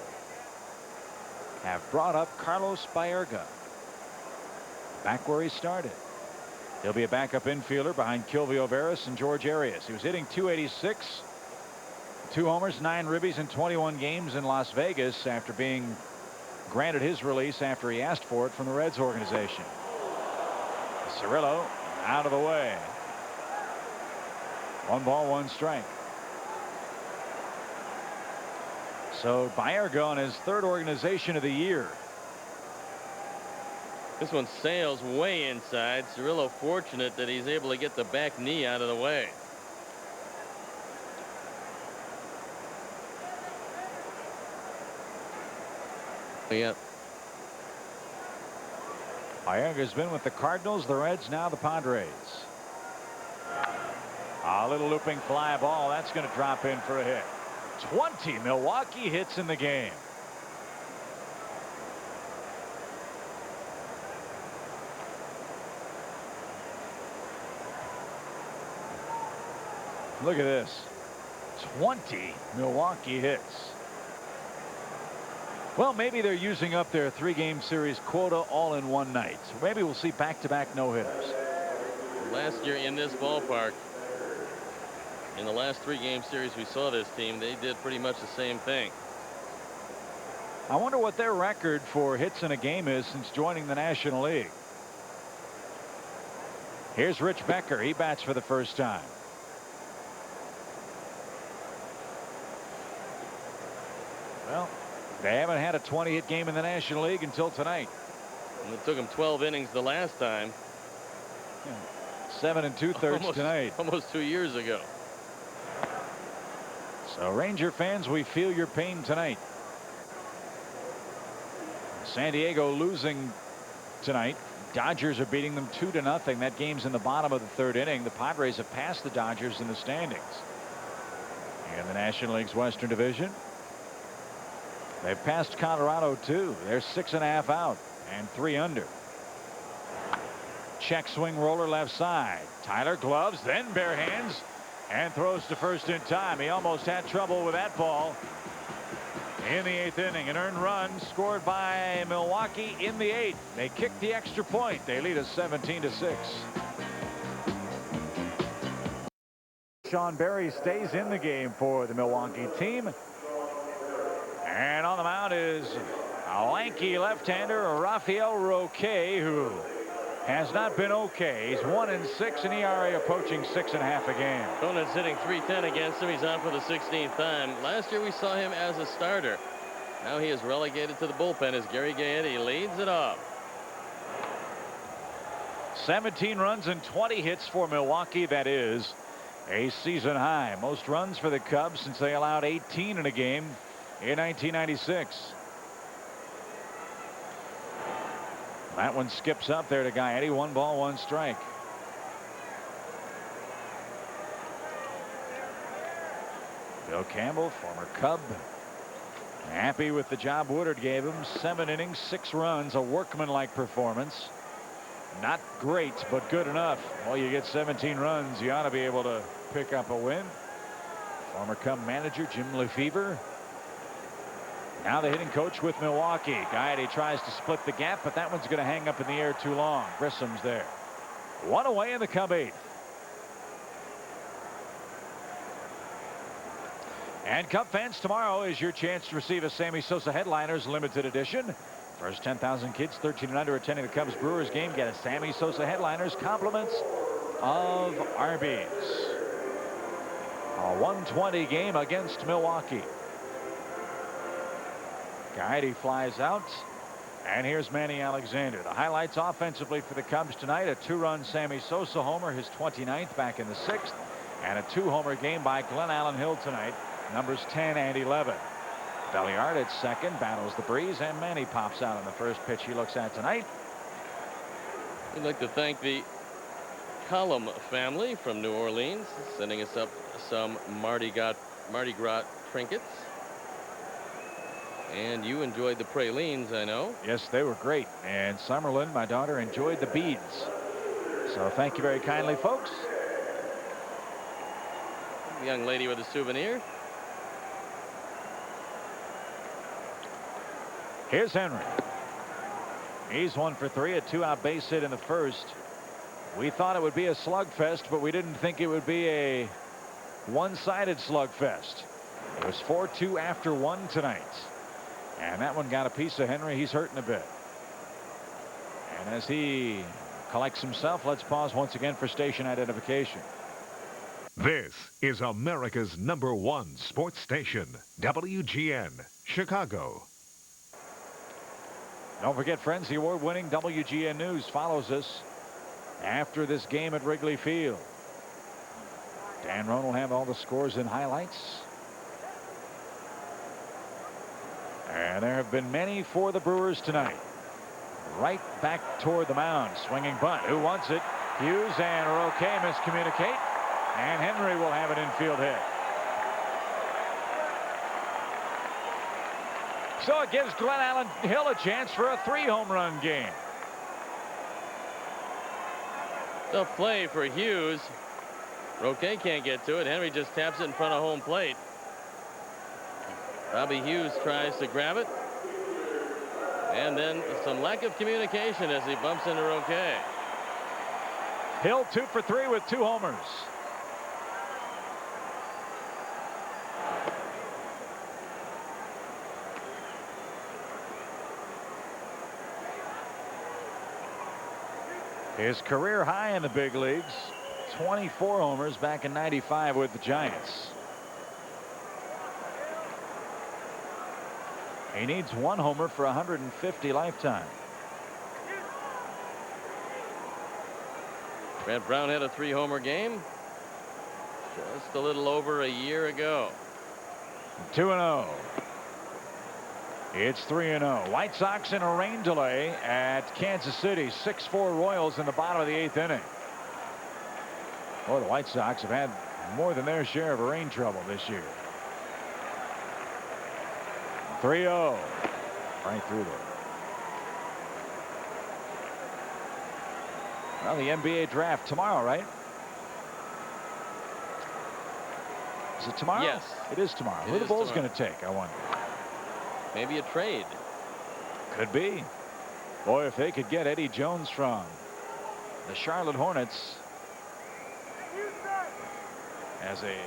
Have brought up Carlos Baerga back where he started. He'll be a backup infielder behind Kilvio Veras and George Arias. He was hitting .286, 2 homers, 9 ribbies in 21 games in Las Vegas after being granted his release after he asked for it from the Reds organization. Cirillo out of the way. 1 ball, 1 strike. So Baerga on his 3rd organization of the year. This one sails way inside. Cirillo fortunate that he's able to get the back knee out of the way. Yep. Baerga's been with the Cardinals, the Reds, now the Padres. A little looping fly ball. That's going to drop in for a hit. 20 Milwaukee hits in the game. Look at this. 20 Milwaukee hits. Well, maybe they're using up their 3-game series quota all in one night. So maybe we'll see back-to-back no-hitters. Last year in this ballpark, in the last 3-game series we saw this team, they did pretty much the same thing. I wonder what their record for hits in a game is since joining the National League. Here's Rich Becker. He bats for the first time. Well, they haven't had a 20-hit game in the National League until tonight. And it took them 12 innings the last time. 7 2/3 tonight. Almost 2 years ago. So Ranger fans, we feel your pain tonight. San Diego losing tonight. Dodgers are beating them 2-0. That game's in the bottom of the 3rd inning. The Padres have passed the Dodgers in the standings. In the National League's Western Division, they've passed Colorado too. They're 6.5 out and 3 under. Check swing roller left side. Tyler gloves, then bare hands, and throws to first in time. He almost had trouble with that ball. In the 8th inning, an earned run scored by Milwaukee in the 8th. They kicked the extra point. They lead us 17-6. Sean Berry stays in the game for the Milwaukee team. And on the mound is a lanky left-hander, Rafael Roque, who has not been okay. He's 1-6 in ERA, approaching 6.5 a game. Opponent's hitting .310 against him. He's on for the 16th time. Last year we saw him as a starter. Now he is relegated to the bullpen as Gary Gaetti leads it off. 17 runs and 20 hits for Milwaukee. That is a season high. Most runs for the Cubs since they allowed 18 in a game in 1996. That one skips up there to Gaetti. 1 ball, 1 strike. Bill Campbell, former Cub, happy with the job Woodard gave him. 7 innings, 6 runs, a workmanlike performance. Not great, but good enough. Well, you get 17 runs, you ought to be able to pick up a win. Former Cub manager Jim Lefevre, now the hitting coach with Milwaukee. Gaetti tries to split the gap, but that one's going to hang up in the air too long. Grissom's there. 1 away in the Cub 8th. And Cub fans, tomorrow is your chance to receive a Sammy Sosa Headliners limited edition. First 10,000 kids 13 and under attending the Cubs Brewers game get a Sammy Sosa Headliners, compliments of Arby's. A 120 game against Milwaukee. Gaetti flies out, and here's Manny Alexander. The highlights offensively for the Cubs tonight: a 2-run Sammy Sosa homer, his 29th back in the 6th, and a 2-homer game by Glenn Allen Hill tonight, numbers 10 and 11. Belliard at second, battles the breeze, and Manny pops out on the first pitch he looks at tonight. We'd like to thank the Collum family from New Orleans, sending us up some Mardi Gras trinkets. And you enjoyed the pralines, I know. Yes, they were great. And Summerlin, my daughter, enjoyed the beads. So thank you very kindly, folks. The young lady with a souvenir. Here's Henry. He's 1 for 3, a 2-out base hit in the first. We thought it would be a slugfest, but we didn't think it would be a one-sided slugfest. It was 4-2 after 1 tonight. And that one got a piece of Henry. He's hurting a bit. And as he collects himself, let's pause once again for station identification. This is America's #1 sports station, WGN, Chicago. Don't forget, friends, the award-winning WGN News follows us after this game at Wrigley Field. Dan Roan will have all the scores and highlights. And there have been many for the Brewers tonight. Right back toward the mound. Swinging bunt. Who wants it? Hughes and Roque miscommunicate. And Henry will have an infield hit. So it gives Glenn Allen Hill a chance for a 3-home run game. The play for Hughes. Roque can't get to it. Henry just taps it in front of home plate. Bobby Hughes tries to grab it. And then some lack of communication as he bumps into Roque. Hill 2 for 3 with 2 homers. His career high in the big leagues. 24 homers back in '95 with the Giants. He needs 1 homer for 150 lifetime. Brett Brown had a 3-homer game just a little over a year ago. 2-0. It's 3-0. White Sox in a rain delay at Kansas City. 6-4 Royals in the bottom of the 8th inning. Well, the White Sox have had more than their share of rain trouble this year. 3-0. Right through there. Well, the NBA draft tomorrow, right? Is it tomorrow? Yes. It is tomorrow. Who are the Bulls going to take, I wonder? Maybe a trade. Could be. Boy, if they could get Eddie Jones from the Charlotte Hornets as a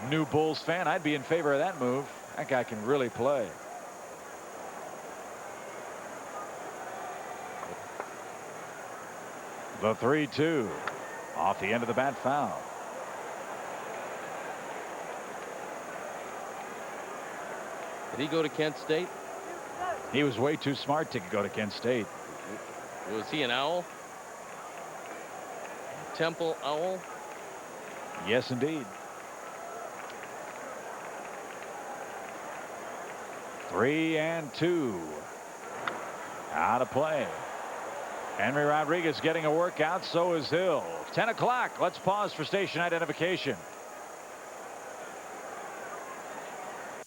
new Bulls fan, I'd be in favor of that move. That guy can really play. The 3-2 off the end of the bat foul. Did he go to Kent State? He was way too smart to go to Kent State. Was he an Owl? Temple Owl? Yes, indeed. 3-2 out of play. Henry Rodriguez getting a workout. So is Hill. 10 o'clock. Let's pause for station identification.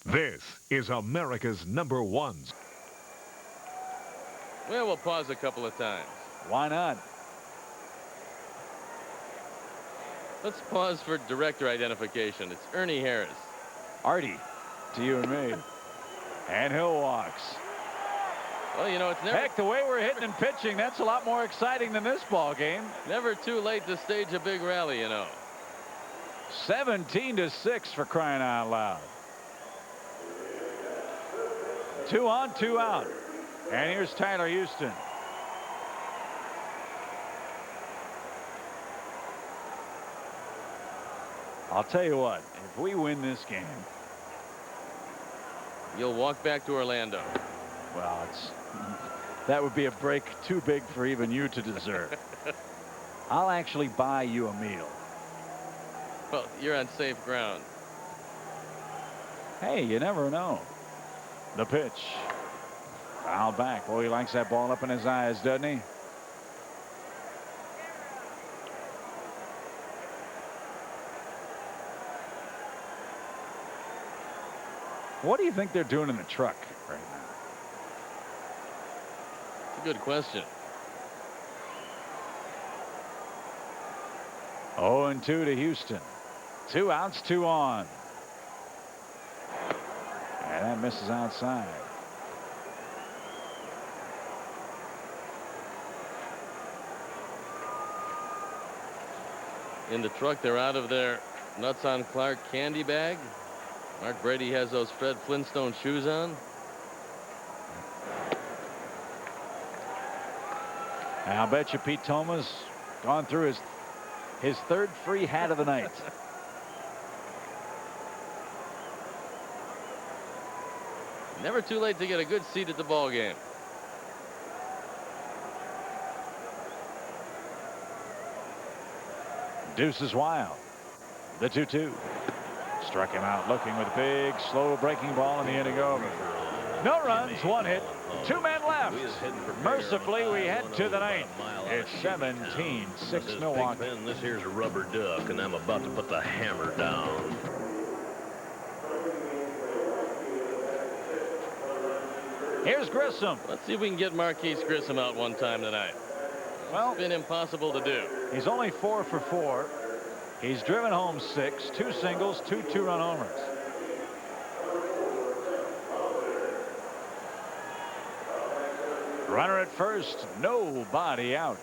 This is America's #1. Well, we'll pause a couple of times. Why not? Let's pause for director identification. It's Ernie Harris. Artie, to you and me. And Hill walks. Well, you know, it's never... Heck, the way we're hitting and pitching, that's a lot more exciting than this ball game. Never too late to stage a big rally, you know. 17-6 for crying out loud. 2 on, 2 out. And here's Tyler Houston. I'll tell you what, if we win this game, you'll walk back to Orlando. Well, that would be a break too big for even you to deserve. I'll actually buy you a meal. Well, you're on safe ground. Hey, you never know. The pitch. Foul back. Boy, he likes that ball up in his eyes, doesn't he? What do you think they're doing in the truck right now? It's a good question. 0-2 to Houston. 2 outs, 2 on. And that misses outside. In the truck, they're out of their Nuts on Clark candy bag. Mark Brady has those Fred Flintstone shoes on. I'll bet you Pete Thomas gone through his 3rd free hat of the night. Never too late to get a good seat at the ball game. Deuce is wild. The 2-2. Struck him out looking with a big slow breaking ball in the inning over. No runs, 1 hit, 2 men left. Mercifully, we head to the 9th. It's 17-6 Milwaukee. This here's a rubber duck, and I'm about to put the hammer down. Here's Grissom. Let's see if we can get Marquise Grissom out one time tonight. Well, It's been impossible to do. he's only 4 for 4. He's driven home 6, 2 singles, 2 two-run homers. Runner at first, nobody out.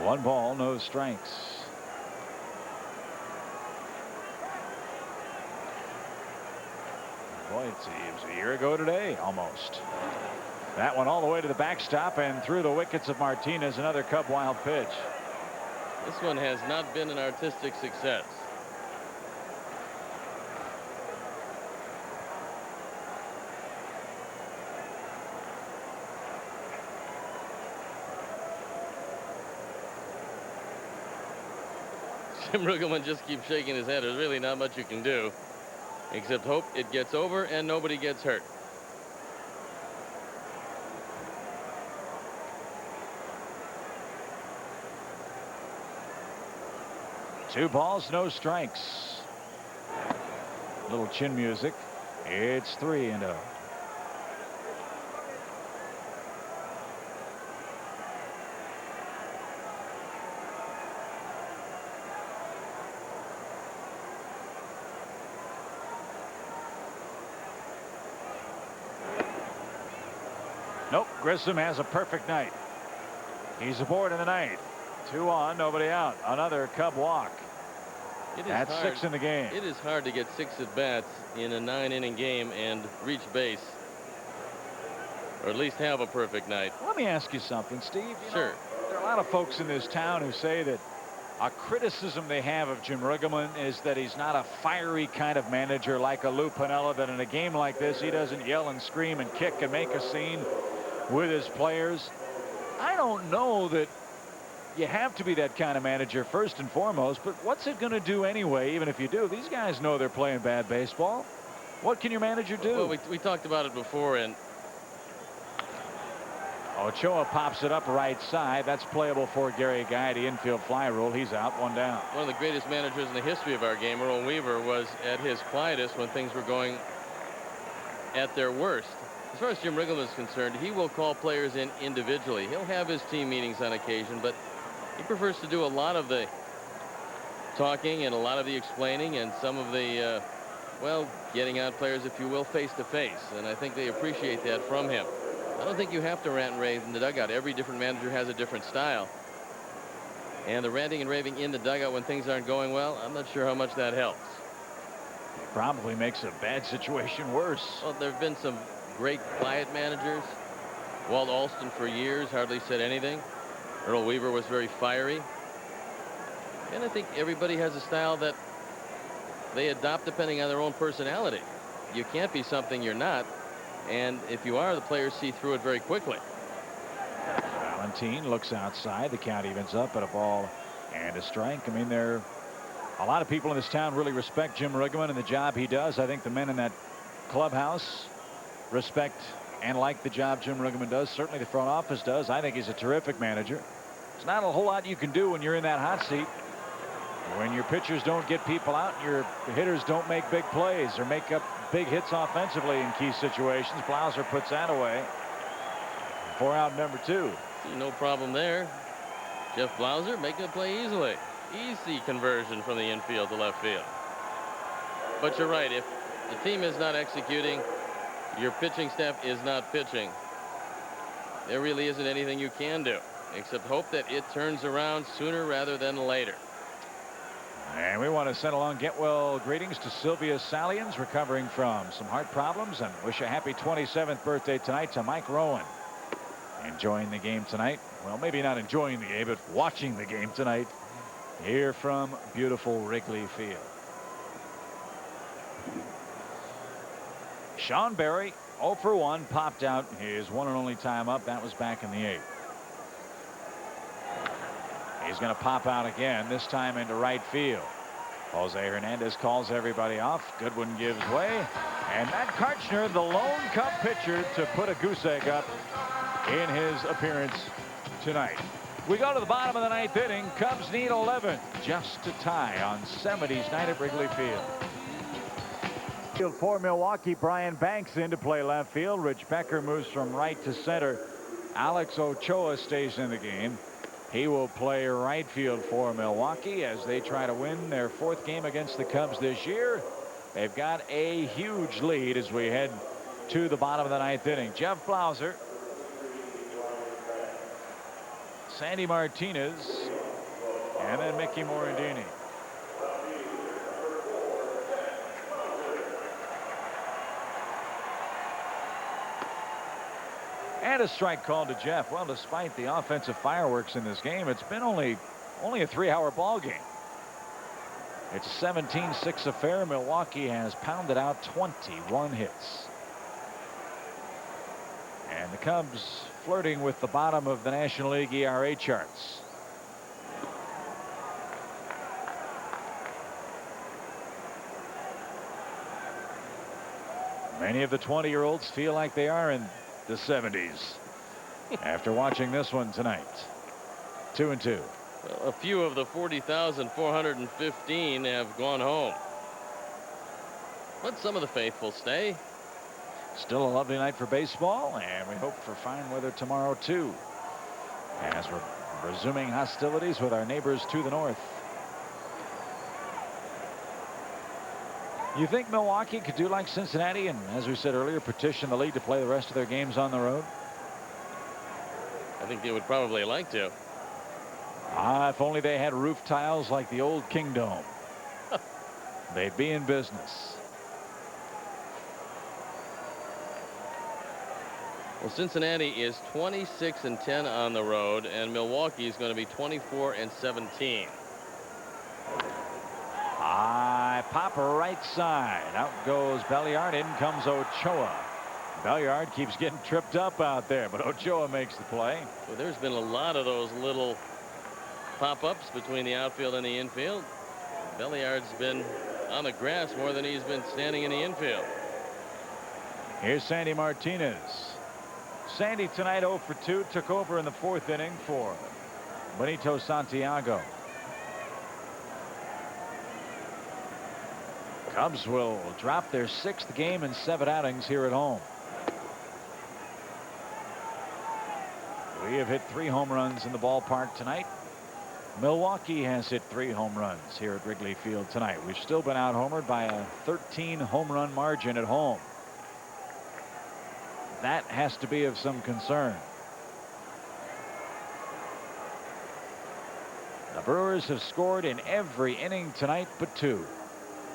One ball, no strikes. Boy, it was a year ago today, almost. That one all the way to the backstop and through the wickets of Martinez. Another Cub wild pitch. This one has not been an artistic success. Jim Riggleman just keeps shaking his head. There's really not much you can do except hope it gets over and nobody gets hurt. Two balls, no strikes. Little chin music. It's 3-0. Nope, Grissom has a perfect night. He's aboard in the ninth. 2 on, nobody out. Another Cub walk. That's 6 in the game. It is hard to get 6 at bats in a 9-inning game and reach base, or at least have a perfect night. Let me ask you something, Steve. Sure. There are a lot of folks in this town who say that a criticism they have of Jim Riggleman is that he's not a fiery kind of manager like a Lou Piniella, that in a game like this he doesn't yell and scream and kick and make a scene with his players. I don't know that you have to be that kind of manager first and foremost, but what's it going to do anyway? Even if you do, these guys know they're playing bad baseball. What can your manager do? Well, we talked about it before, and Ochoa pops it up right side. That's playable for Gary Guy. The infield fly rule. He's out, 1 down. one of the greatest managers in the history of our game, Earl Weaver, was at his quietest when things were going at their worst. As far as Jim Riggleman is concerned, he will call players in individually. He'll have his team meetings on occasion, but he prefers to do a lot of the talking and a lot of the explaining and some of the, well, getting out players, if you will, face to face. And I think they appreciate that from him. I don't think you have to rant and rave in the dugout. Every different manager has a different style. And the ranting and raving in the dugout when things aren't going well, I'm not sure how much that helps. It probably makes a bad situation worse. Well, there have been some great quiet managers. Walt Alston for years hardly said anything. Earl Weaver was very fiery. And I think everybody has a style that they adopt depending on their own personality. You can't be something you're not. And if you are, the players see through it very quickly. Valentine looks outside. The count evens up at a ball and a strike. I mean, there a lot of people in this town really respect Jim Riggleman and the job he does. I think the men in that clubhouse respect and like the job Jim Riggleman does. Certainly the front office does. I think he's a terrific manager. There's not a whole lot you can do when you're in that hot seat. When your pitchers don't get people out, your hitters don't make big plays or make up big hits offensively in key situations. Blauser puts that away. 4 out, number 2. See no problem there. Jeff Blauser making a play easily. Easy conversion from the infield to left field. But you're right. If the team is not executing, your pitching staff is not pitching, there really isn't anything you can do except hope that it turns around sooner rather than later. And we want to send along get well greetings to Sylvia Salians, recovering from some heart problems, and wish a happy 27th birthday tonight to Mike Rowan. Enjoying the game tonight. Well, maybe not enjoying the game, but watching the game tonight here from beautiful Wrigley Field. Sean Berry 0 for 1, popped out his one and only time up. That was back in the 8th. He's going to pop out again, this time into right field. Jose Hernandez calls everybody off. Goodwin gives way. And Matt Karchner, the lone Cub pitcher, to put a goose egg up in his appearance tonight. We go to the bottom of the 9th inning. Cubs need 11 just to tie on 70's night at Wrigley Field. For Milwaukee, Brian Banks in to play left field. Rich Becker moves from right to center. Alex Ochoa stays in the game. He will play right field for Milwaukee as they try to win their 4th game against the Cubs this year. They've got a huge lead as we head to the bottom of the 9th inning. Jeff Blauser, Sandy Martinez, and then Mickey Morandini. And a strike called to Jeff. Well, despite the offensive fireworks in this game, it's been only a 3-hour ball game. It's a 17-6 affair. Milwaukee has pounded out 21 hits. And the Cubs flirting with the bottom of the National League ERA charts. Many of the 20-year-olds feel like they are in the 70s after watching this one tonight. 2-2. Well, a few of the 40,415 have gone home, but some of the faithful stay. Still a lovely night for baseball, and we hope for fine weather tomorrow too, as we're resuming hostilities with our neighbors to the north. You think Milwaukee could do like Cincinnati and, as we said earlier, petition the league to play the rest of their games on the road? I think they would probably like to. If only they had roof tiles like the old Kingdome. They'd be in business. Well, Cincinnati is 26-10 on the road, and Milwaukee is going to be 24-17. High pop right side. Out goes Belliard. In comes Ochoa. Belliard keeps getting tripped up out there, but Ochoa makes the play. Well, there's been a lot of those little pop-ups between the outfield and the infield. Belliard's been on the grass more than he's been standing in the infield. Here's Sandy Martinez. Sandy tonight 0 for 2. Took over in the 4th inning for Benito Santiago. Cubs will drop their 6th game in 7 outings here at home. We have hit 3 home runs in the ballpark tonight. Milwaukee has hit 3 home runs here at Wrigley Field tonight. We've still been out-homered by a 13 home run margin at home. That has to be of some concern. The Brewers have scored in every inning tonight but 2.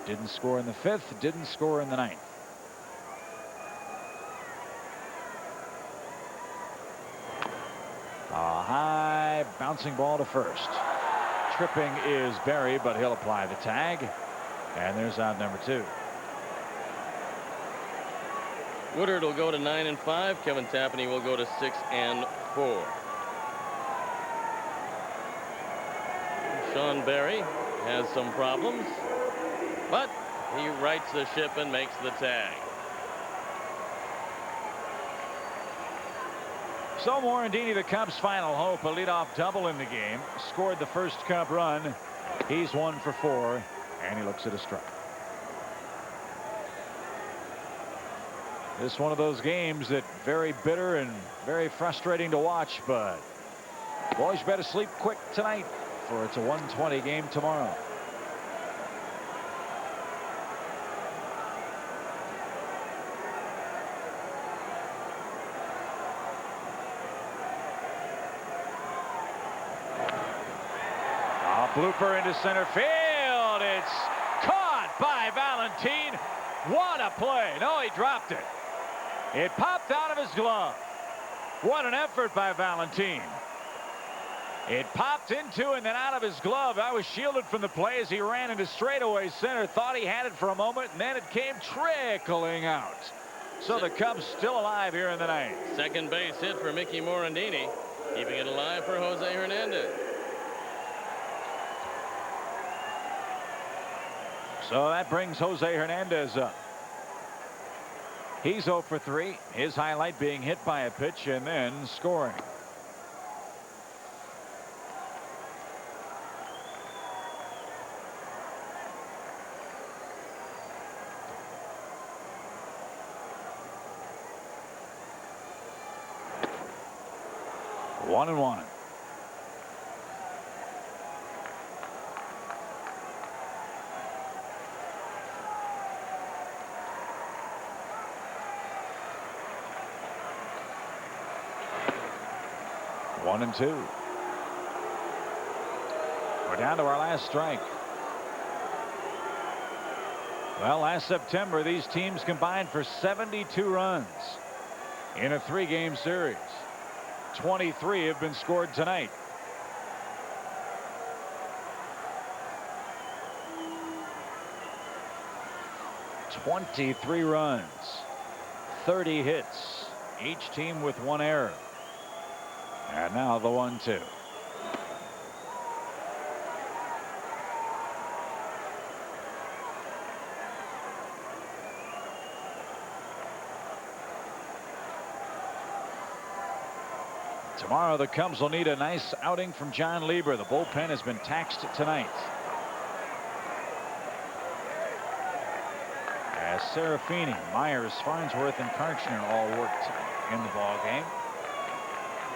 Didn't score in the 5th, didn't score in the 9th. A high bouncing ball to first. Tripping is Berry, but he'll apply the tag. And there's out number 2. Woodard will go to 9-5. Kevin Tapani will go to 6-4. Sean Berry has some problems, but he rights the ship and makes the tag. So Morandini, the Cubs' final hope, a leadoff double in the game, scored the first Cub run. He's 1 for 4, and he looks at a strike. This is one of those games that very bitter and very frustrating to watch, but boys better sleep quick tonight, for it's a 1:20 game tomorrow. Blooper into center field. It's caught by Valentin. What a play. No, he dropped it. It popped out of his glove. What an effort by Valentin. It popped into and then out of his glove. I was shielded from the play as he ran into straightaway center. Thought he had it for a moment, and then it came trickling out. So the Cubs still alive here in the 9th. Second base hit for Mickey Morandini, keeping it alive for Jose Hernandez. So that brings Jose Hernandez up. He's 0 for 3. His highlight being hit by a pitch and then scoring. 1-1. One and two. We're down to our last strike. Well, last September, these teams combined for 72 runs in a 3-game series. 23 have been scored tonight. "23 runs, 30 hits, each team with 1 error. And now the 1-2. Tomorrow the Cubs will need a nice outing from John Lieber. The bullpen has been taxed tonight. As Serafini, Myers, Farnsworth, and Karchner all worked in the ball game.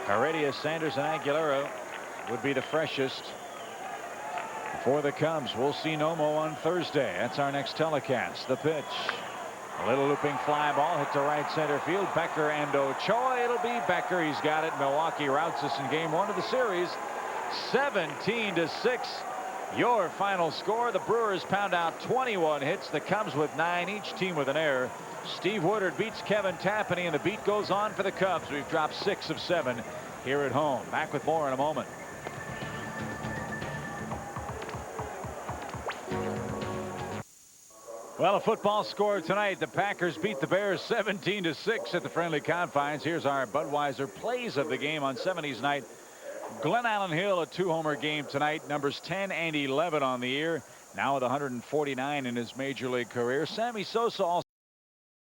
Heredia, Sanders, and Aguilera would be the freshest for the Cubs. We'll see Nomo on Thursday. That's our next telecast. The pitch. A little looping fly ball hit to right center field. Becker and Ochoa. It'll be Becker. He's got it. Milwaukee routs us in game 1 of the series. 17-6. Your final score. The Brewers pound out 21 hits. The Cubs with 9, each team with an error. Steve Woodard beats Kevin Tapani, and the beat goes on for the Cubs. We've dropped 6 of 7 here at home. Back with more in a moment. Well, a football score tonight. The Packers beat the Bears 17-6 at the friendly confines. Here's our Budweiser plays of the game on 70s night. Glenn Allen Hill, a 2-homer game tonight. Numbers 10 and 11 on the year. Now with 149 in his major league career. Sammy Sosa also